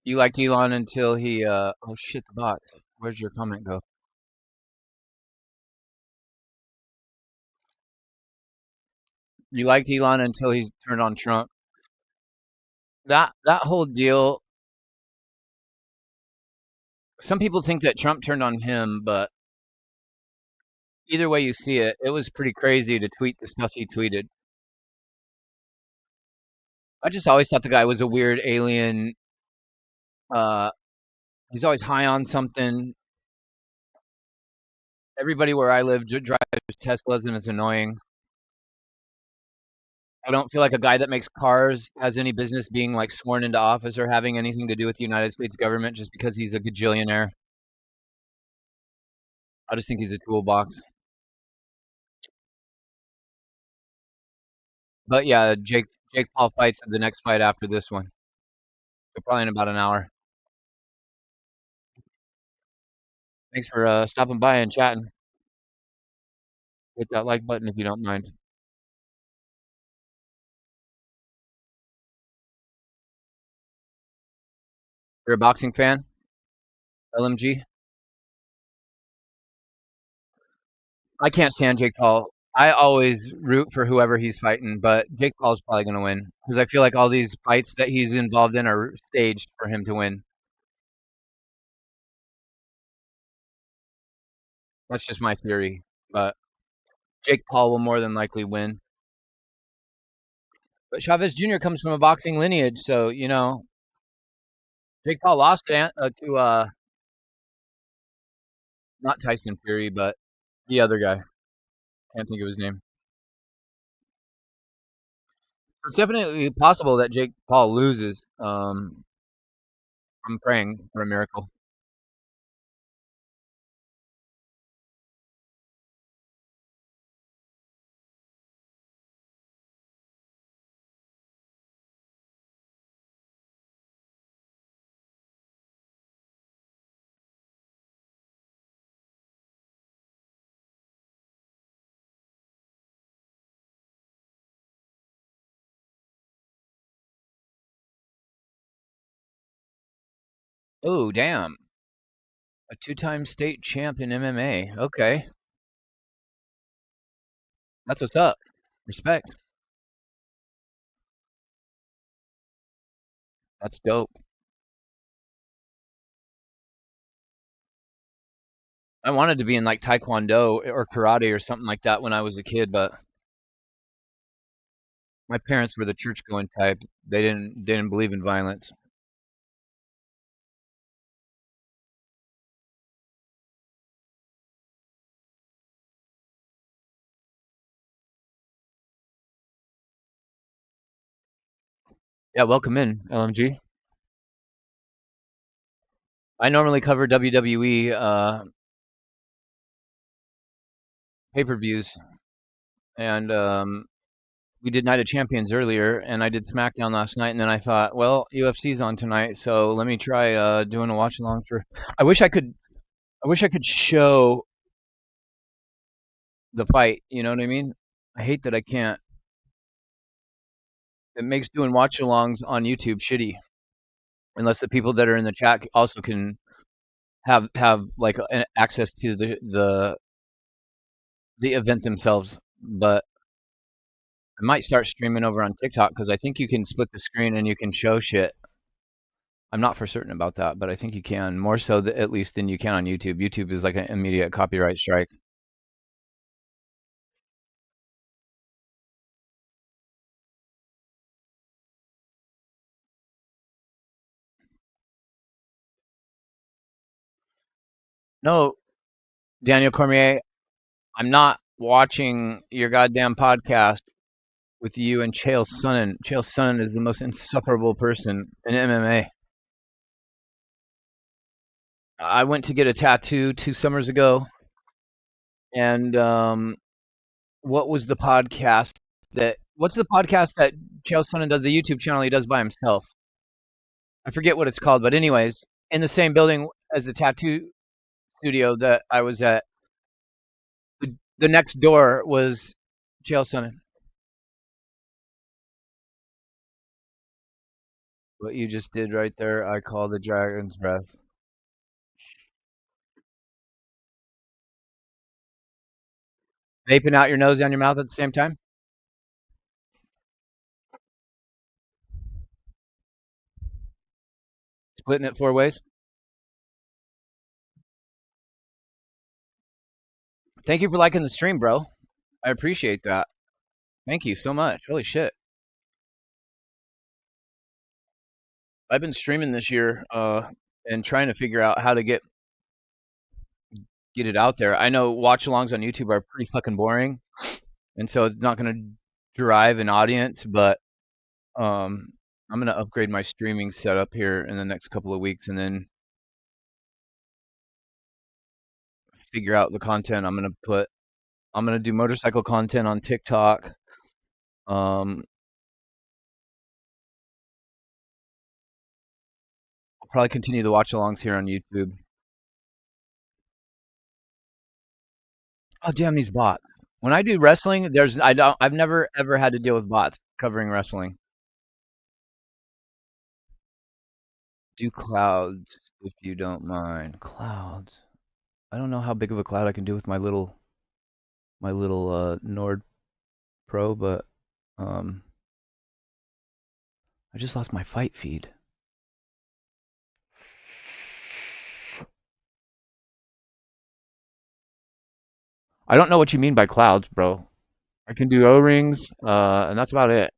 You liked Elon until he oh shit, the bot. Where's your comment go? You liked Elon until he turned on Trump. That whole deal. Some people think that Trump turned on him, but either way you see it, it was pretty crazy to tweet the stuff he tweeted. I just always thought the guy was a weird alien. Uh, he's always high on something. Everybody where I live drives Teslas, and it's annoying. I don't feel like a guy that makes cars has any business being like sworn into office or having anything to do with the United States government just because he's a gajillionaire. I just think he's a toolbox. But yeah, Jake Paul fights the next fight after this one. So probably in about an hour. Thanks for stopping by and chatting. Hit that like button if you don't mind. You're a boxing fan? LMG? I can't stand Jake Paul. I always root for whoever he's fighting, but Jake Paul's probably going to win because I feel like all these fights that he's involved in are staged for him to win. That's just my theory, but Jake Paul will more than likely win. But Chavez Jr. comes from a boxing lineage, so Jake Paul lost to not Tyson Fury, but the other guy. Can't think of his name. It's definitely possible that Jake Paul loses. I'm praying for a miracle. Oh, damn. A two-time state champ in MMA. Okay. That's what's up. Respect. That's dope. I wanted to be in like taekwondo or karate or something like that when I was a kid, but my parents were the church-going type. They didn't believe in violence. Yeah, welcome in, LMG. I normally cover WWE pay-per-views, and we did Night of Champions earlier, and I did SmackDown last night, and then I thought, well, UFC's on tonight, so let me try doing a watch along for. I wish I could. I wish I could show the fight. You know what I mean? I hate that I can't. It makes doing watch alongs on YouTube shitty, unless the people that are in the chat also can have like access to the event themselves. But I might start streaming over on TikTok because I think you can split the screen and you can show shit. I'm not for certain about that, but I think you can more so at least than you can on YouTube. YouTube is like an immediate copyright strike. No, Daniel Cormier, I'm not watching your goddamn podcast with you and Chael Sonnen. Chael Sonnen is the most insufferable person in MMA. I went to get a tattoo 2 summers ago, and what was the podcast that? What's the podcast that Chael Sonnen does? The YouTube channel he does by himself. I forget what it's called, but anyways, in the same building as the tattoo studio that I was at, the next door was Chael Sonnen. What you just did right there, I call the dragon's breath. Vaping out your nose and your mouth at the same time? Splitting it 4 ways? Thank you for liking the stream, bro. I appreciate that. Thank you so much. Holy shit. I've been streaming this year and trying to figure out how to get it out there. I know watch alongs on YouTube are pretty fucking boring, and so it's not going to drive an audience, but I'm going to upgrade my streaming setup here in the next couple of weeks and then figure out the content I'm going to put. I'm going to do motorcycle content on TikTok. I'll probably continue the watch alongs here on YouTube. Oh damn these bots. When I do wrestling, I've never ever had to deal with bots covering wrestling. Do clouds if you don't mind. Clouds. I don't know how big of a cloud I can do with my little Nord Pro, but I just lost my fight feed. I don't know what you mean by clouds, bro. I can do O-rings, and that's about it.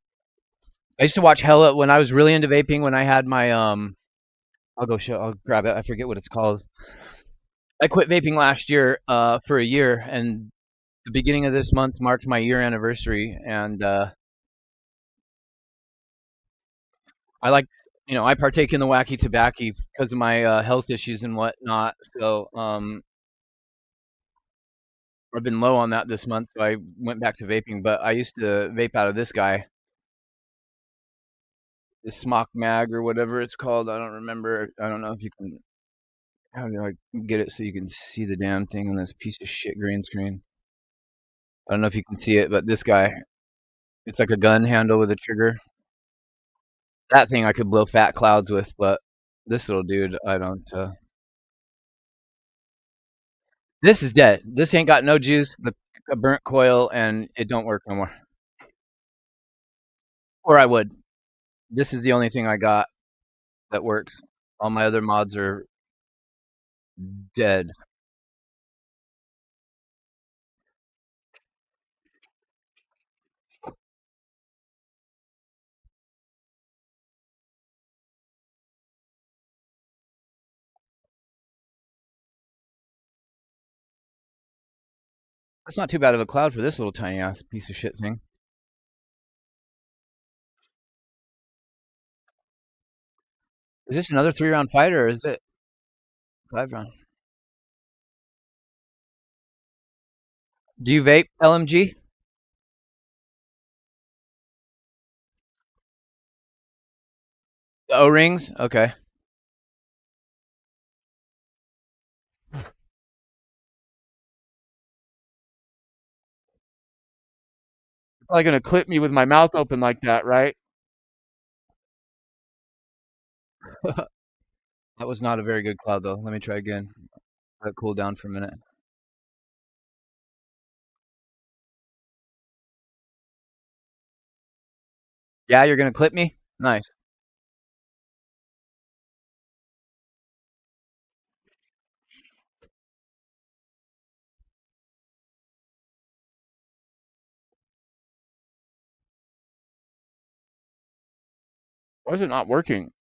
I used to watch hella when I was really into vaping. When I had my I'll grab it. I forget what it's called. I quit vaping last year for a year, and the beginning of this month marked my year anniversary. And I like, I partake in the wacky tobacco because of my health issues and whatnot. So I've been low on that this month, so I went back to vaping. But I used to vape out of this guy, the Smock Mag or whatever it's called. I don't remember. I don't know if you can. How do I get it so you can see the damn thing on this piece of shit green screen? I don't know if you can see it, but this guy, it's like a gun handle with a trigger. That thing I could blow fat clouds with, but This little dude, I don't. This is dead. This ain't got no juice. The a burnt coil, and it don't work no more. Or I would. This is the only thing I got that works. All my other mods are dead. That's not too bad of a cloud for this little tiny ass piece of shit thing. Is this another 3-round fight or is it 5 round? Do you vape LMG? The O-rings? Okay. Probably gonna clip me with my mouth open like that, right? That was not a very good cloud though. Let me try again. Let it cool down for a minute. Yeah, you're gonna clip me? Nice. Why is it not working?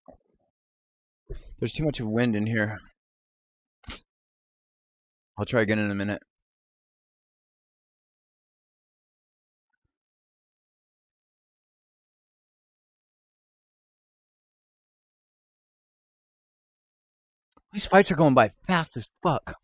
There's too much of wind in here. I'll try again in a minute. These fights are going by fast as fuck.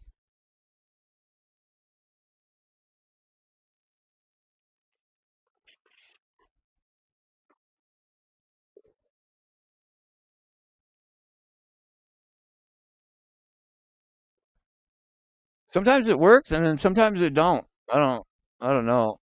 Sometimes it works and then sometimes it don't. I don't know.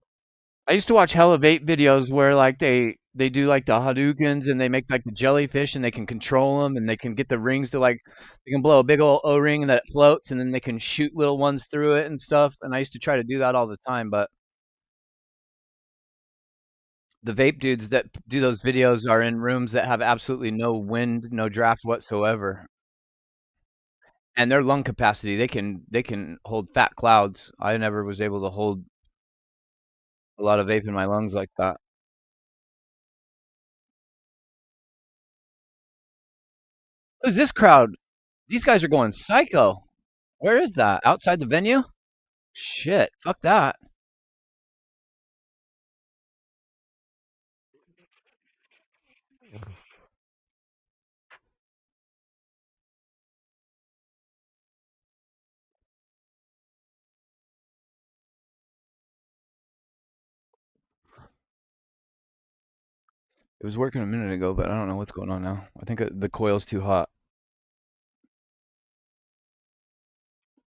I used to watch hella vape videos where like they do like the Hadoukens and they make like the jellyfish and they can control them and they can get the rings to like they can blow a big old O-ring and that it floats and then they can shoot little ones through it and stuff. And I used to try to do that all the time, but the vape dudes that do those videos are in rooms that have absolutely no wind, no draft whatsoever. And their lung capacity, they can hold fat clouds. I never was able to hold a lot of vape in my lungs like that. Who's this crowd? These guys are going psycho. Where is that? Outside the venue? Shit, fuck that. It was working a minute ago, but I don't know what's going on now. I think the coil's too hot.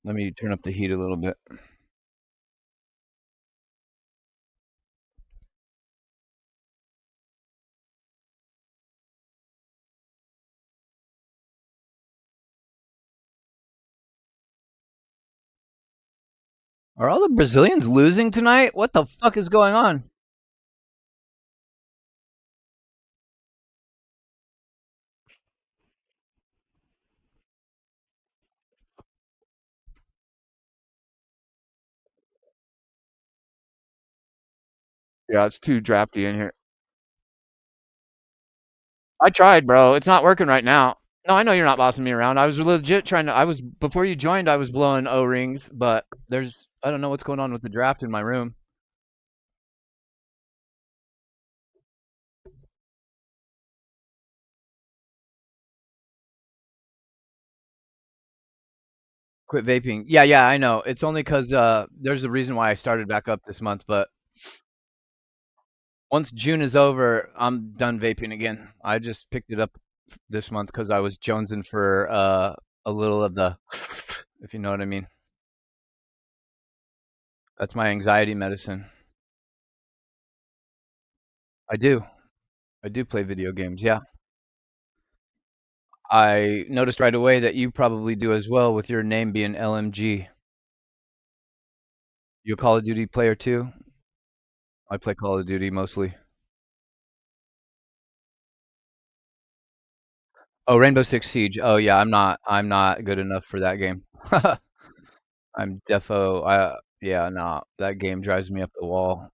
Let me turn up the heat a little bit. Are all the Brazilians losing tonight? What the fuck is going on? Yeah, it's too drafty in here. I tried, bro. It's not working right now. No, I know you're not bossing me around. I was legit trying to. I was before you joined. I was blowing O-rings, but there's I don't know what's going on with the draft in my room. Quit vaping. Yeah, yeah, I know. It's only because there's a reason why I started back up this month. But once June is over, I'm done vaping again. I just picked it up this month because I was jonesing for a little of the, if you know what I mean. That's my anxiety medicine. I do. I do play video games. Yeah. I noticed right away that you probably do as well with your name being LMG. You a Call of Duty player too? I play Call of Duty mostly. Oh, Rainbow Six Siege. Oh yeah, I'm not good enough for that game. I'm defo. Yeah, no, that game drives me up the wall.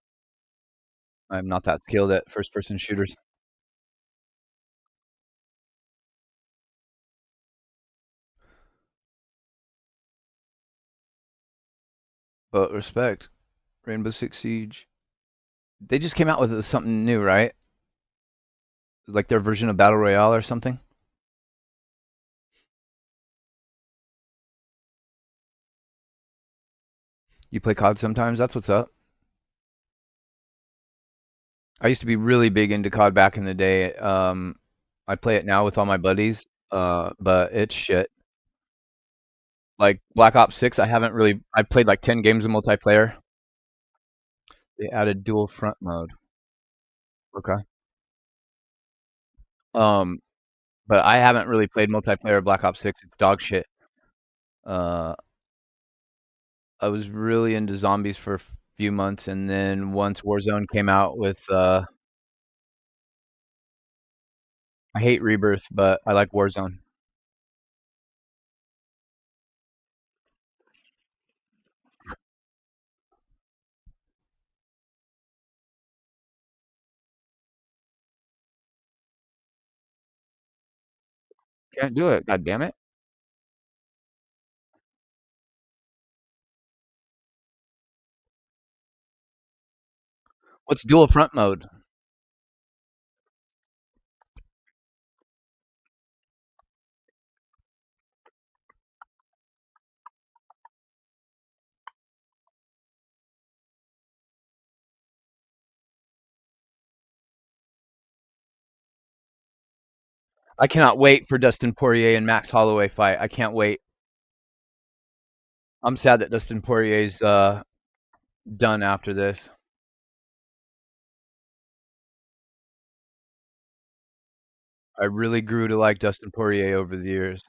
I'm not that skilled at first person shooters. But respect, Rainbow Six Siege. They just came out with something new, right? Like their version of Battle Royale or something. You play COD sometimes? That's what's up. I used to be really big into COD back in the day. I play it now with all my buddies, but it's shit. Like Black Ops 6, I haven't really. I played like 10 games of multiplayer. They added dual front mode. Okay. Um, but I haven't really played multiplayer Black Ops 6. It's dog shit. Uh, I was really into zombies for a few months, and then once Warzone came out with, I hate Rebirth, but I like Warzone. Can't do it. God damn it. What's dual front mode? I cannot wait for Dustin Poirier and Max Holloway fight. I can't wait. I'm sad that Dustin Poirier's done after this. I really grew to like Dustin Poirier over the years.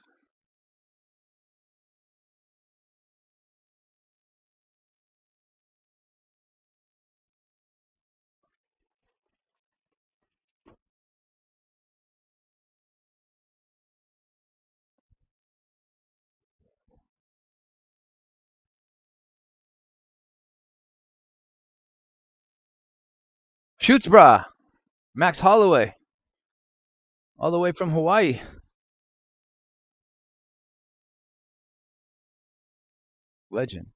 Shoots, brah. Max Holloway, all the way from Hawaii. Legend.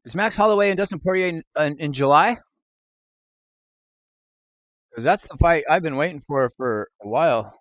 Is Max Holloway and Dustin Poirier in July? Because that's the fight I've been waiting for a while.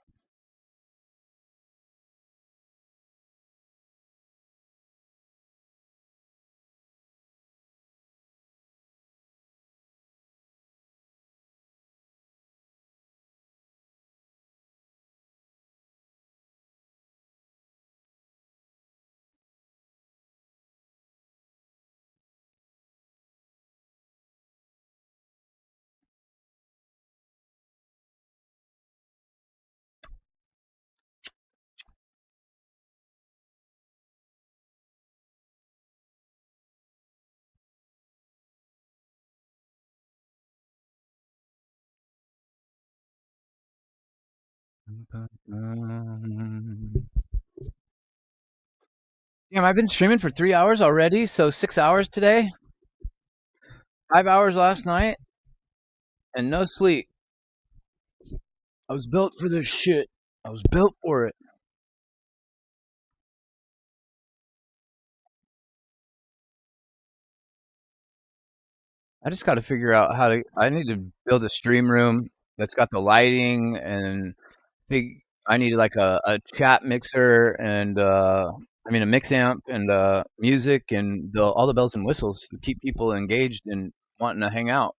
Damn, I've been streaming for 3 hours already, so 6 hours today, 5 hours last night, and no sleep. I was built for this shit. I was built for it. I just got to figure out how to. I need to build a stream room that's got the lighting and big. I need like a chat mixer and I mean a mix amp and music and all the bells and whistles to keep people engaged and wanting to hang out.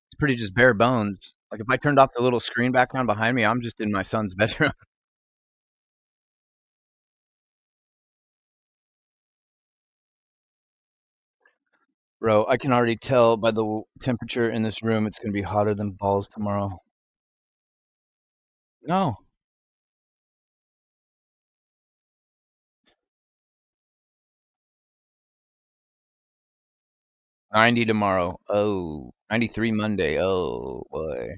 It's pretty just bare bones. Like if I turned off the little screen background behind me, I'm just in my son's bedroom. Bro, I can already tell by the temperature in this room it's gonna be hotter than balls tomorrow. No, 90 tomorrow. Oh, 93 Monday. Oh boy.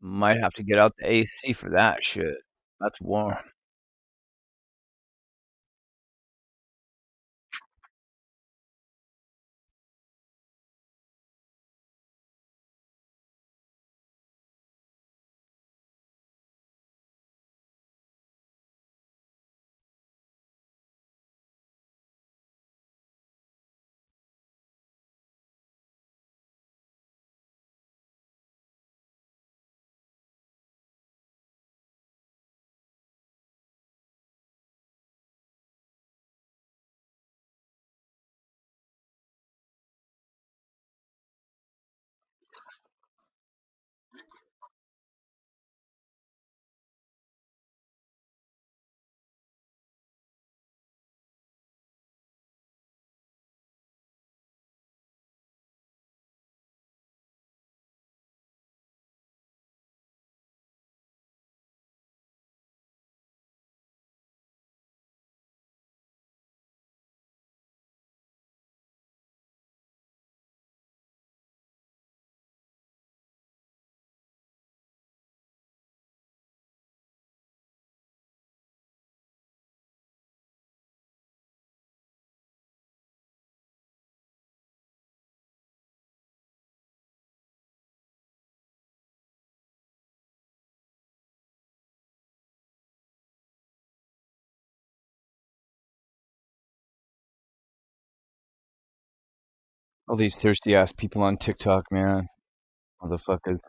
Might have to get out the AC for that shit. That's warm. All these thirsty ass people on TikTok, man. Motherfuckers.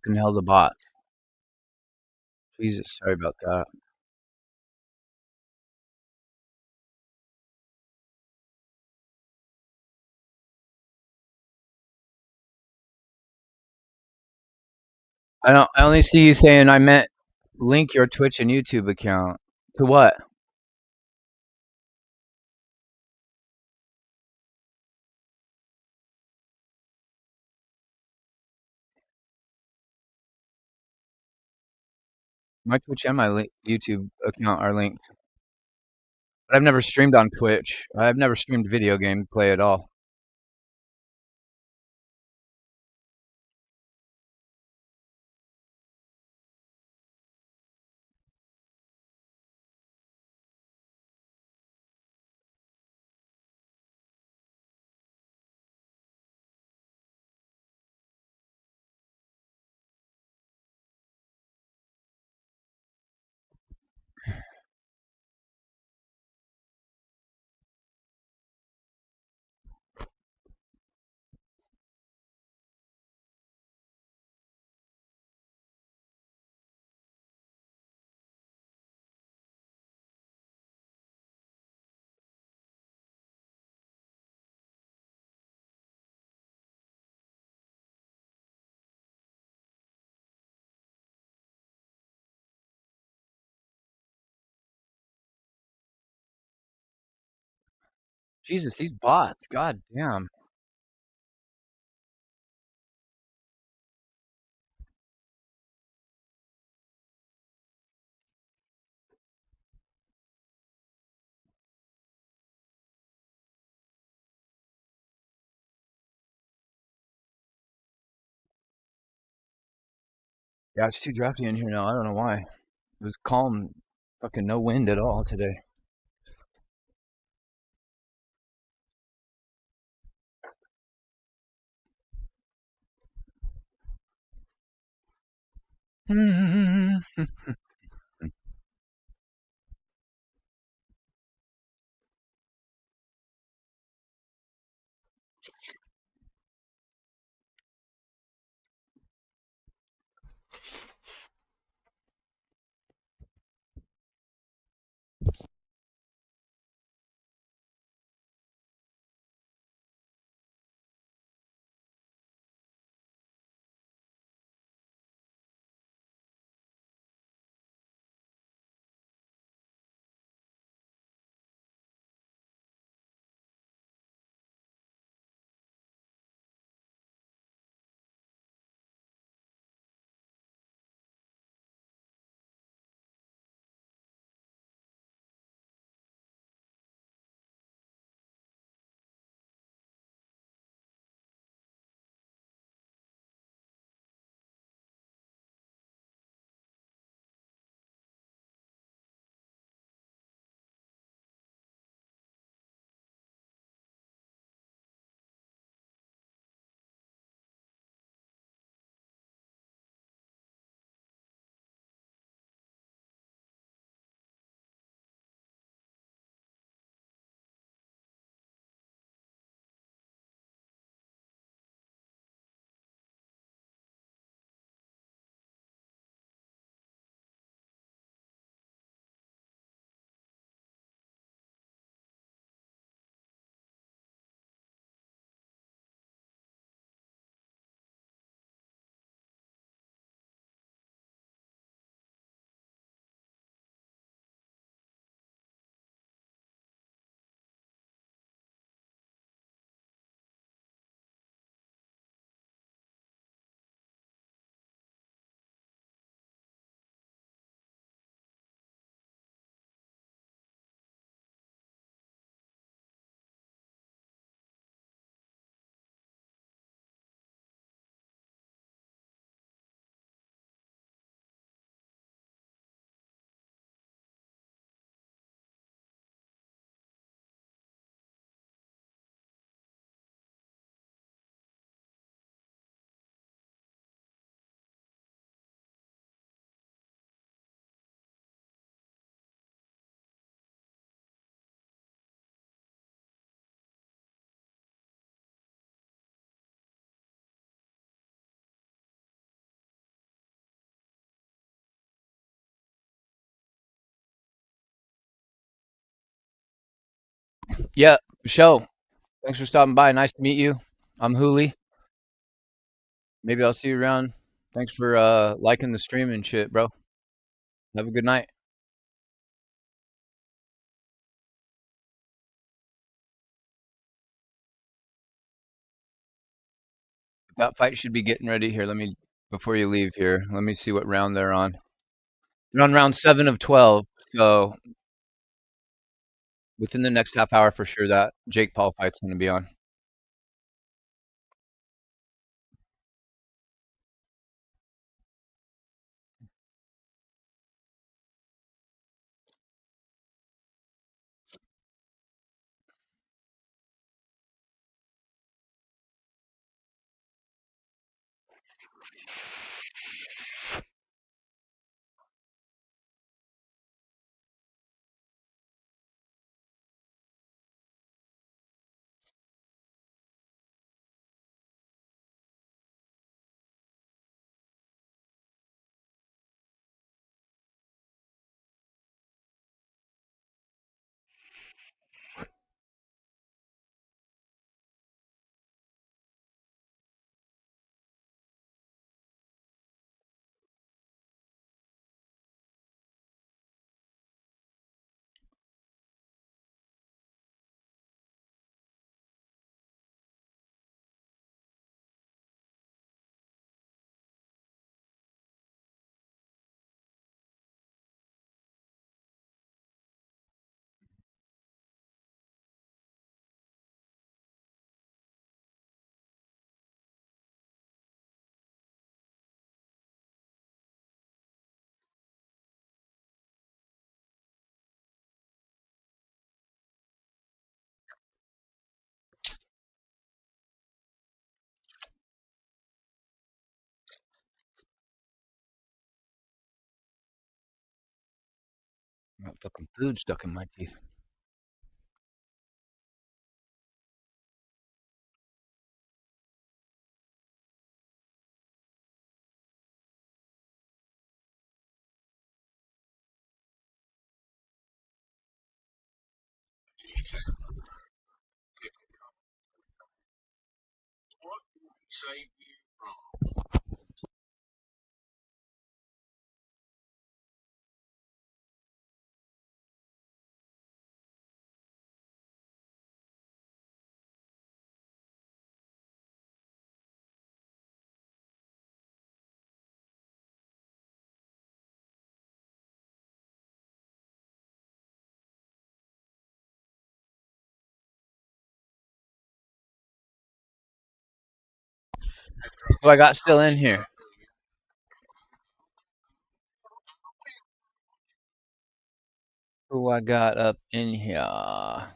Fucking hell, the bots. Jesus, sorry about that. I only see you saying I meant link your Twitch and YouTube account. To what? My Twitch and my YouTube account are linked. But I've never streamed on Twitch. I've never streamed video game play at all. Jesus, these bots. God damn. Yeah, it's too drafty in here now. I don't know why. It was calm, fucking no wind at all today. Yeah, Michelle, thanks for stopping by. Nice to meet you. I'm Hooli. Maybe I'll see you around. Thanks for liking the stream and shit, bro. Have a good night. That fight should be getting ready here. Let me before you leave here. Let me see what round they're on. They're on round 7 of 12. So within the next half hour for sure that Jake Paul fight's going to be on. Got fucking food stuck in my teeth. Who I got still in here? Who I got up in here?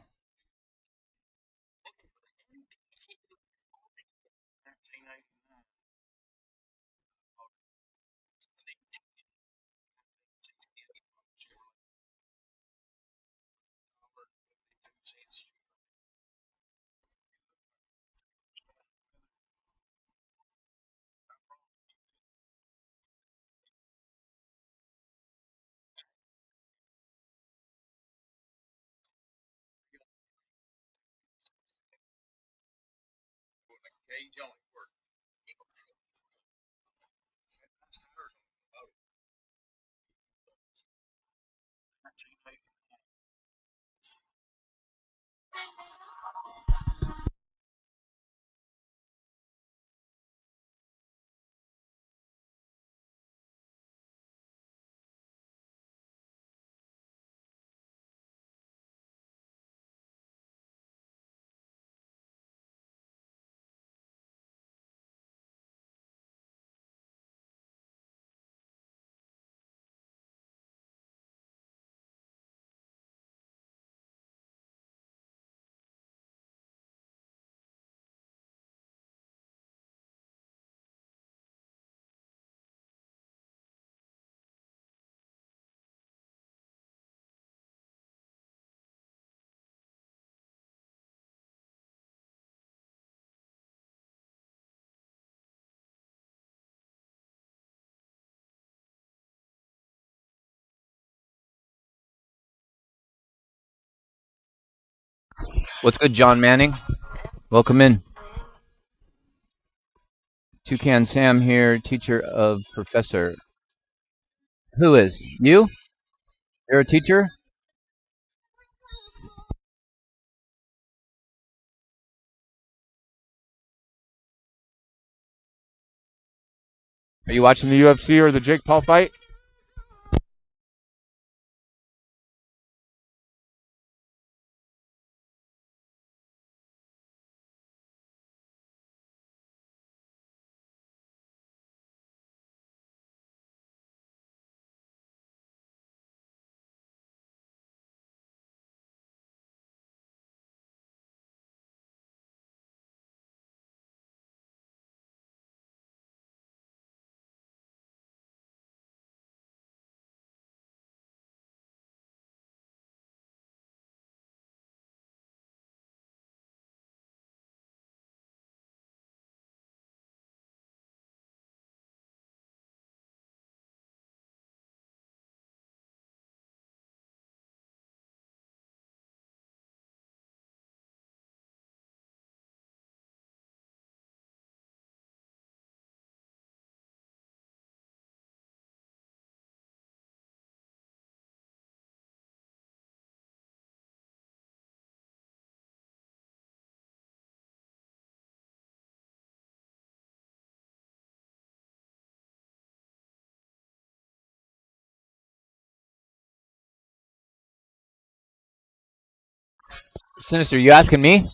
What's good, John Manning? Welcome in. Toucan Sam here, teacher of professor. Who is? You? You're a teacher? Are you watching the UFC or the Jake Paul fight? Sinister, you asking me?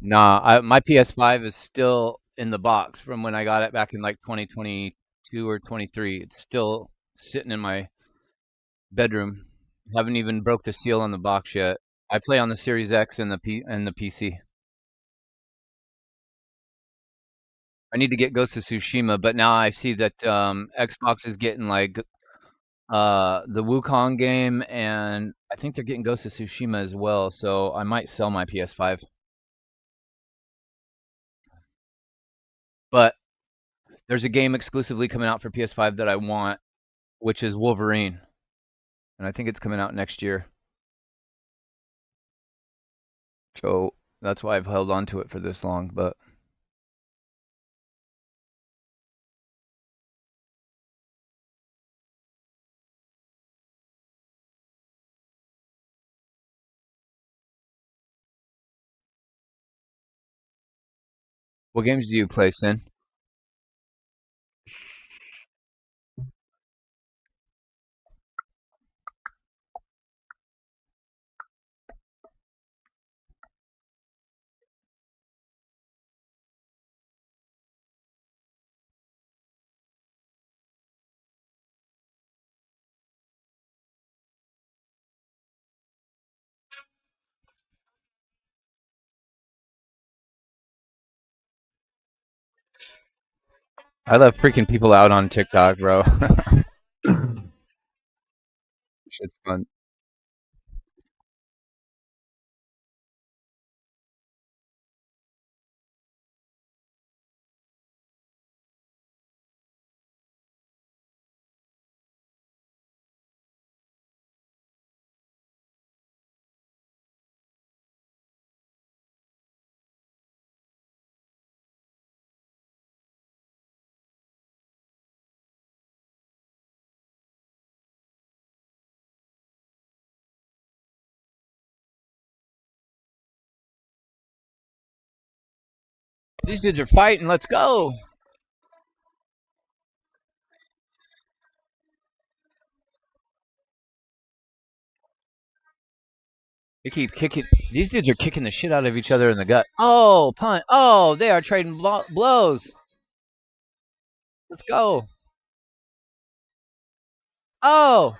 My PS5 is still in the box from when I got it back in like 2022 or 23. It's still sitting in my bedroom. Haven't even broke the seal on the box yet. I play on the Series X and the PC. I need to get Ghost of Tsushima, but now I see that Xbox is getting like the Wukong game, and I think they're getting Ghost of Tsushima as well. So I might sell my PS5. But there's a game exclusively coming out for PS5 that I want, which is Wolverine, and I think it's coming out next year. So that's why I've held on to it for this long. But what games do you play, Sin? I love freaking people out on TikTok, bro. Shit's fun. These dudes are fighting. Let's go. They keep kicking. These dudes are kicking the shit out of each other in the gut. Oh, punt. Oh, they are trading blows. Let's go. Oh,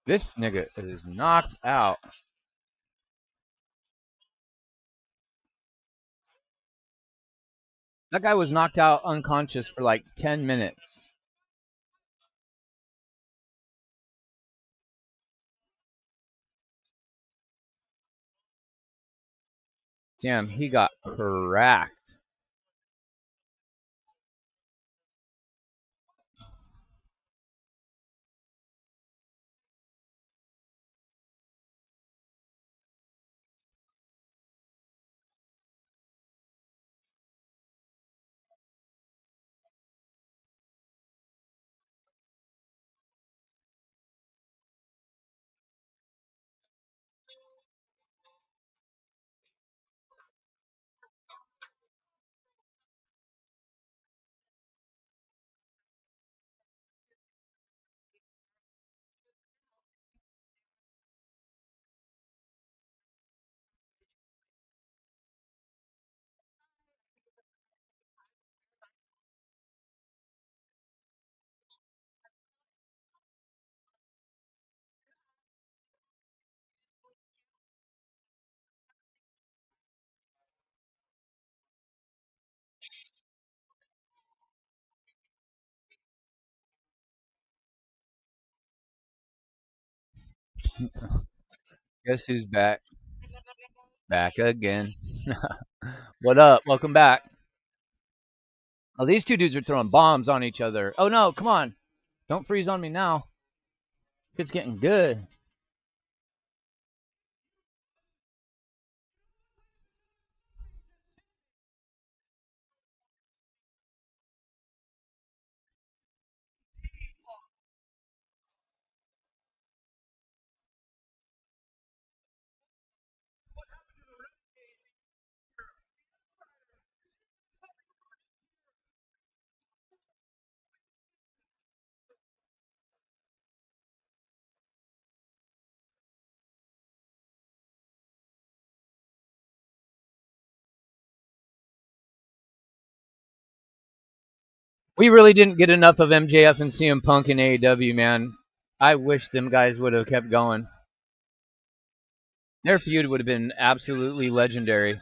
this nigga is knocked out. That guy was knocked out unconscious for like 10 minutes. Damn, he got cracked. Guess who's back? Back again. What up? Welcome back. Oh, these two dudes are throwing bombs on each other. Oh no, come on. Don't freeze on me now. It's getting good. We really didn't get enough of MJF and CM Punk in AEW, man. I wish them guys would have kept going. Their feud would have been absolutely legendary.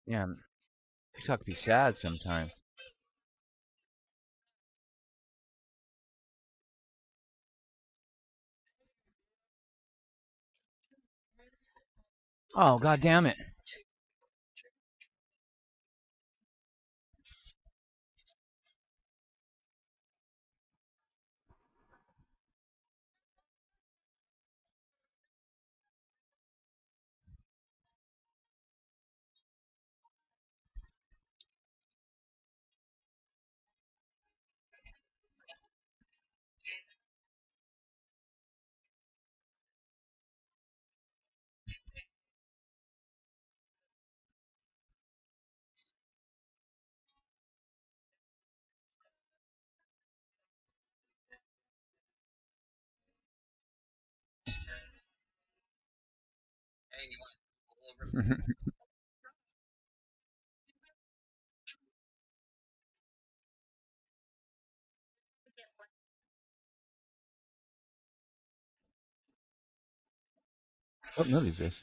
Yeah, TikTok be sad sometimes. Oh, god damn it. What movie is this?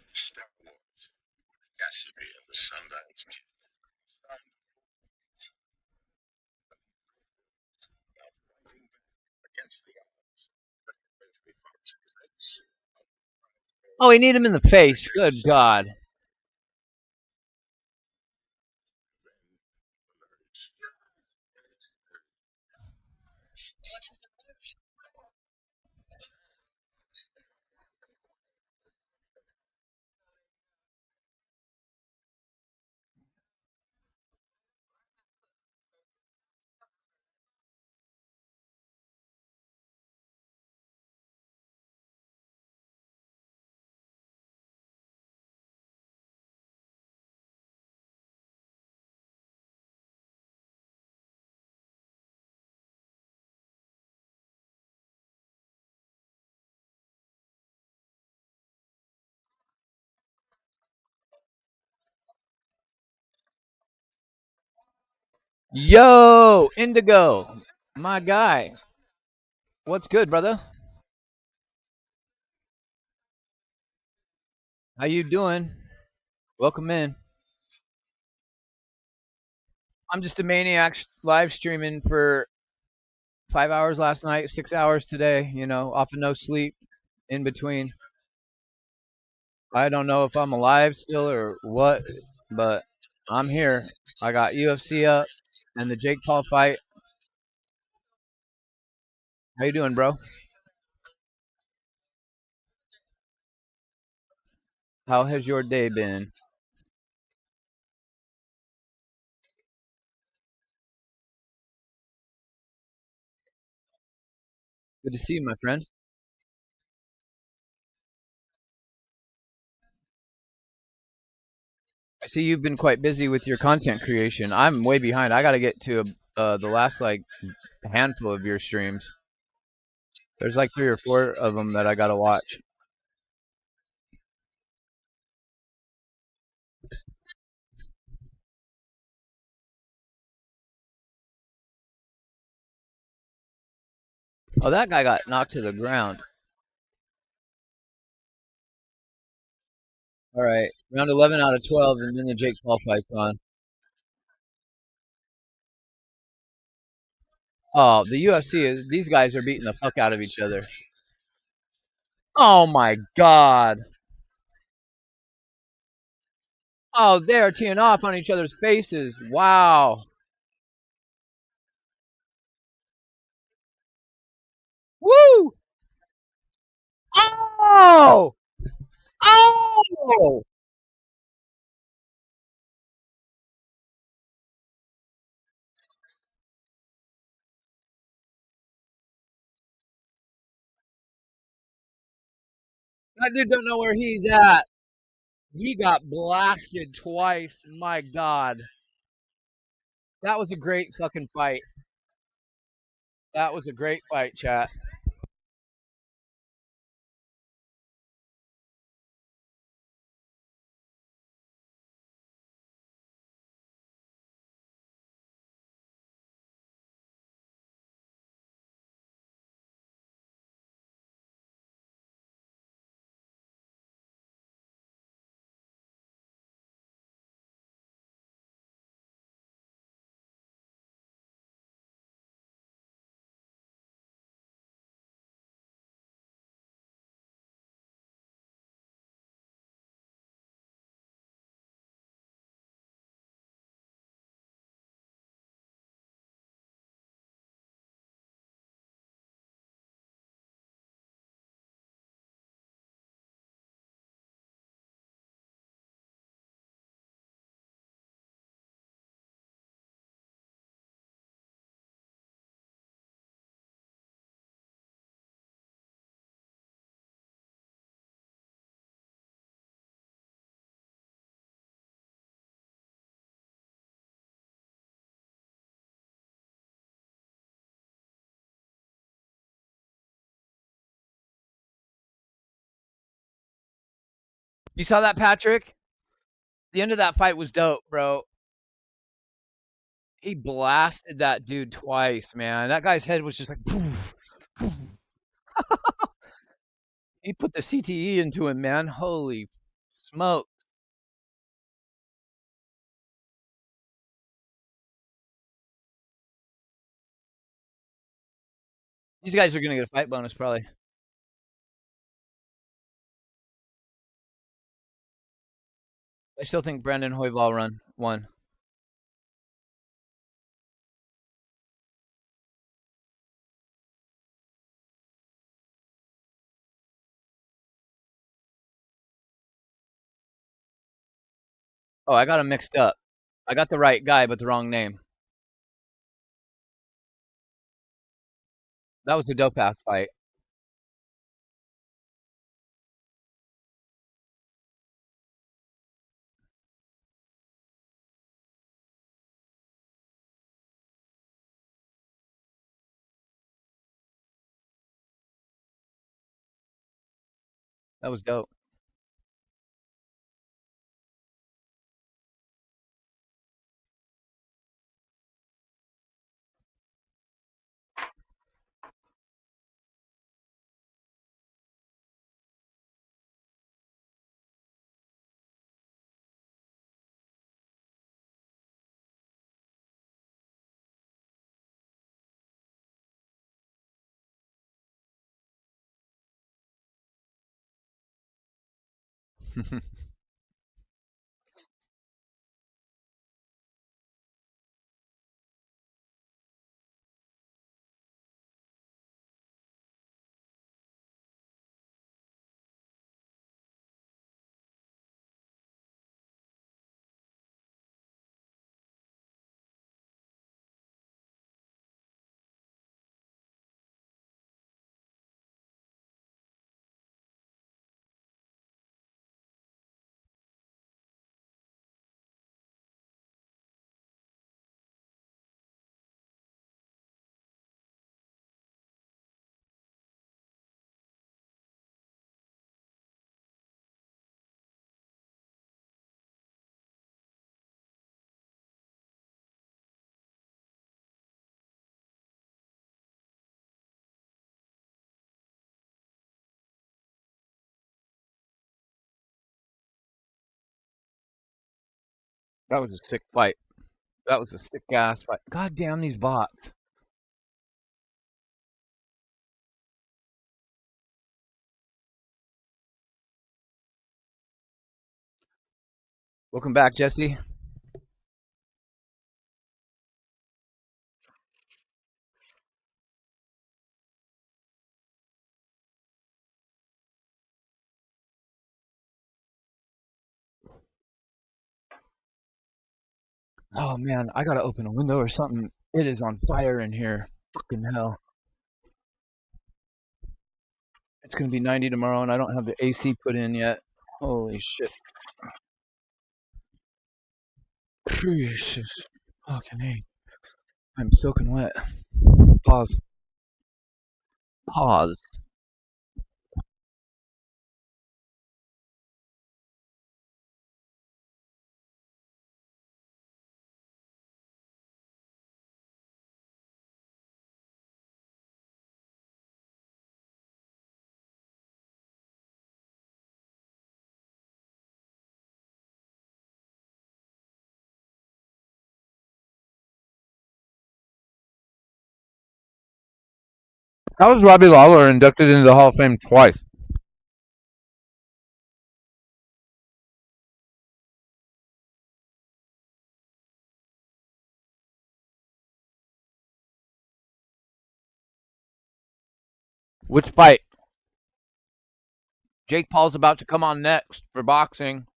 Oh, he need him in the face. Good God. Yo, Indigo, my guy. What's good, brother? How you doing? Welcome in. I'm just a maniac live streaming for 5 hours last night, 6 hours today. Off of no sleep in between. I don't know if I'm alive still or what, but I'm here. I got UFC up. and the Jake Paul fight. How you doing, bro? How has your day been? Good to see you, my friend. I see you've been quite busy with your content creation. I'm way behind. I got to get to the last like handful of your streams. There's like 3 or 4 of them that I got to watch. Oh, that guy got knocked to the ground. All right, round 11 out of 12, and then the Jake Paul fight's on. Oh, the UFC is these guys are beating the fuck out of each other. Oh my god. Oh, they are teeing off on each other's faces. Wow. Woo! Oh! Oh! That dude don't know where he's at. He got blasted twice. My god. That was a great fucking fight. That was a great fight, chat. You saw that, Patrick? The end of that fight was dope, bro. He blasted that dude twice, man. That guy's head was just like poof, poof. He put the CTE into him, man. Holy smoke. These guys are gonna get a fight bonus probably. I still think Brandon Hoyval won. Oh, I got him mixed up. I got the right guy, but the wrong name. That was a dope ass fight. That was dope. That was a sick fight. That was a sick ass fight. God damn these bots. Welcome back, Jesse. Oh man, I gotta open a window or something. It is on fire in here. Fucking hell. It's gonna be 90 tomorrow and I don't have the AC put in yet. Holy shit. Jesus. Fucking hey. I'm soaking wet. Pause. Pause. How was Robbie Lawler inducted into the Hall of Fame twice? Which fight? Jake Paul's about to come on next for boxing.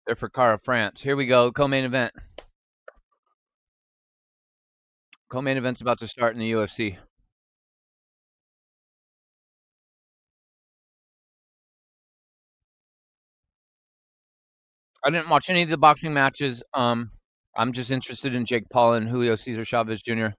They're for Cara France. Here we go. Co-main event. Co-main event's about to start in the UFC. I didn't watch any of the boxing matches. I'm just interested in Jake Paul and Julio Cesar Chavez Jr.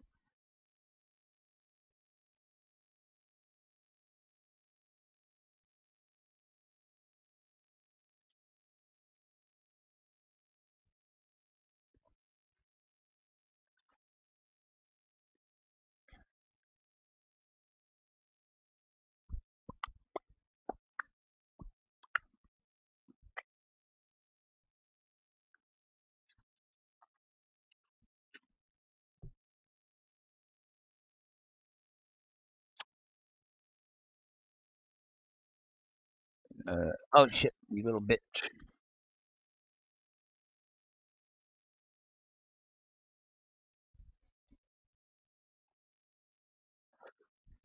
Oh shit, you little bitch.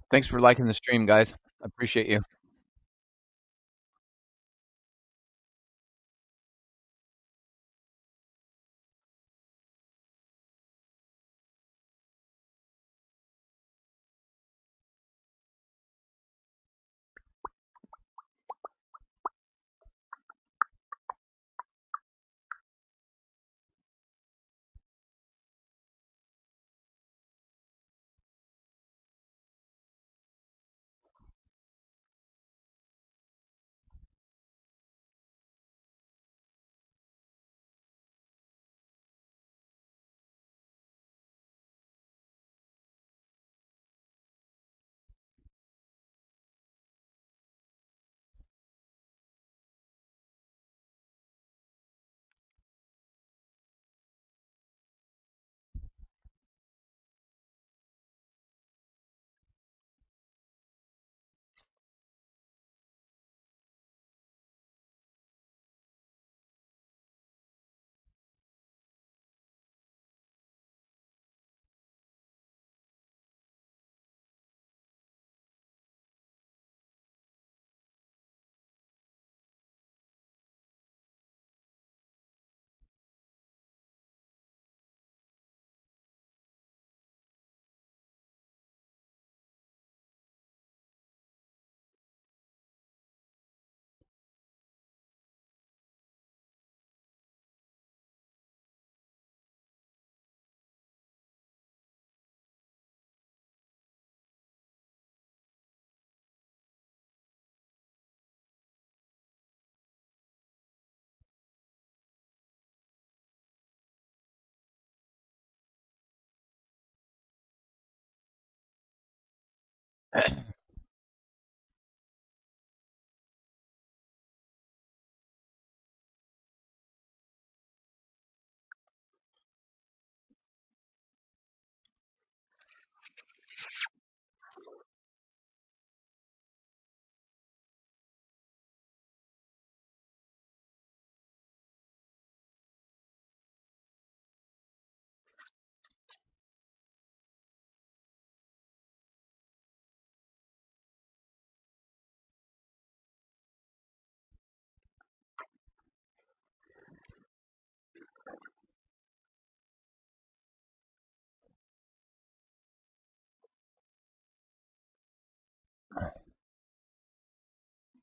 Thanks for liking the stream, guys. I appreciate you.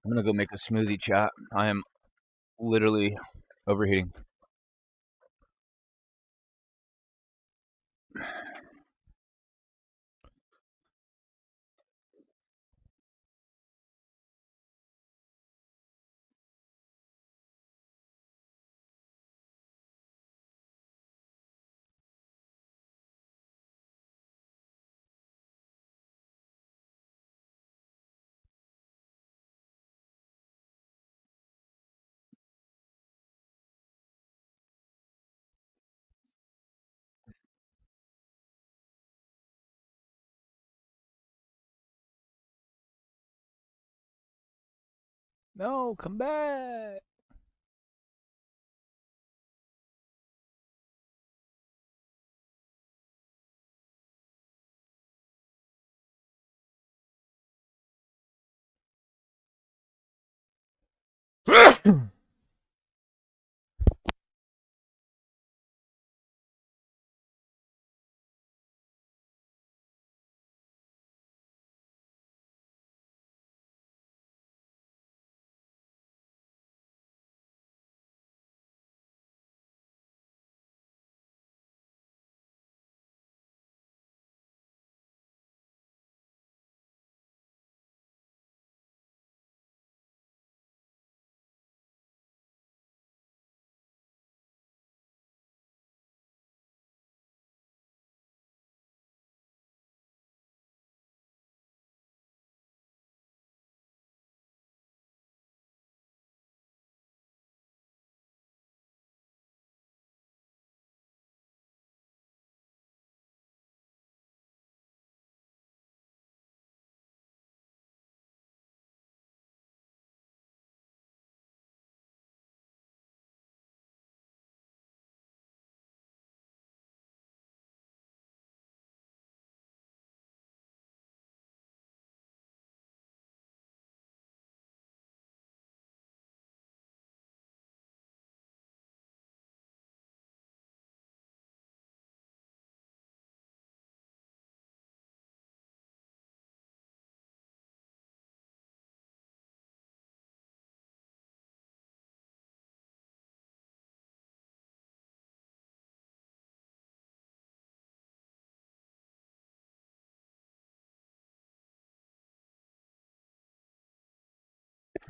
I'm gonna go make a smoothie, chat. I am literally overheating. No, come back.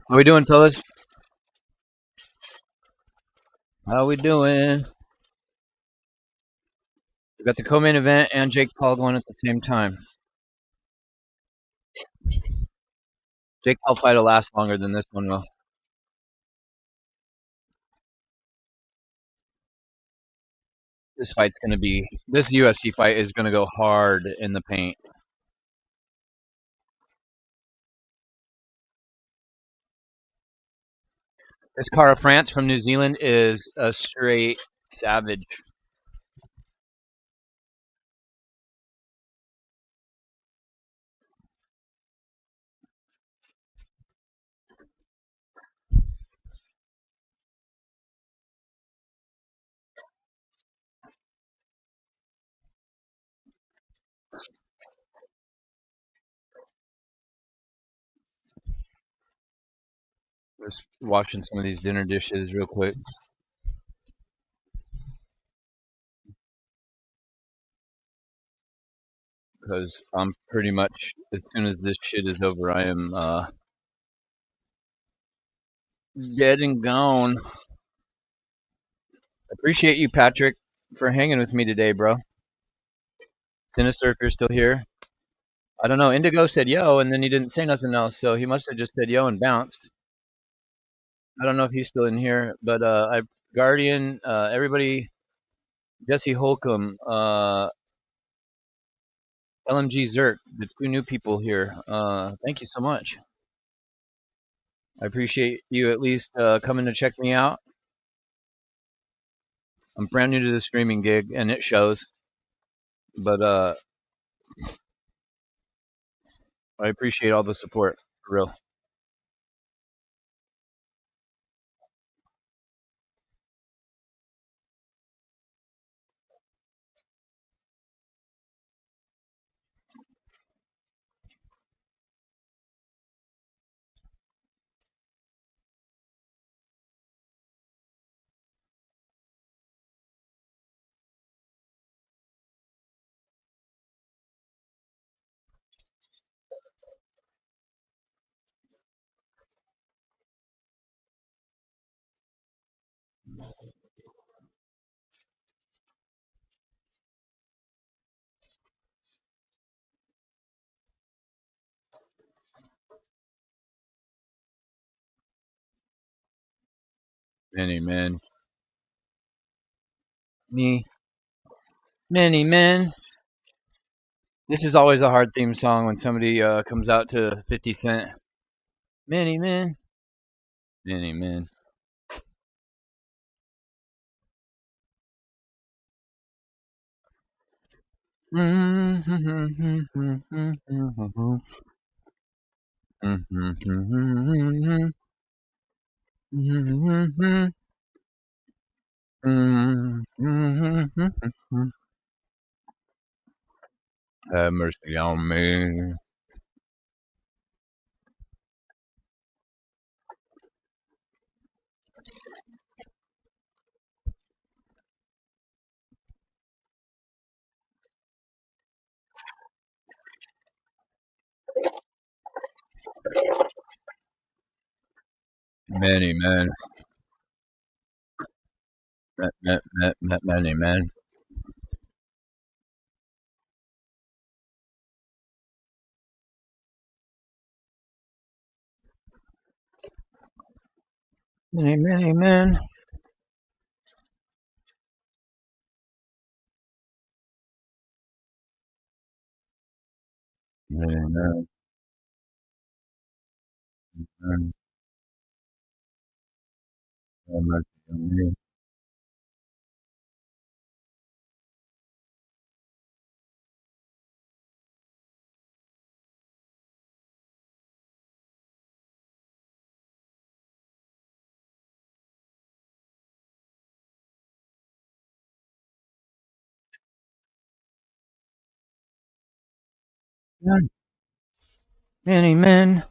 How we doing, fellas? How we doing? We got the co-main event and Jake Paul going at the same time. Jake Paul fight will last longer than this one will. This UFC fight is gonna go hard in the paint. This Cara France from New Zealand is a straight savage. Just washing some of these dinner dishes real quick because I'm pretty much, as soon as this shit is over, I am dead and gone. Appreciate you, Patrick, for hanging with me today, bro. Sinister, if you're still here. I don't know. Indigo said yo, and then he didn't say nothing else, so he must have just said yo and bounced. I don't know if he's still in here, but I Guardian, everybody, Jesse Holcomb, LMG Zerk, the two new people here. Thank you so much. I appreciate you at least coming to check me out. I'm brand new to the streaming gig, and it shows. But I appreciate all the support, for real. Many men, me, many men. This is always a hard theme song when somebody comes out to 50 Cent. Many men, many men. Have mercy on me. Many men, many men. Many, many men. Many men, men. Have mercy on me. Many men.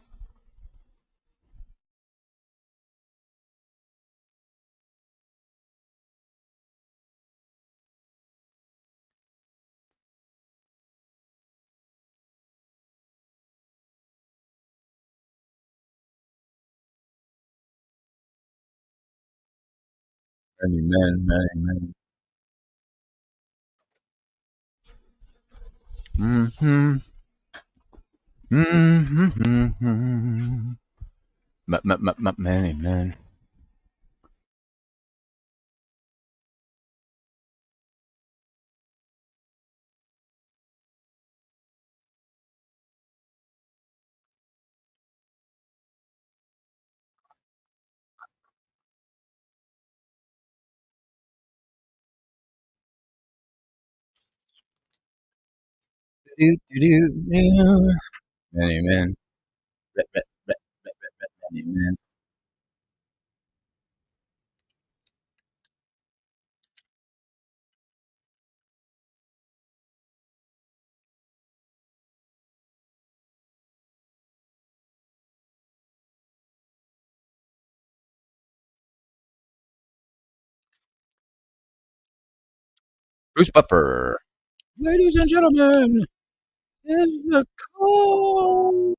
Many men, many men. Mm-hmm. Mm-hmm. Many men. Many men. Many men. Bruce Buffer. Ladies and gentlemen, is the call.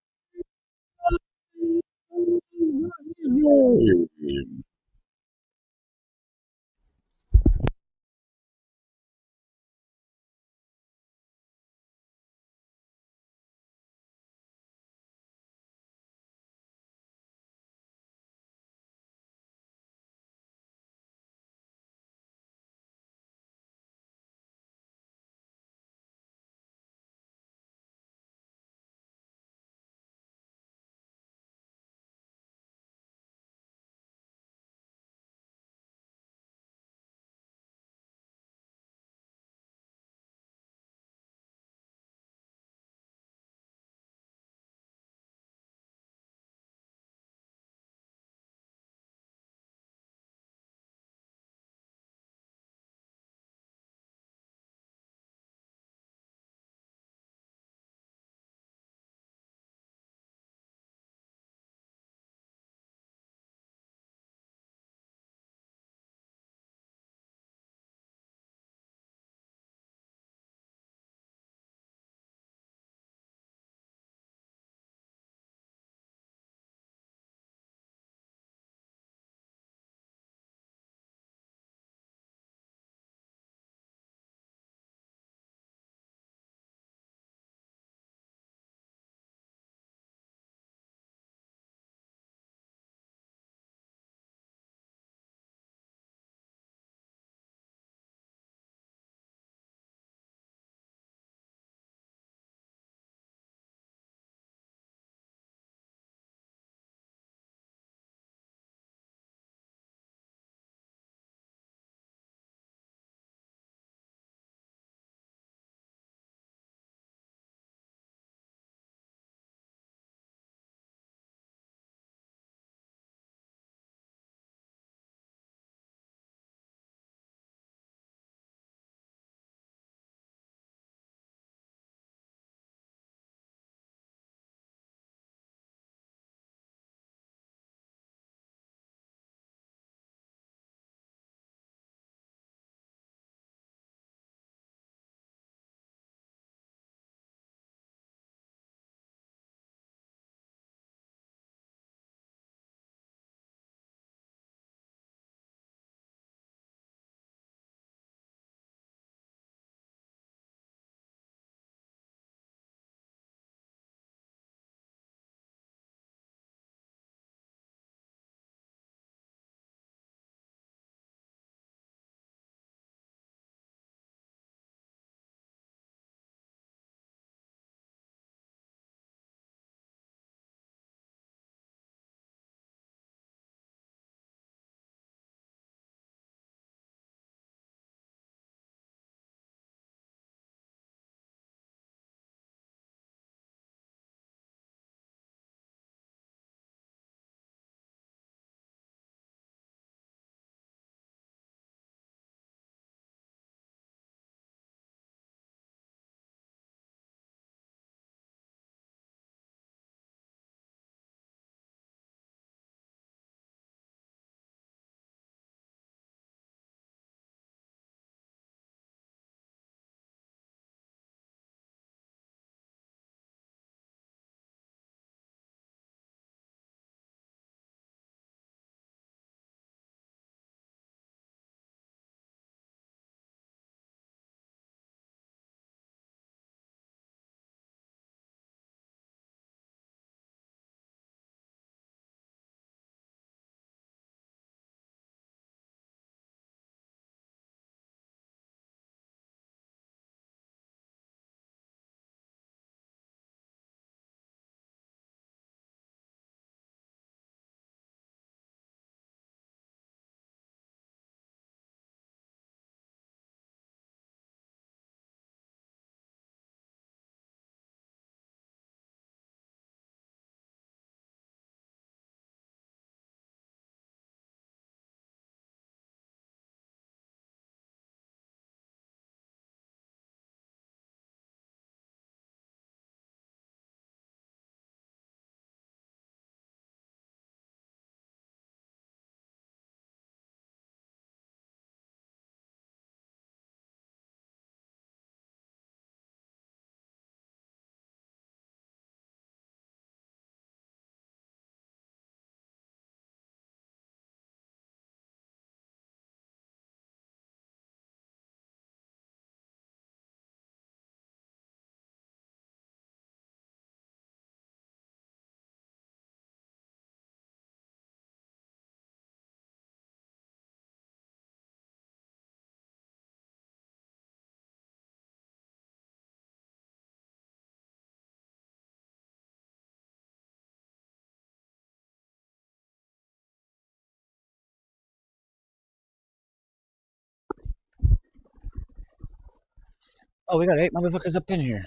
Oh, we got 8 motherfuckers up in here.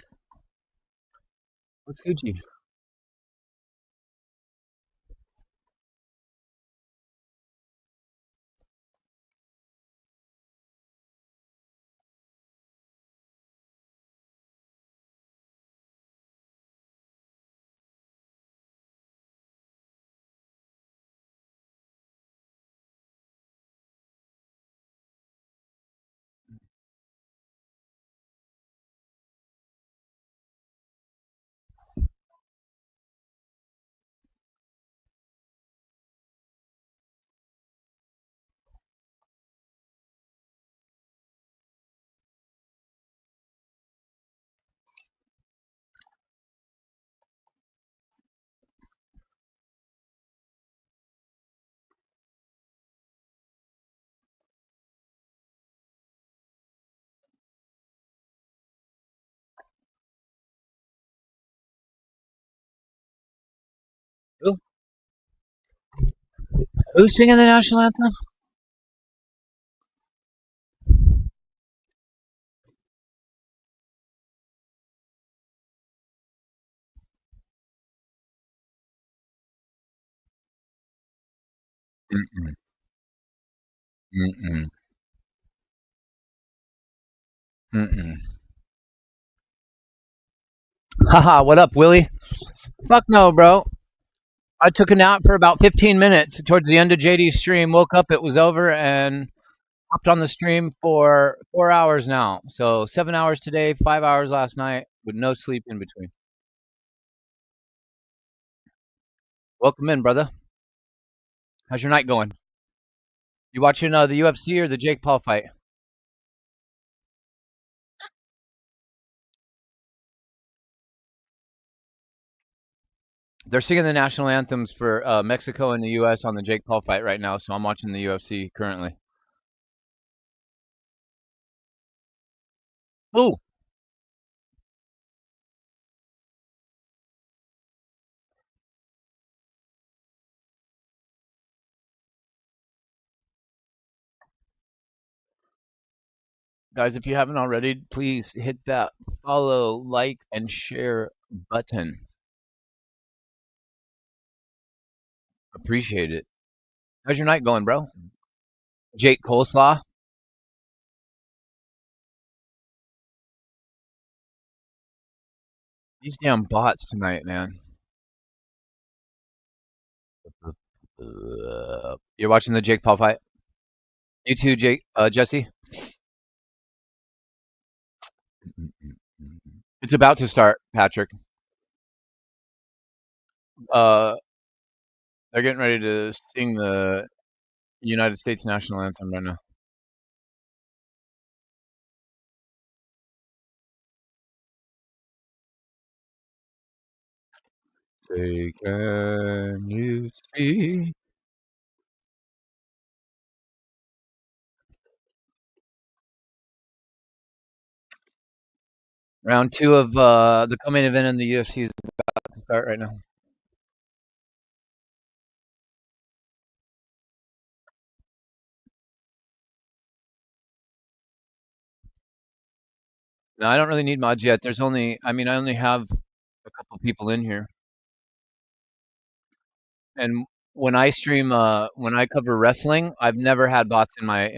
What's Gucci? Who? Who's singing the national anthem? Mm-mm. Mm-mm. Mm-mm. Haha, what up, Willie? Fuck no, bro. I took a nap for about 15 minutes towards the end of JD's stream. Woke up, it was over, and hopped on the stream for 4 hours now. So 7 hours today, 5 hours last night, with no sleep in between. Welcome in, brother. How's your night going? You watching the UFC or the Jake Paul fight? They're singing the national anthems for Mexico and the U.S. on the Jake Paul fight right now, so I'm watching the UFC currently. Ooh, guys, if you haven't already, please hit that follow, like, and share button. Appreciate it. How's your night going, bro? Jake Coleslaw? These damn bots tonight, man. You're watching the Jake Paul fight? You too, Jake, Jesse? It's about to start, Patrick. Uh, they're getting ready to sing the United States national anthem right now. Say, can you see? Round two of the co-main event in the UFC is about to start right now. No, I don't really need mods yet. There's only, I mean, I only have a couple people in here, and when I cover wrestling, I've never had bots in my.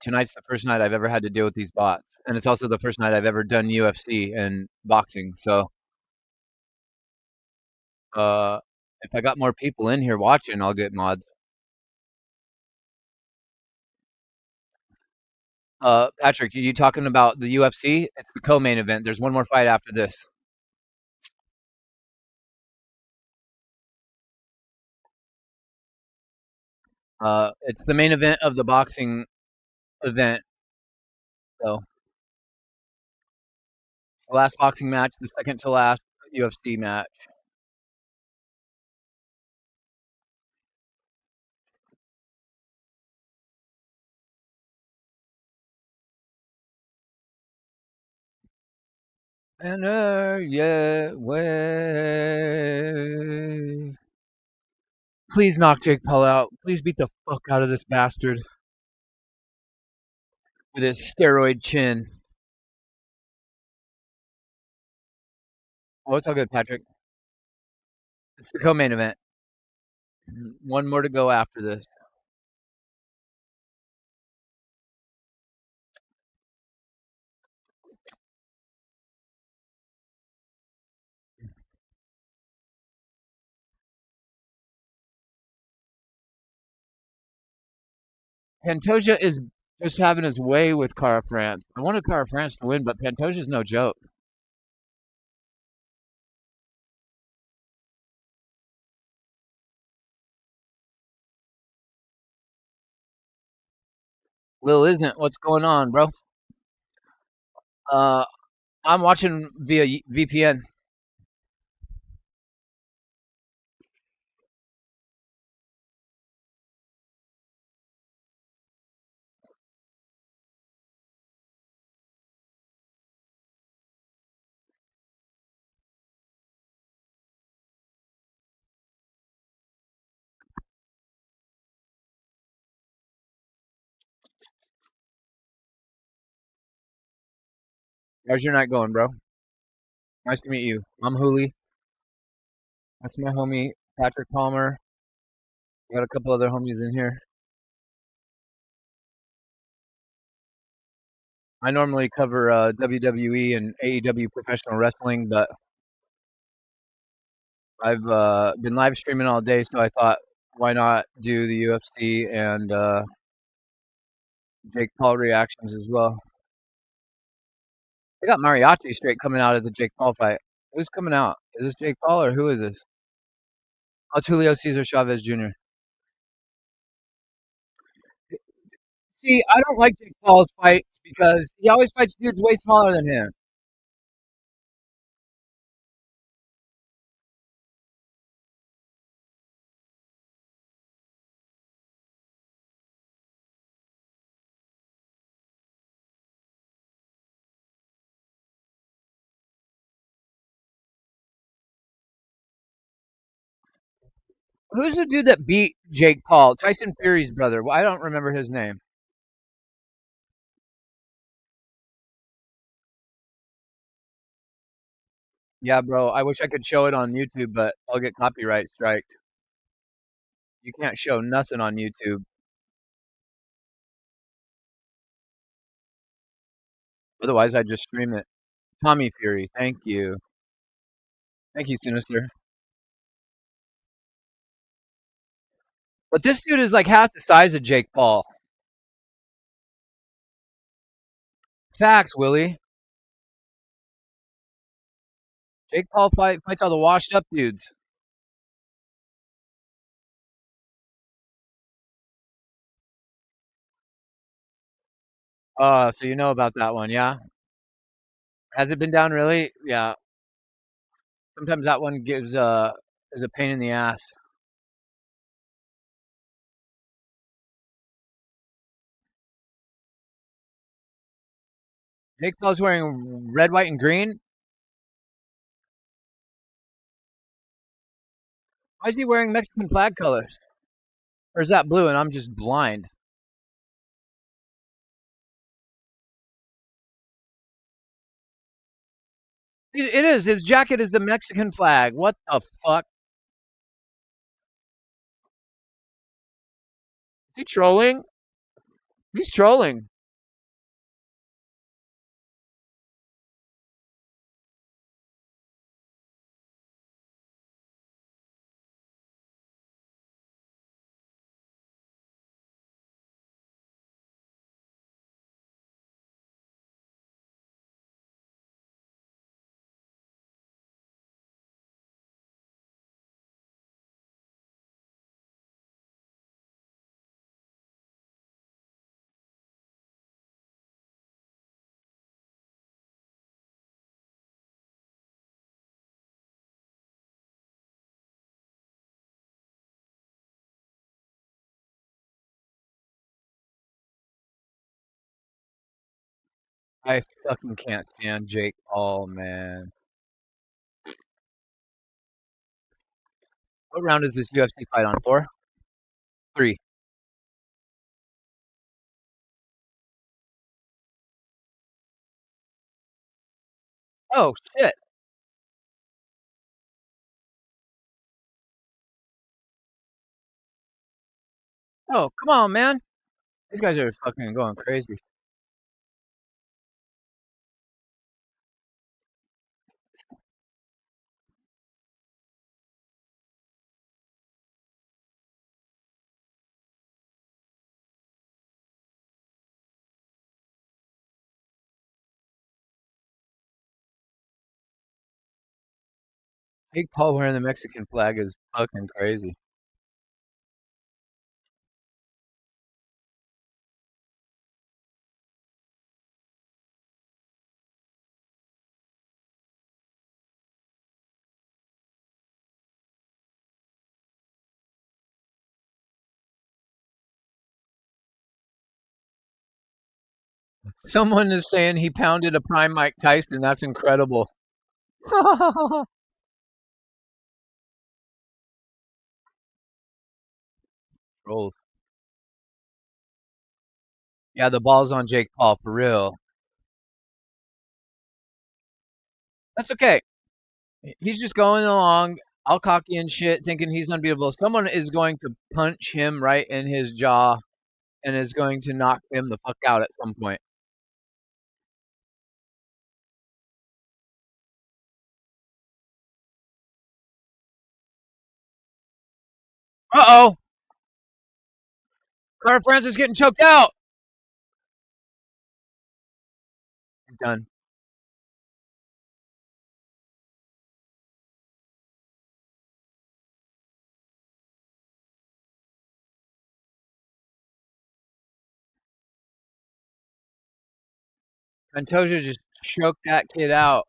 Tonight's the first night I've ever had to deal with these bots, and it's also the first night I've ever done UFC and boxing. So, uh, if I got more people in here watching, I'll get mods. Patrick, are you talking about the UFC? It's the co-main event. There's one more fight after this. It's the main event of the boxing event. So, it's the last boxing match, the second to last UFC match. And yeah, way. Please knock Jake Paul out. Please beat the fuck out of this bastard with his steroid chin. Oh, it's all good, Patrick. It's the co-main event. One more to go after this. Pantoja is just having his way with Cara France. I wanted Cara France to win, but Pantoja's no joke. Lil isn't. What's going on, bro? Uh, I'm watching via VPN. How's your night going, bro? Nice to meet you. I'm Hooli. That's my homie, Patrick Palmer. Got a couple other homies in here. I normally cover WWE and AEW professional wrestling, but I've been live streaming all day, so I thought, why not do the UFC and Jake Paul reactions as well. I got mariachi straight coming out of the Jake Paul fight. Who's coming out? Is this Jake Paul or who is this? Oh, it's Julio Cesar Chavez Jr. See, I don't like Jake Paul's fights because he always fights dudes way smaller than him. Who's the dude that beat Jake Paul? Tyson Fury's brother. Well, I don't remember his name. Yeah, bro. I wish I could show it on YouTube, but I'll get copyright strike. You can't show nothing on YouTube. Otherwise, I'd just stream it. Tommy Fury. Thank you. Thank you, Sinister. But this dude is like half the size of Jake Paul. Facts, Willie. Jake Paul fights all the washed up dudes. So you know about that one, yeah? Has it been down really? Yeah. Sometimes that one gives is a pain in the ass. Jake Paul's wearing red, white, and green. Why is he wearing Mexican flag colors? Or is that blue and I'm just blind? It is. His jacket is the Mexican flag. What the fuck? Is he trolling? He's trolling. I fucking can't stand Jake Paul, man. What round is this UFC fight on? 4? 3. Oh shit. Oh, come on, man. These guys are fucking going crazy. Jake Paul wearing the Mexican flag is fucking crazy. Someone is saying he pounded a prime Mike Tyson. That's incredible. Trolls. Yeah, the ball's on Jake Paul for real. That's okay. He's just going along, all cocky and shit, thinking he's unbeatable. Someone is going to punch him right in his jaw and is going to knock him the fuck out at some point. Uh oh, Carter Francis getting choked out. He's done. Pantoja just choked that kid out.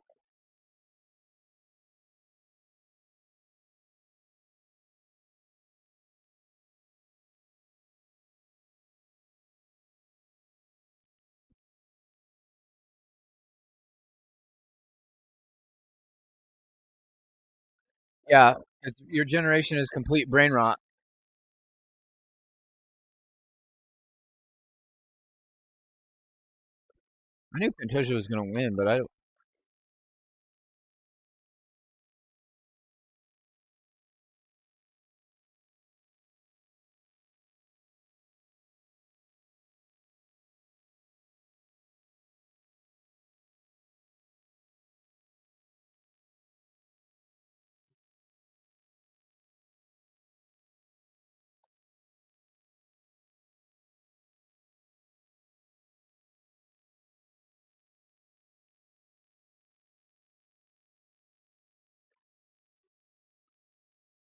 Yeah, your generation is complete brain rot. I knew Pantoja was going to win, but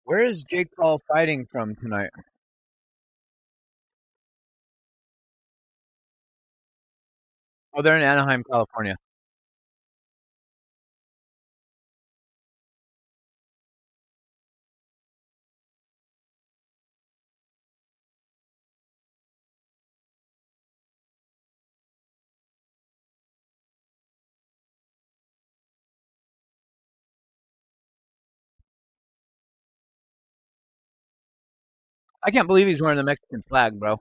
where is Jake Paul fighting from tonight? Oh, they're in Anaheim, California. I can't believe he's wearing the Mexican flag, bro.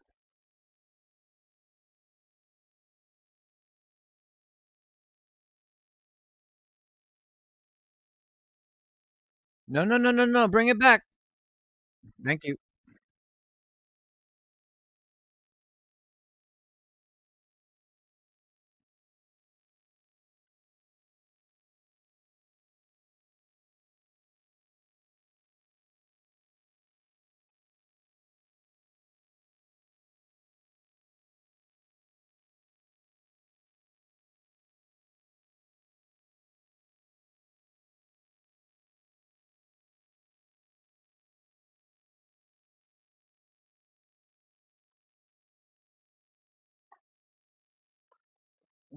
No, no, no, no, no. Bring it back. Thank you.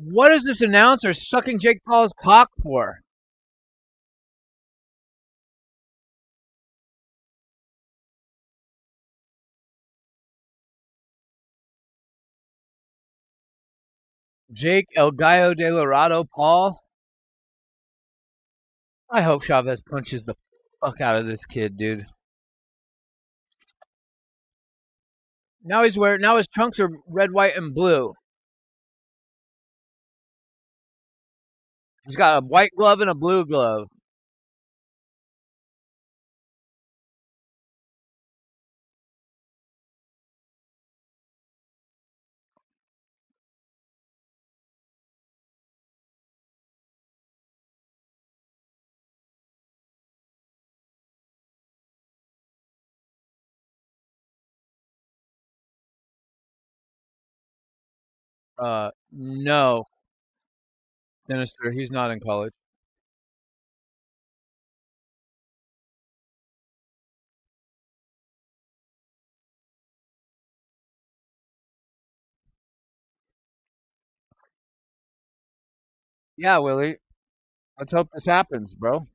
What is this announcer sucking Jake Paul's cock for? Jake El Gallo de Dorado Paul? I hope Chavez punches the fuck out of this kid, dude. Now his trunks are red, white, and blue. He's got a white glove and a blue glove. No, Sinister. He's not in college. Yeah, Willie. Let's hope this happens, bro.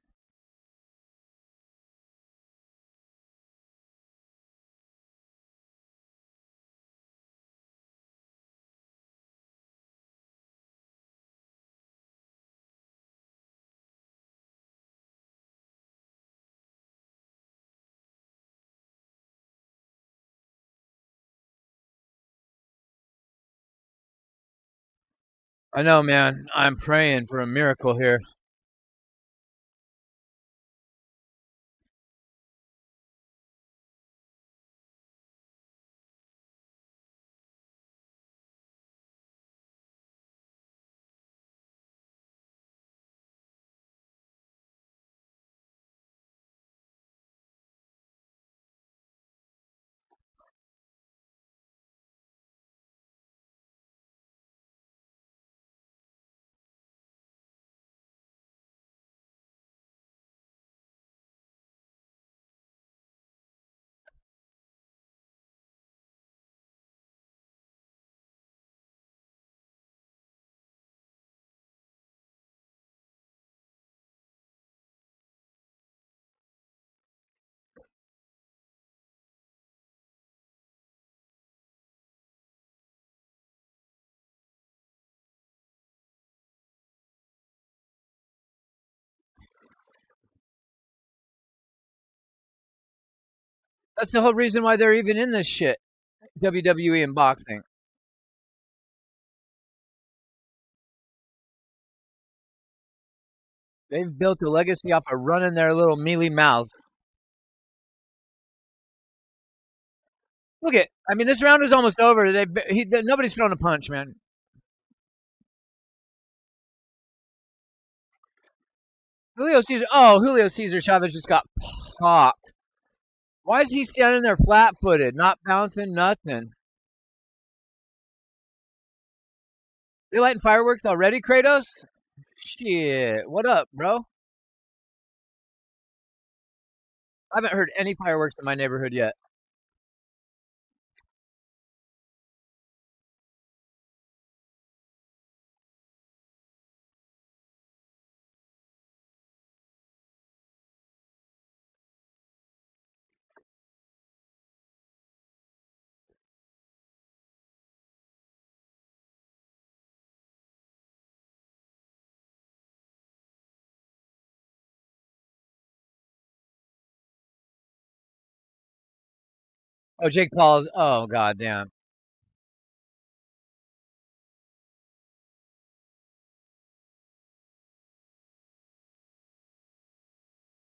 I know, man. I'm praying for a miracle here. That's the whole reason why they're even in this shit. WWE and boxing. They've built a legacy off of running their little mealy mouths. Look at, I mean, this round is almost over. Nobody's thrown a punch, man. Julio Cesar Chavez just got popped. Why is he standing there flat-footed, not bouncing nothing? They lighting fireworks already, Kratos? Shit, what up, bro? I haven't heard any fireworks in my neighborhood yet. Oh, Jake Paul's. Oh, goddamn.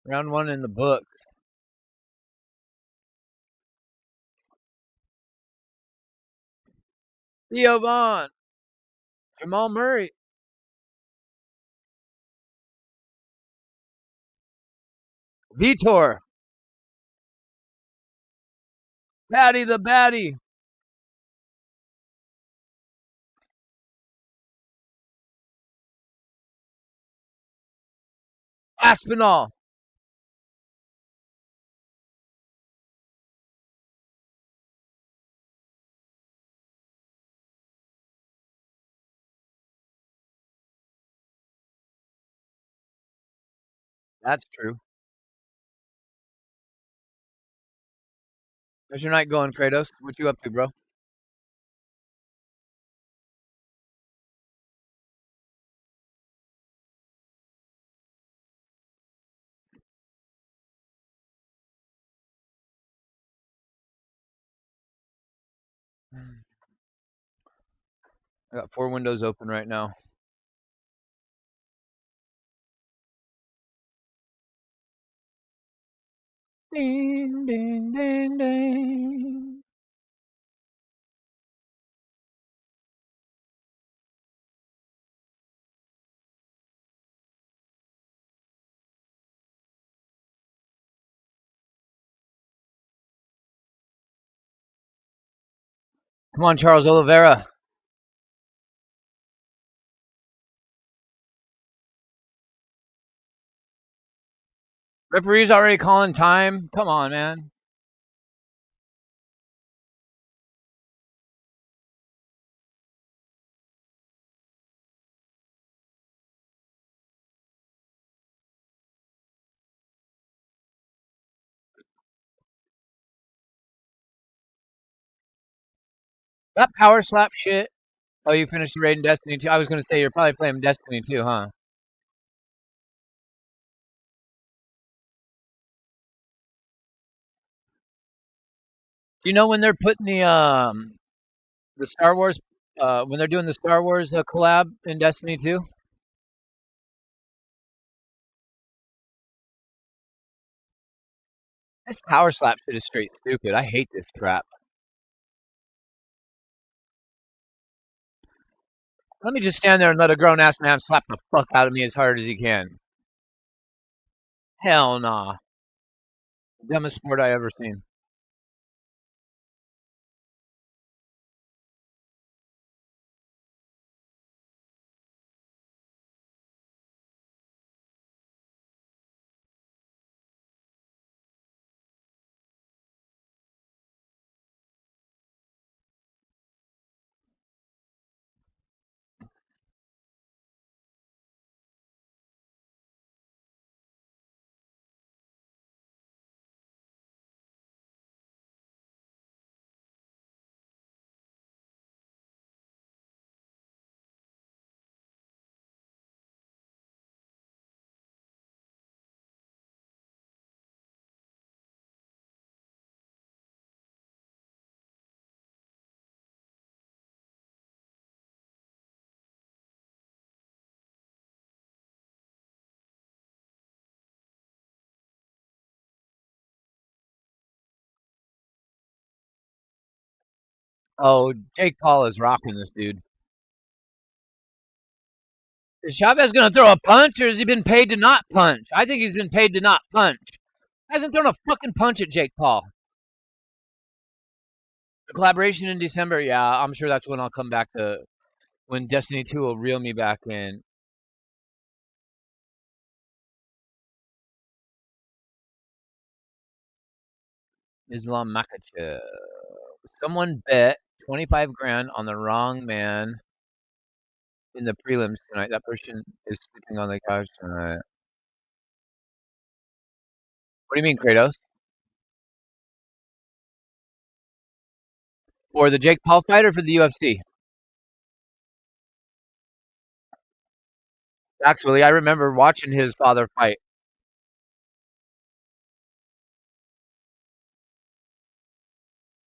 Round one in the book. Theo Vaughn. Jamal Murray. Vitor. Patty the Batty. Aspinall. That's true. How's your night going, Kratos? What you up to, bro? I got 4 windows open right now. Ding, ding, ding, ding. Come on, Charles Oliveira. Referee's already calling time. Come on, man. That power slap shit. Oh, you finished the raid in Destiny 2. I was gonna say you're probably playing Destiny 2, huh? Do you know when they're putting the Star Wars when they're doing the Star Wars collab in Destiny 2? This power slap shit is straight stupid. I hate this crap. Let me just stand there and let a grown ass man slap the fuck out of me as hard as he can. Hell nah. Dumbest sport I ever seen. Oh, Jake Paul is rocking this dude. Is Chavez gonna throw a punch or has he been paid to not punch? I think he's been paid to not punch. Hasn't thrown a fucking punch at Jake Paul. The collaboration in December, yeah, I'm sure that's when I'll come back to when Destiny 2 will reel me back in. Islam Makachev. Someone bet 25 grand on the wrong man in the prelims tonight. That person is sleeping on the couch tonight. What do you mean, Kratos? For the Jake Paul fight or for the UFC? Actually, I remember watching his father fight.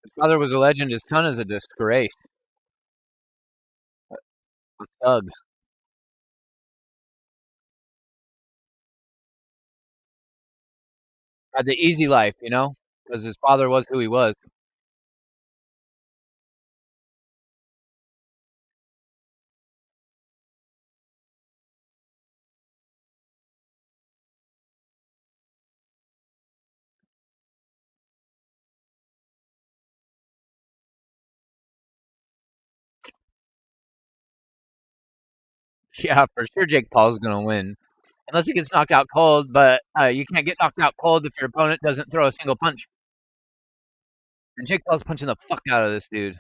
His father was a legend. His son is a disgrace. A thug. Had the easy life, you know, because his father was who he was. Yeah, for sure Jake Paul's going to win. Unless he gets knocked out cold, but you can't get knocked out cold if your opponent doesn't throw a single punch. And Jake Paul's punching the fuck out of this dude.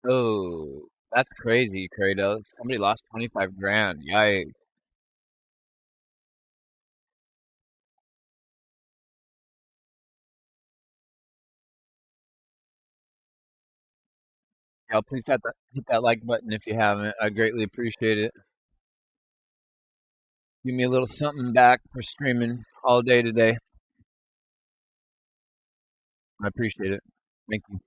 Oh, that's crazy, Kratos. Somebody lost 25 grand. Yikes. Yeah, please hit that like button if you haven't. I greatly appreciate it. Give me a little something back for streaming all day today. I appreciate it. Thank you.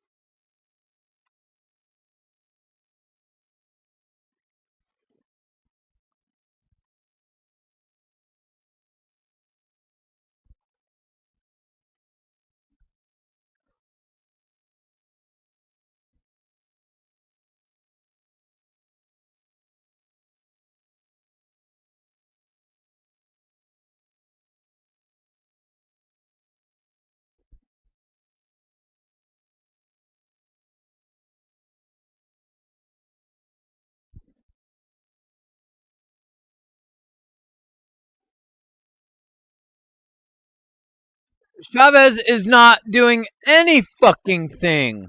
Chavez is not doing any fucking thing.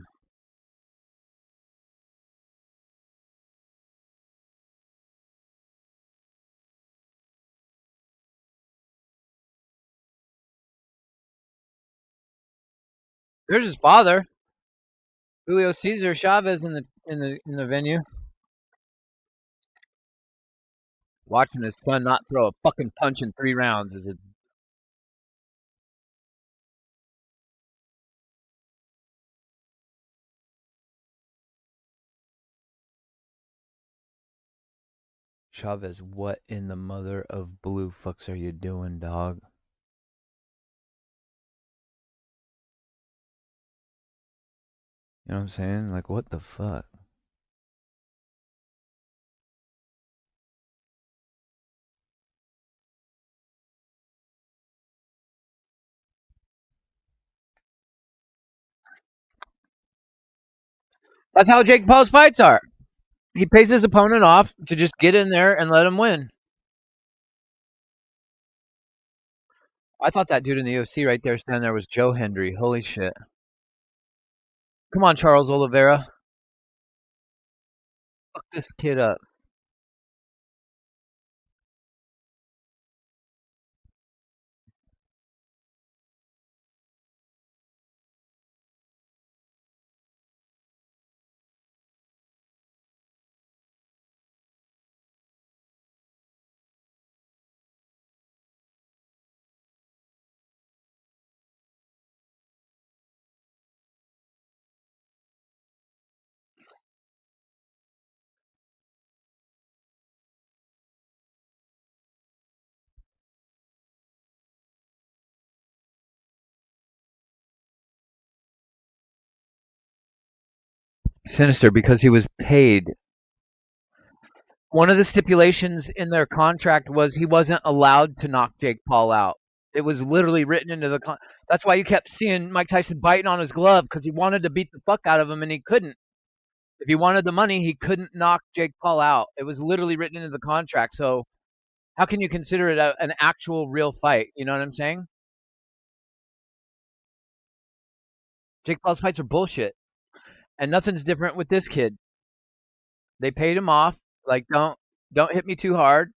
There's his father, Julio Cesar Chavez, in the venue, watching his son not throw a fucking punch in 3 rounds. Is it? Chavez, what in the mother of blue fucks are you doing, dog? You know what I'm saying? Like, what the fuck? That's how Jake Paul's fights are. He pays his opponent off to just get in there and let him win. I thought that dude in the UFC right there standing there was Joe Hendry. Holy shit. Come on, Charles Oliveira. Fuck this kid up. Sinister because he was paid. One of the stipulations in their contract was he wasn't allowed to knock Jake Paul out. It was literally written into the That's why you kept seeing Mike Tyson biting on his glove because he wanted to beat the fuck out of him and he couldn't. If he wanted the money, he couldn't knock Jake Paul out. It was literally written into the contract. So how can you consider it an actual real fight? You know what I'm saying? Jake Paul's fights are bullshit, and nothing's different with this kid. They paid him off. Like, don't hit me too hard.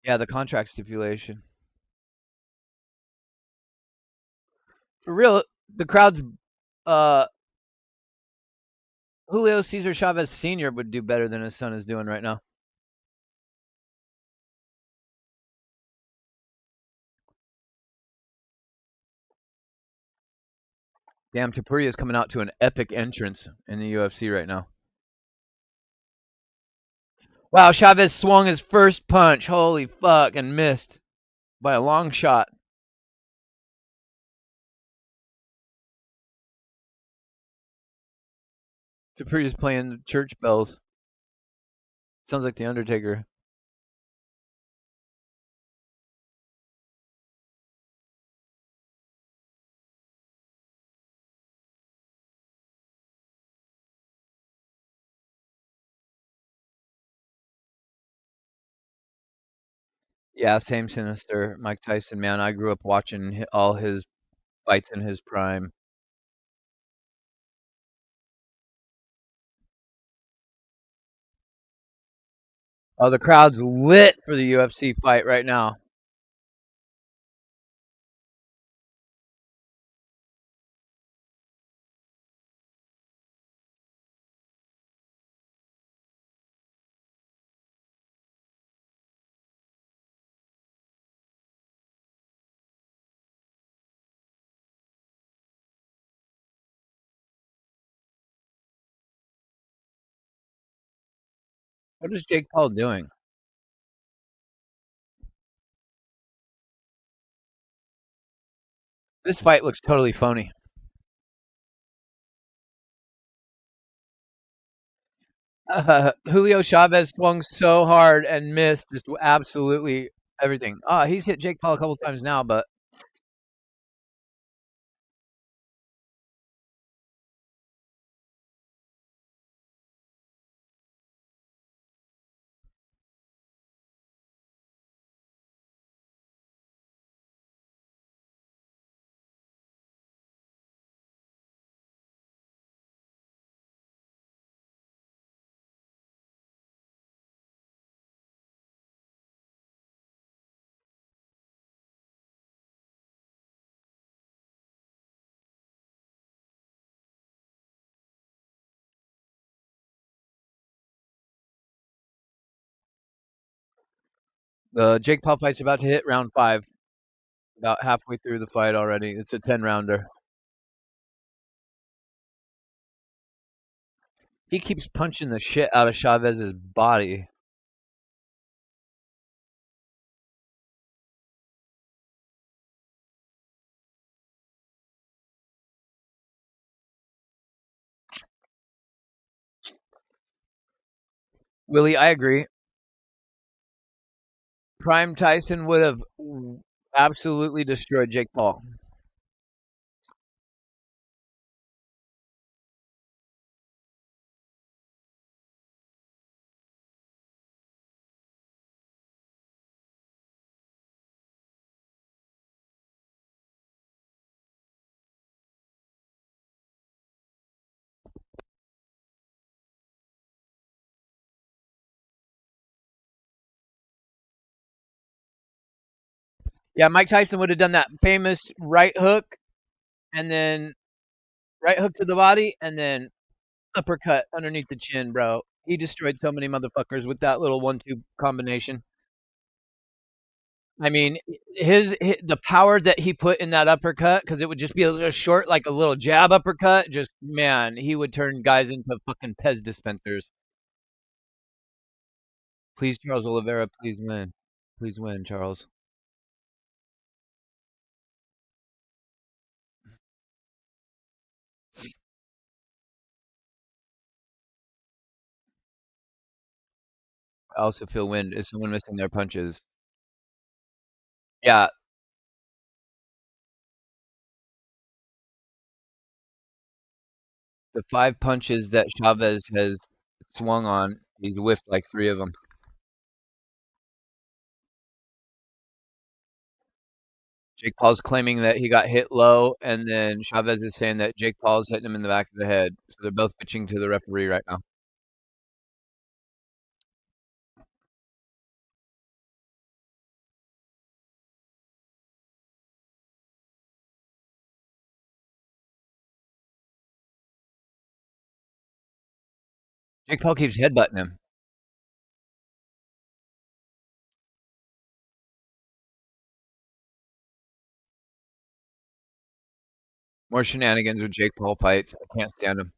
Yeah, the contract stipulation. For real, the crowd's uh Julio Cesar Chavez Sr. would do better than his son is doing right now. Damn, Topuria is coming out to an epic entrance in the UFC right now. Wow, Chavez swung his first punch. Holy fuck, and missed by a long shot. Topuria's playing church bells. Sounds like the Undertaker. Yeah, same Sinister. Mike Tyson, man, I grew up watching all his fights in his prime. Oh, the crowd's lit for the UFC fight right now. What is Jake Paul doing? This fight looks totally phony. Julio Chavez swung so hard and missed just absolutely everything. He's hit Jake Paul a couple times now, but The Jake Paul fight's about to hit round 5. About halfway through the fight already. It's a 10-rounder. He keeps punching the shit out of Chavez's body. Willie, I agree. Prime Tyson would have absolutely destroyed Jake Paul. Yeah, Mike Tyson would have done that famous right hook and then right hook to the body and then uppercut underneath the chin, bro. He destroyed so many motherfuckers with that little 1-2 combination. I mean, his the power that he put in that uppercut, because it would just be a little short, like a little jab uppercut. Just man, he would turn guys into fucking Pez dispensers. Please, Charles Oliveira, please win, Charles. I also feel wind. Is someone missing their punches? Yeah, the 5 punches that Chavez has swung on, he's whiffed like 3 of them. Jake Paul's claiming that he got hit low, and then Chavez is saying that Jake Paul's hitting him in the back of the head. So they're both pitching to the referee right now. Jake Paul keeps headbutting him. More shenanigans with Jake Paul fights. I can't stand him.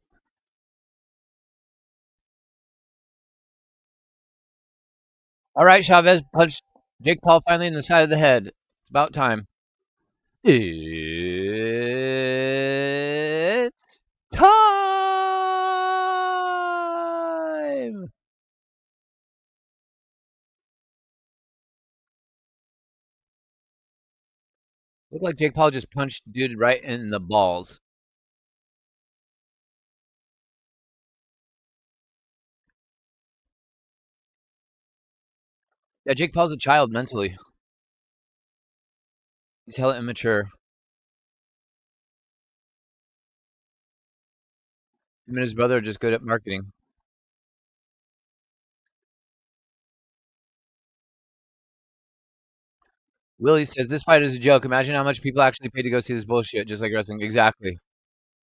All right, Chavez punched Jake Paul finally in the side of the head. It's about time. It's time. Looked like Jake Paul just punched dude right in the balls. Yeah, Jake Paul's a child mentally. He's hella immature. Him and his brother are just good at marketing. Willie says this fight is a joke. Imagine how much people actually pay to go see this bullshit, just like wrestling. Exactly.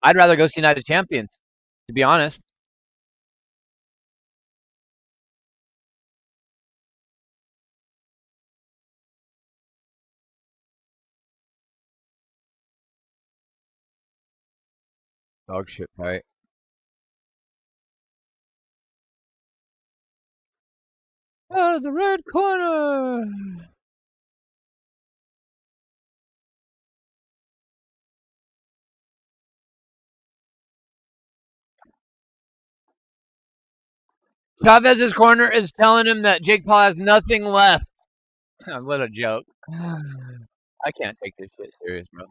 I'd rather go see Night of Champions, to be honest. Dog shit fight. Out of the red corner. Chavez's corner is telling him that Jake Paul has nothing left. What a joke. I can't take this shit serious, bro.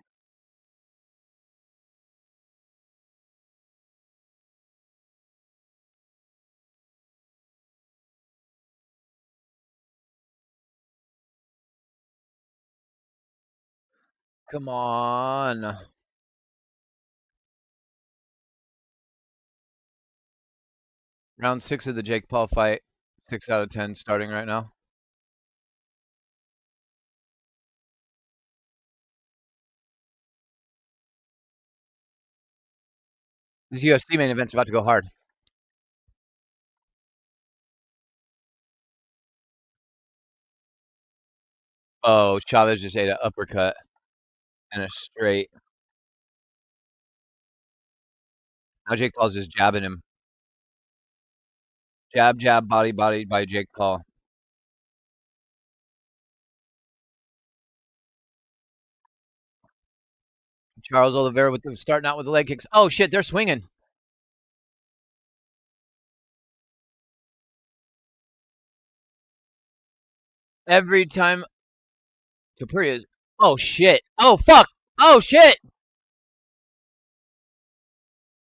Come on. Round 6 of the Jake Paul fight. 6 out of 10 starting right now. This UFC main event's about to go hard. Oh, Chavez just ate an uppercut and a straight. Now Jake Paul's just jabbing him. Jab, jab, body, body by Jake Paul. Charles Oliveira with starting out with the leg kicks. Oh shit, they're swinging. Every time Tapuria's. Oh shit. Oh fuck. Oh shit.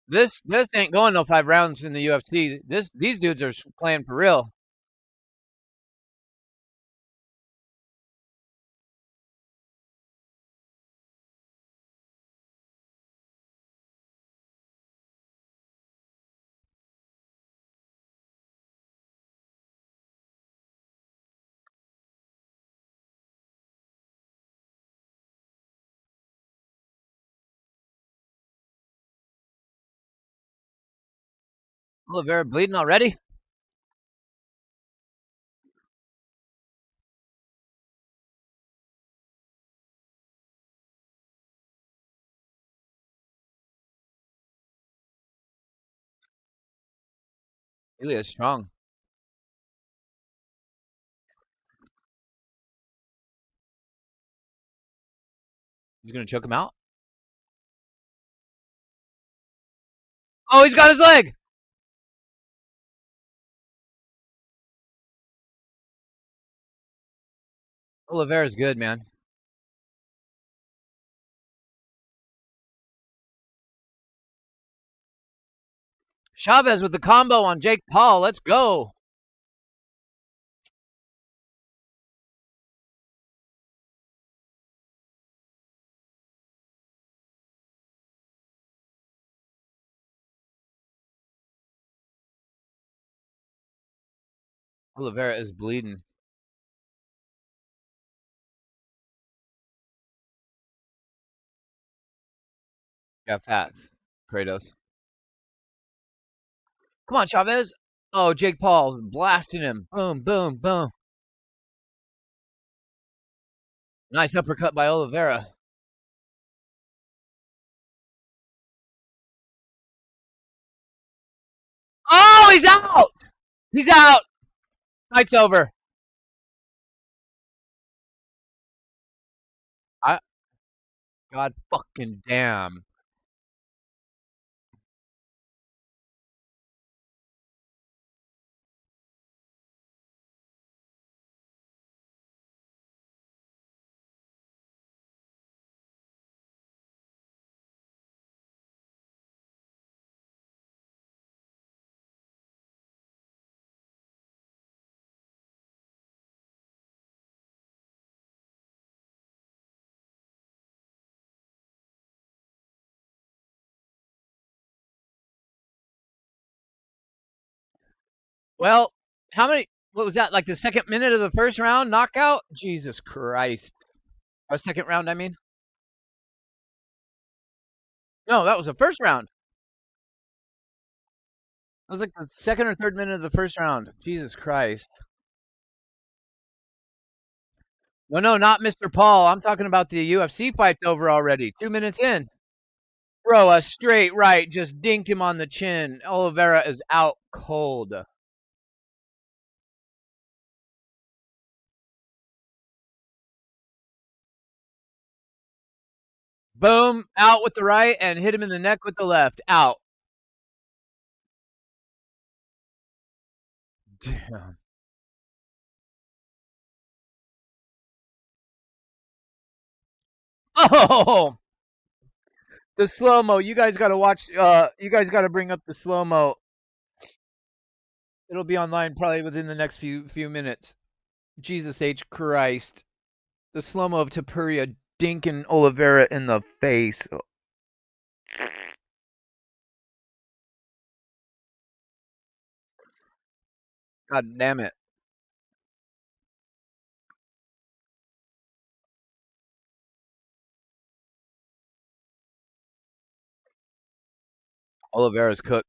This ain't going no 5 rounds in the UFC. These dudes are playing for real. Oliveira bleeding already. Ilya's strong. He's gonna choke him out. Oh, he's got his leg. Oliveira's good, man. Chavez with the combo on Jake Paul. Let's go. Oliveira is bleeding. Got fats. Kratos. Come on, Chavez. Oh, Jake Paul blasting him. Boom, boom, boom. Nice uppercut by Oliveira. Oh, he's out. He's out. Fight's over. I God fucking damn. Well, how many? What was that? Like the second minute of the first round knockout? Jesus Christ. Or second round, I mean. No, that was the first round. It was like the second or third minute of the first round. Jesus Christ. No, no, not Mr. Paul. I'm talking about the UFC fight's over already. 2 minutes in. Bro, a straight right just dinked him on the chin. Oliveira is out cold. Boom, out with the right and hit him in the neck with the left. Out. Damn. Oh, the slow mo. You guys got to watch. You guys got to bring up the slow mo. It'll be online probably within the next few minutes. Jesus H Christ. The slow mo of Tapuria dinking Oliveira in the face. God damn it. Oliveira's cooked.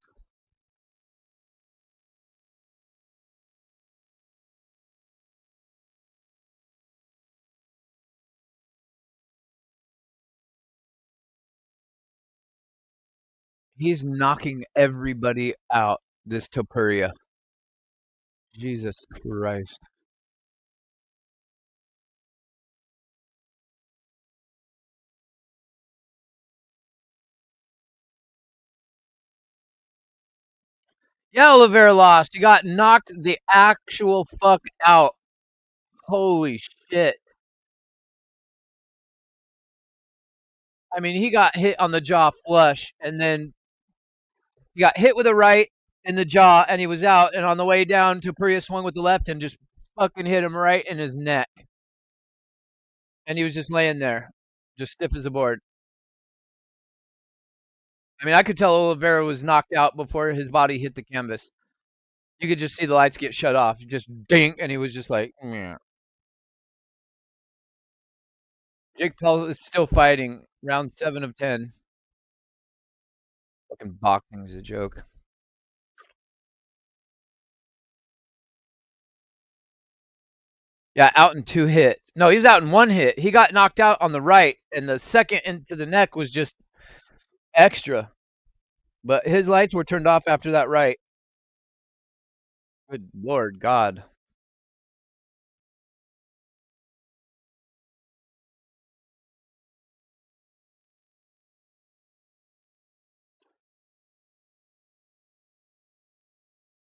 He's knocking everybody out, this Topuria. Jesus Christ. Yeah, Oliveira lost. He got knocked the actual fuck out. Holy shit. I mean, he got hit on the jaw flush, and then he got hit with a right in the jaw, and he was out. And on the way down, Topuria swung with the left and just fucking hit him right in his neck. And he was just laying there, just stiff as a board. I mean, I could tell Oliveira was knocked out before his body hit the canvas. You could just see the lights get shut off, just ding, and he was just like, meh. Jake Paul is still fighting, round 7 of 10. Fucking boxing is a joke. Yeah, out in 2 hit. No, he was out in 1 hit. He got knocked out on the right, and the second into the neck was just extra. But his lights were turned off after that right. Good Lord God.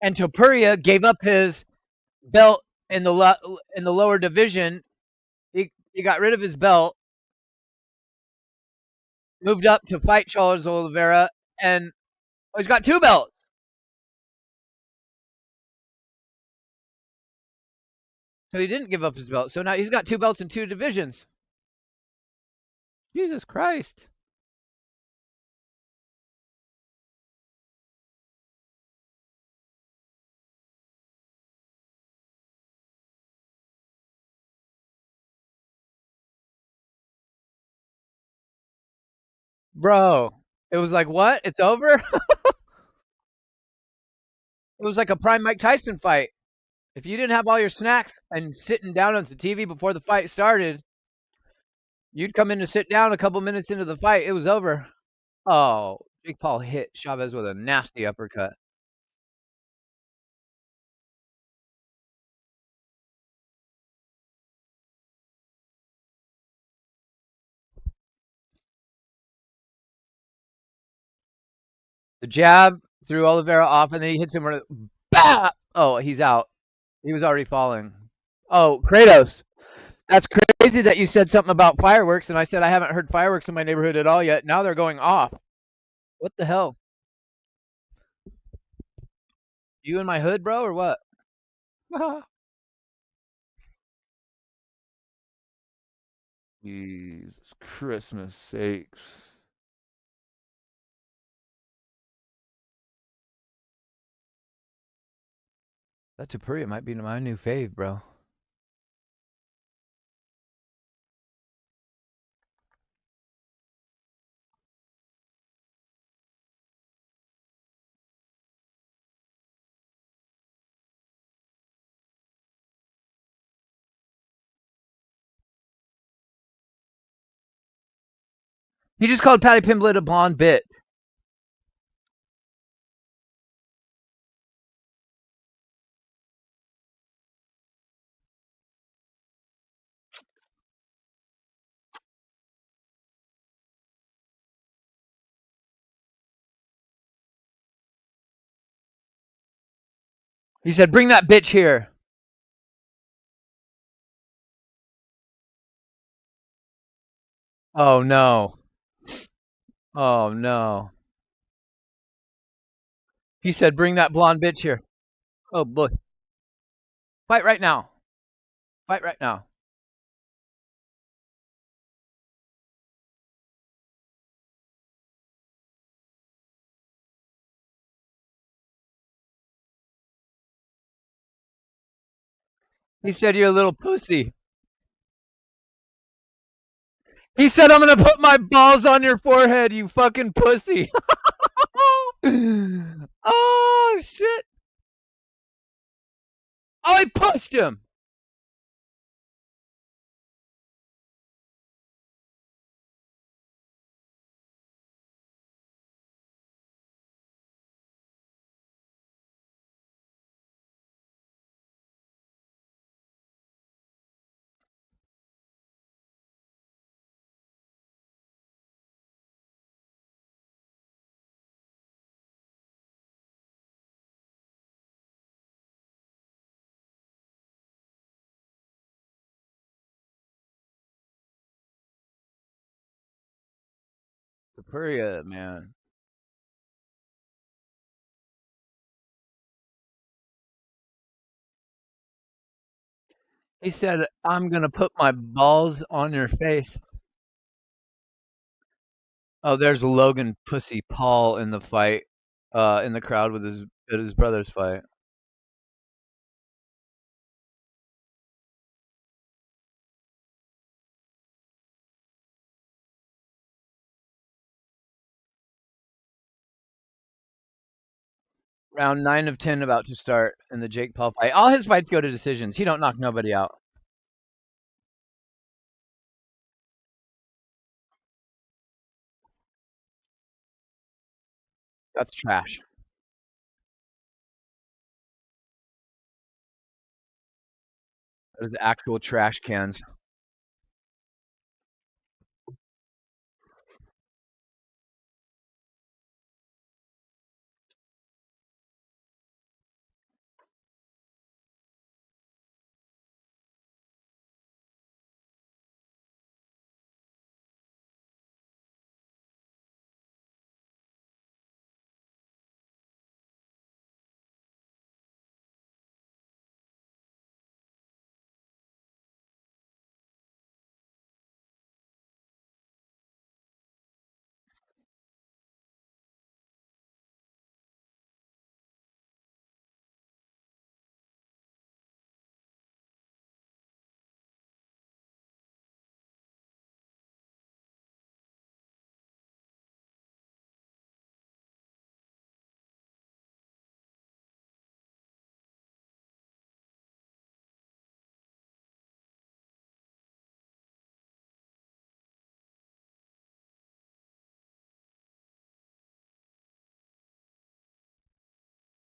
And Topuria gave up his belt in the lower division. He got rid of his belt, moved up to fight Charles Oliveira, and he's got 2 belts. So he didn't give up his belt. So now he's got 2 belts in 2 divisions. Jesus Christ. Bro, it was like, what? It's over? It was like a prime Mike Tyson fight. If you didn't have all your snacks and sitting down on the TV before the fight started, you'd come in to sit down a couple minutes into the fight. It was over. Oh, Jake Paul hit Chavez with a nasty uppercut. The jab threw Oliveira off, and then he hits him with a bah! Oh, he's out. He was already falling. Oh, Kratos. That's crazy that you said something about fireworks, and I said I haven't heard fireworks in my neighborhood at all yet. Now they're going off. What the hell? You in my hood, bro, or what? Jesus Christmas sakes. That Topuria might be my new fave, bro. He just called Patty Pimblett a blonde bit. He said, bring that bitch here. Oh, no. Oh, no. He said, bring that blonde bitch here. Oh, boy. Fight right now. Fight right now. He said, you're a little pussy. He said, I'm going to put my balls on your forehead, you fucking pussy. Oh, shit. Oh, he pushed him. Topuria, man. He said, "I'm gonna put my balls on your face." Oh, there's Logan Pussy Paul in the fight, in the crowd with his brother's fight. Round 9 of 10 about to start in the Jake Paul fight. All his fights go to decisions. He don't knock nobody out. That's trash. That is actual trash cans.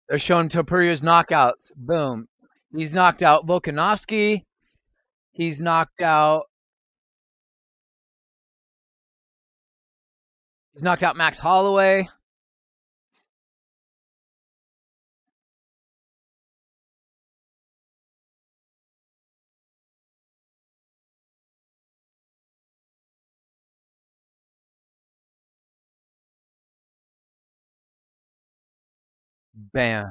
They're showing Topuria's knockouts. Boom. He's knocked out Volkanovski. He's knocked out. He's knocked out Max Holloway. Bam.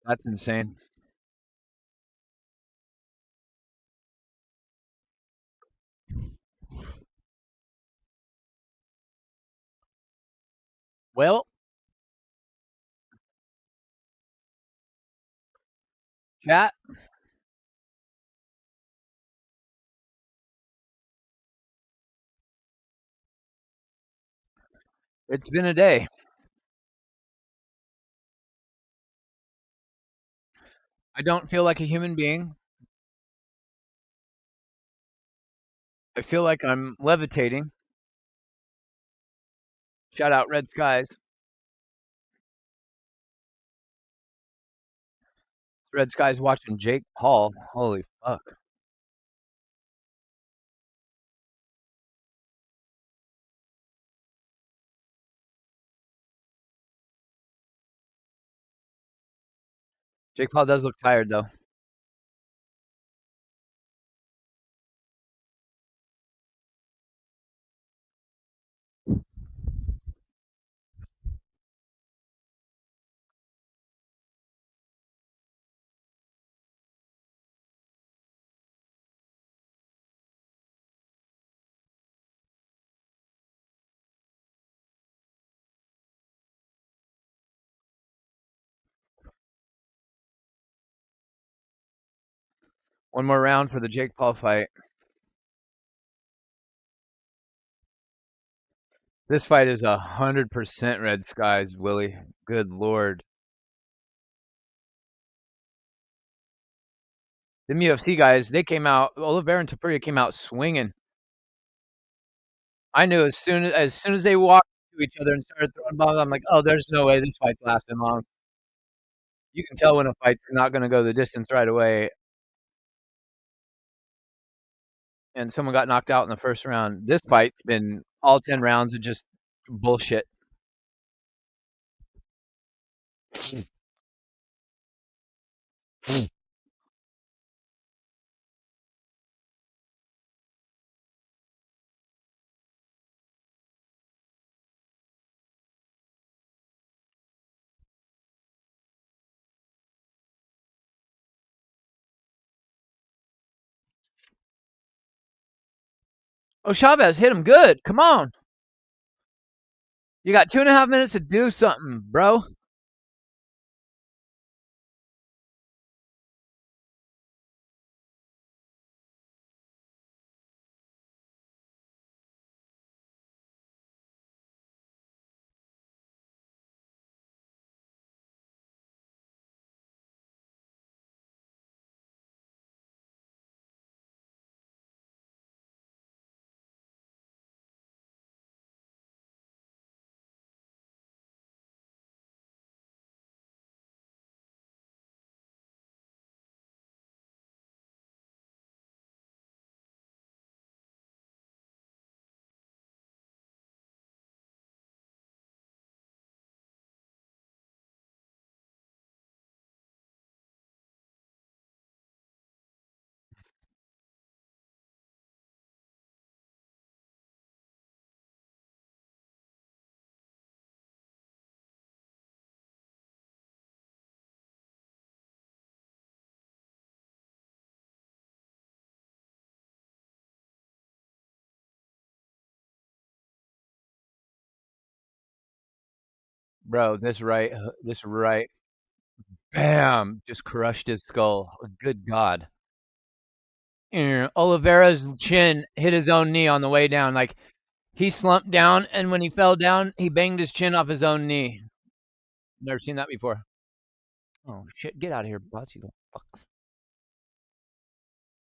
That's insane. Well, chat, it's been a day. I don't feel like a human being. I feel like I'm levitating. Shout out Red Skies. Red Skies watching Jake Paul. Holy fuck. Jake Paul does look tired though. One more round for the Jake Paul fight. This fight is 100% red skies, Willie. Good lord. Them UFC guys, they came out. Oliveira and Tapuria came out swinging. I knew as soon as they walked to each other and started throwing bombs, I'm like, oh, there's no way this fight's lasting long. You can tell when a fight's not going to go the distance right away. And someone got knocked out in the first round. This fight's been all 10 rounds of just bullshit. Oh, Chavez hit him good. Come on. You got 2.5 minutes to do something, bro. Bro, this right, bam, just crushed his skull. Good God. Oliveira's chin hit his own knee on the way down. Like, he slumped down, and when he fell down, he banged his chin off his own knee. Never seen that before. Oh, shit. Get out of here, bots, you little fucks.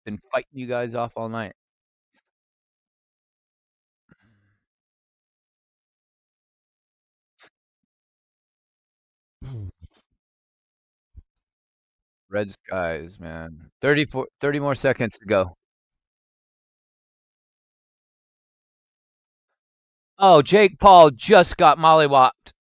Been fighting you guys off all night. Red skies, man. 30 more seconds to go. Oh, Jake Paul just got mollywopped.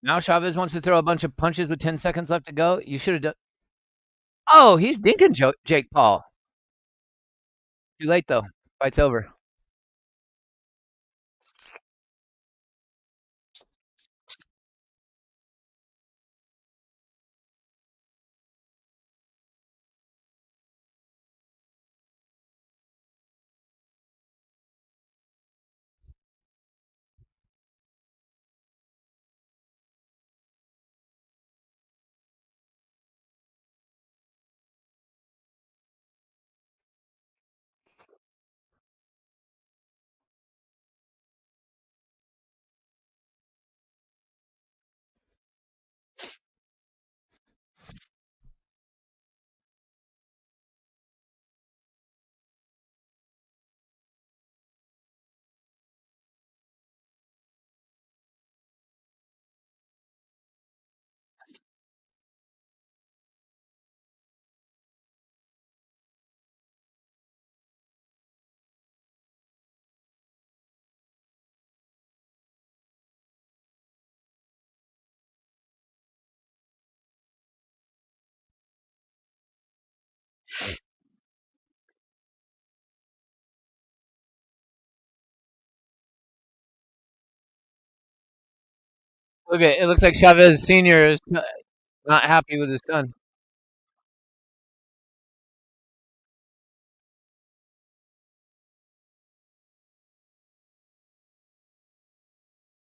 Now Chavez wants to throw a bunch of punches with 10 seconds left to go. You should have done. Oh, he's dinking Jake Paul. Too late, though. Fight's over. Look at it. Looks like Chavez Sr. is not happy with his son.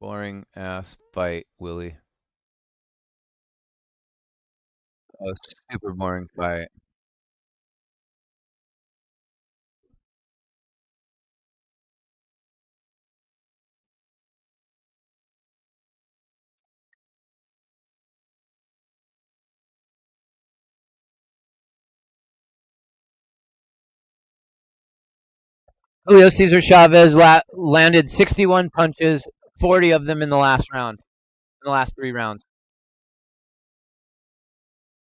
Boring ass fight, Willie. A super boring fight. Julio Cesar Chavez landed 61 punches, 40 of them in the last round, in the last 3 rounds.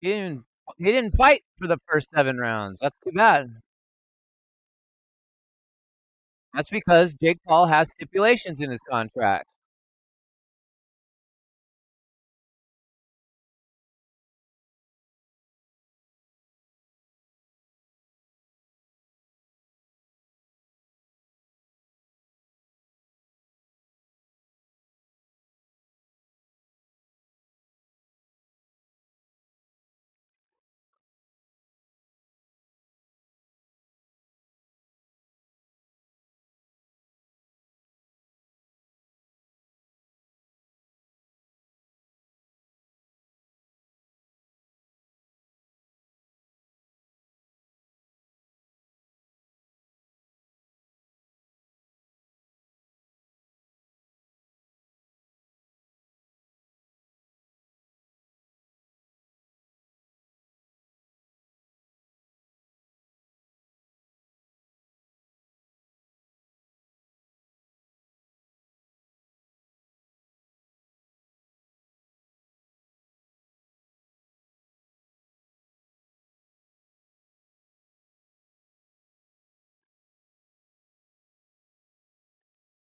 He didn't. He didn't fight for the first 7 rounds. That's too bad. That's because Jake Paul has stipulations in his contract.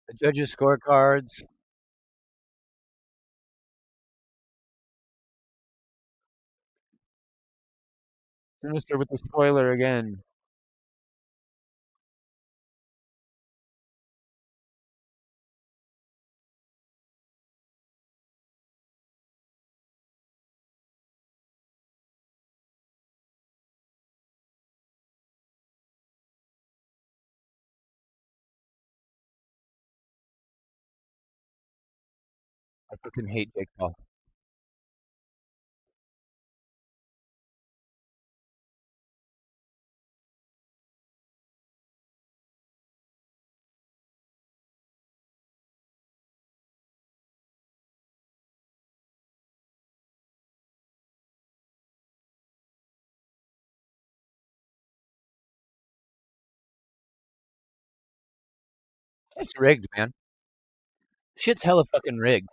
The judges' scorecards. Sinister with the spoiler again. I fucking hate Jake Paul. It's rigged, man. Shit's hella fucking rigged.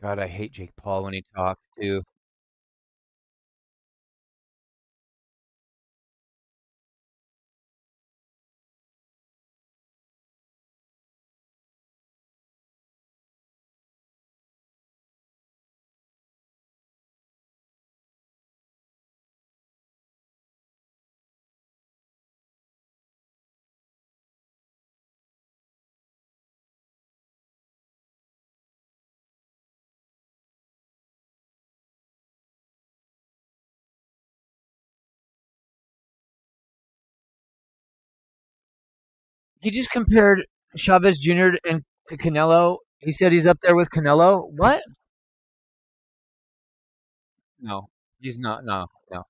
God, I hate Jake Paul when he talks too. He just compared Chavez Jr. and to Canelo. He said he's up there with Canelo. What? No, he's not. No, no.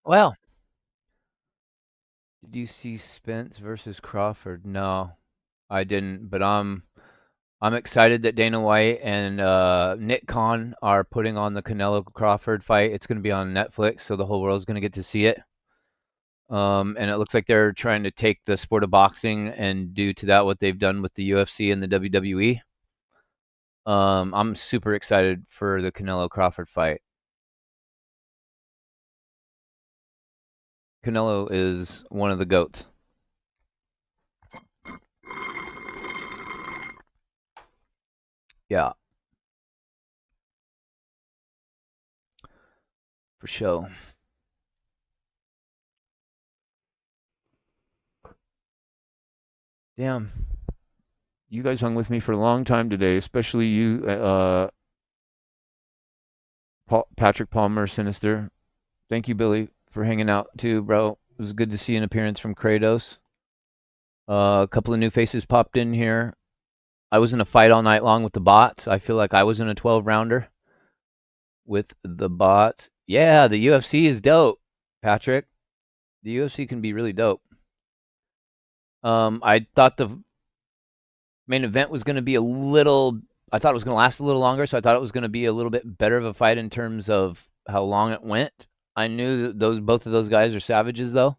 Well, did you see Spence versus Crawford? No, I didn't. But I'm excited that Dana White and Nick Khan are putting on the Canelo Crawford fight. It's going to be on Netflix, so the whole world's going to get to see it. And it looks like they're trying to take the sport of boxing and do to that what they've done with the UFC and the WWE. I'm super excited for the Canelo Crawford fight. Canelo is one of the goats. Yeah, for sure. Damn, you guys hung with me for a long time today, especially you, Patrick Palmer, Sinister. Thank you, Billy, for hanging out too, bro. It was good to see an appearance from Kratos. A couple of new faces popped in here. I was in a fight all night long with the bots. I feel like I was in a 12 rounder with the bots. Yeah, the UFC is dope, Patrick. The UFC can be really dope. I thought the main event was going to be a little. I thought it was going to last a little longer, so I thought it was going to be a little bit better of a fight in terms of how long it went. I knew that those both of those guys are savages, though.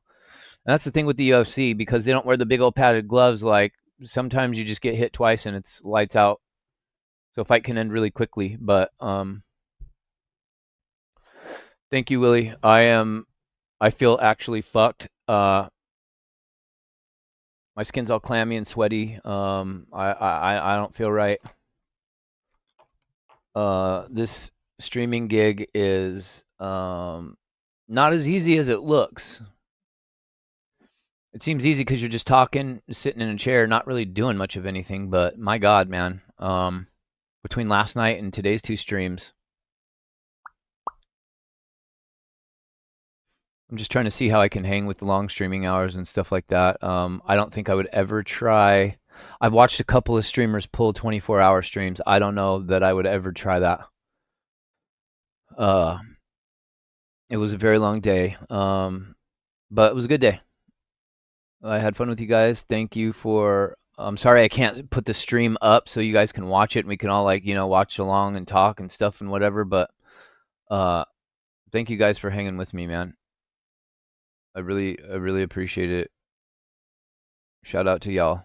And that's the thing with the UFC because they don't wear the big old padded gloves. Like sometimes you just get hit twice and it's lights out. So a fight can end really quickly. But thank you, Willie. I feel actually fucked. My skin's all clammy and sweaty. I don't feel right. This streaming gig is not as easy as it looks. It seems easy because you're just talking, sitting in a chair, not really doing much of anything. But my God, man, between last night and today's two streams, I'm just trying to see how I can hang with the long streaming hours and stuff like that. I don't think I would ever try. I've watched a couple of streamers pull 24-hour streams. I don't know that I would ever try that. Uh, it was a very long day, but it was a good day. I had fun with you guys. Thank you for. I'm sorry I can't put the stream up so you guys can watch it and we can all like watch along and talk and stuff and whatever. But uh, thank you guys for hanging with me, man. I really appreciate it. Shout out to y'all.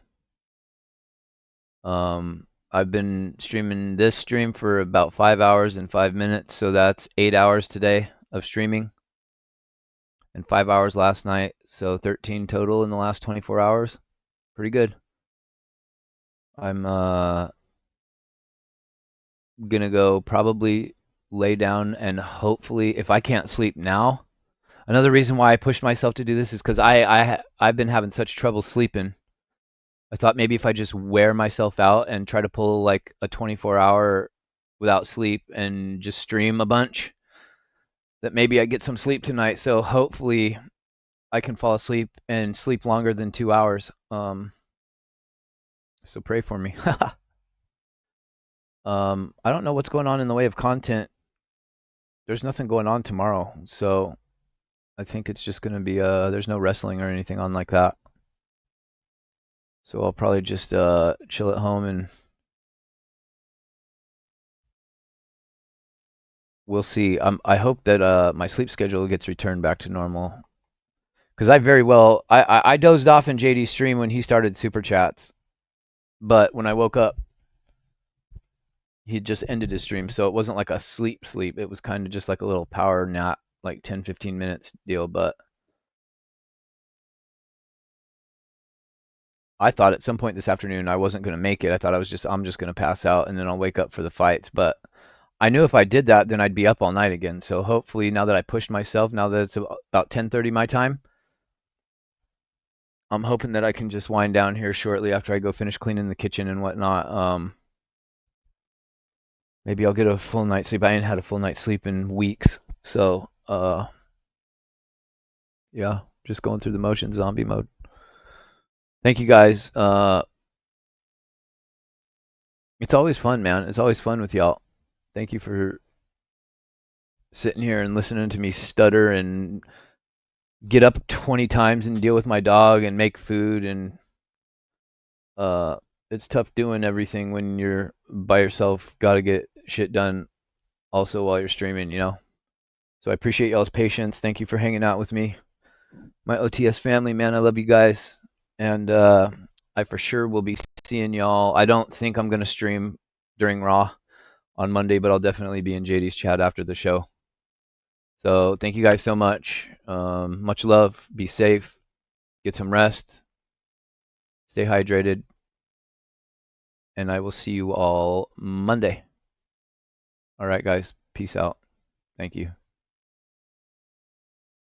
I've been streaming this stream for about 5 hours and 5 minutes, so that's 8 hours today of streaming and 5 hours last night, so 13 total in the last 24 hours. Pretty good. I'm gonna go probably lay down and hopefully, if I can't sleep now, another reason why I pushed myself to do this is because I've been having such trouble sleeping. I thought maybe if I just wear myself out and try to pull like a 24-hour without sleep and just stream a bunch, that maybe I get some sleep tonight. So hopefully I can fall asleep and sleep longer than 2 hours. So pray for me. I don't know what's going on in the way of content. There's nothing going on tomorrow, so I think it's just gonna be there's no wrestling or anything on like that. So I'll probably just chill at home and we'll see. I hope that my sleep schedule gets returned back to normal. Because I very well I dozed off in JD's stream when he started super chats, but when I woke up, he just ended his stream, so it wasn't like a sleep. It was kind of just like a little power nap, like 10-15 minutes deal. But I thought at some point this afternoon I wasn't gonna make it. I thought I'm just gonna pass out and then I'll wake up for the fights. But I knew if I did that, then I'd be up all night again. So hopefully, now that I pushed myself, now that it's about 10:30 my time, I'm hoping that I can just wind down here shortly after I go finish cleaning the kitchen and whatnot. Maybe I'll get a full night's sleep. I ain't had a full night's sleep in weeks. So, yeah, just going through the motions, zombie mode. Thank you guys. It's always fun, man. It's always fun with y'all. Thank you for sitting here and listening to me stutter and get up 20 times and deal with my dog and make food, and uh it's tough doing everything when you're by yourself. Got to get shit done also while you're streaming, you know. So I appreciate y'all's patience. Thank you for hanging out with me. My OTS family, man, I love you guys. And I for sure will be seeing y'all. I don't think I'm going to stream during Raw on Monday, but I'll definitely be in JD's chat after the show. So thank you guys so much. Much love. Be safe. Get some rest. Stay hydrated. And I will see you all Monday. All right, guys. Peace out. Thank you.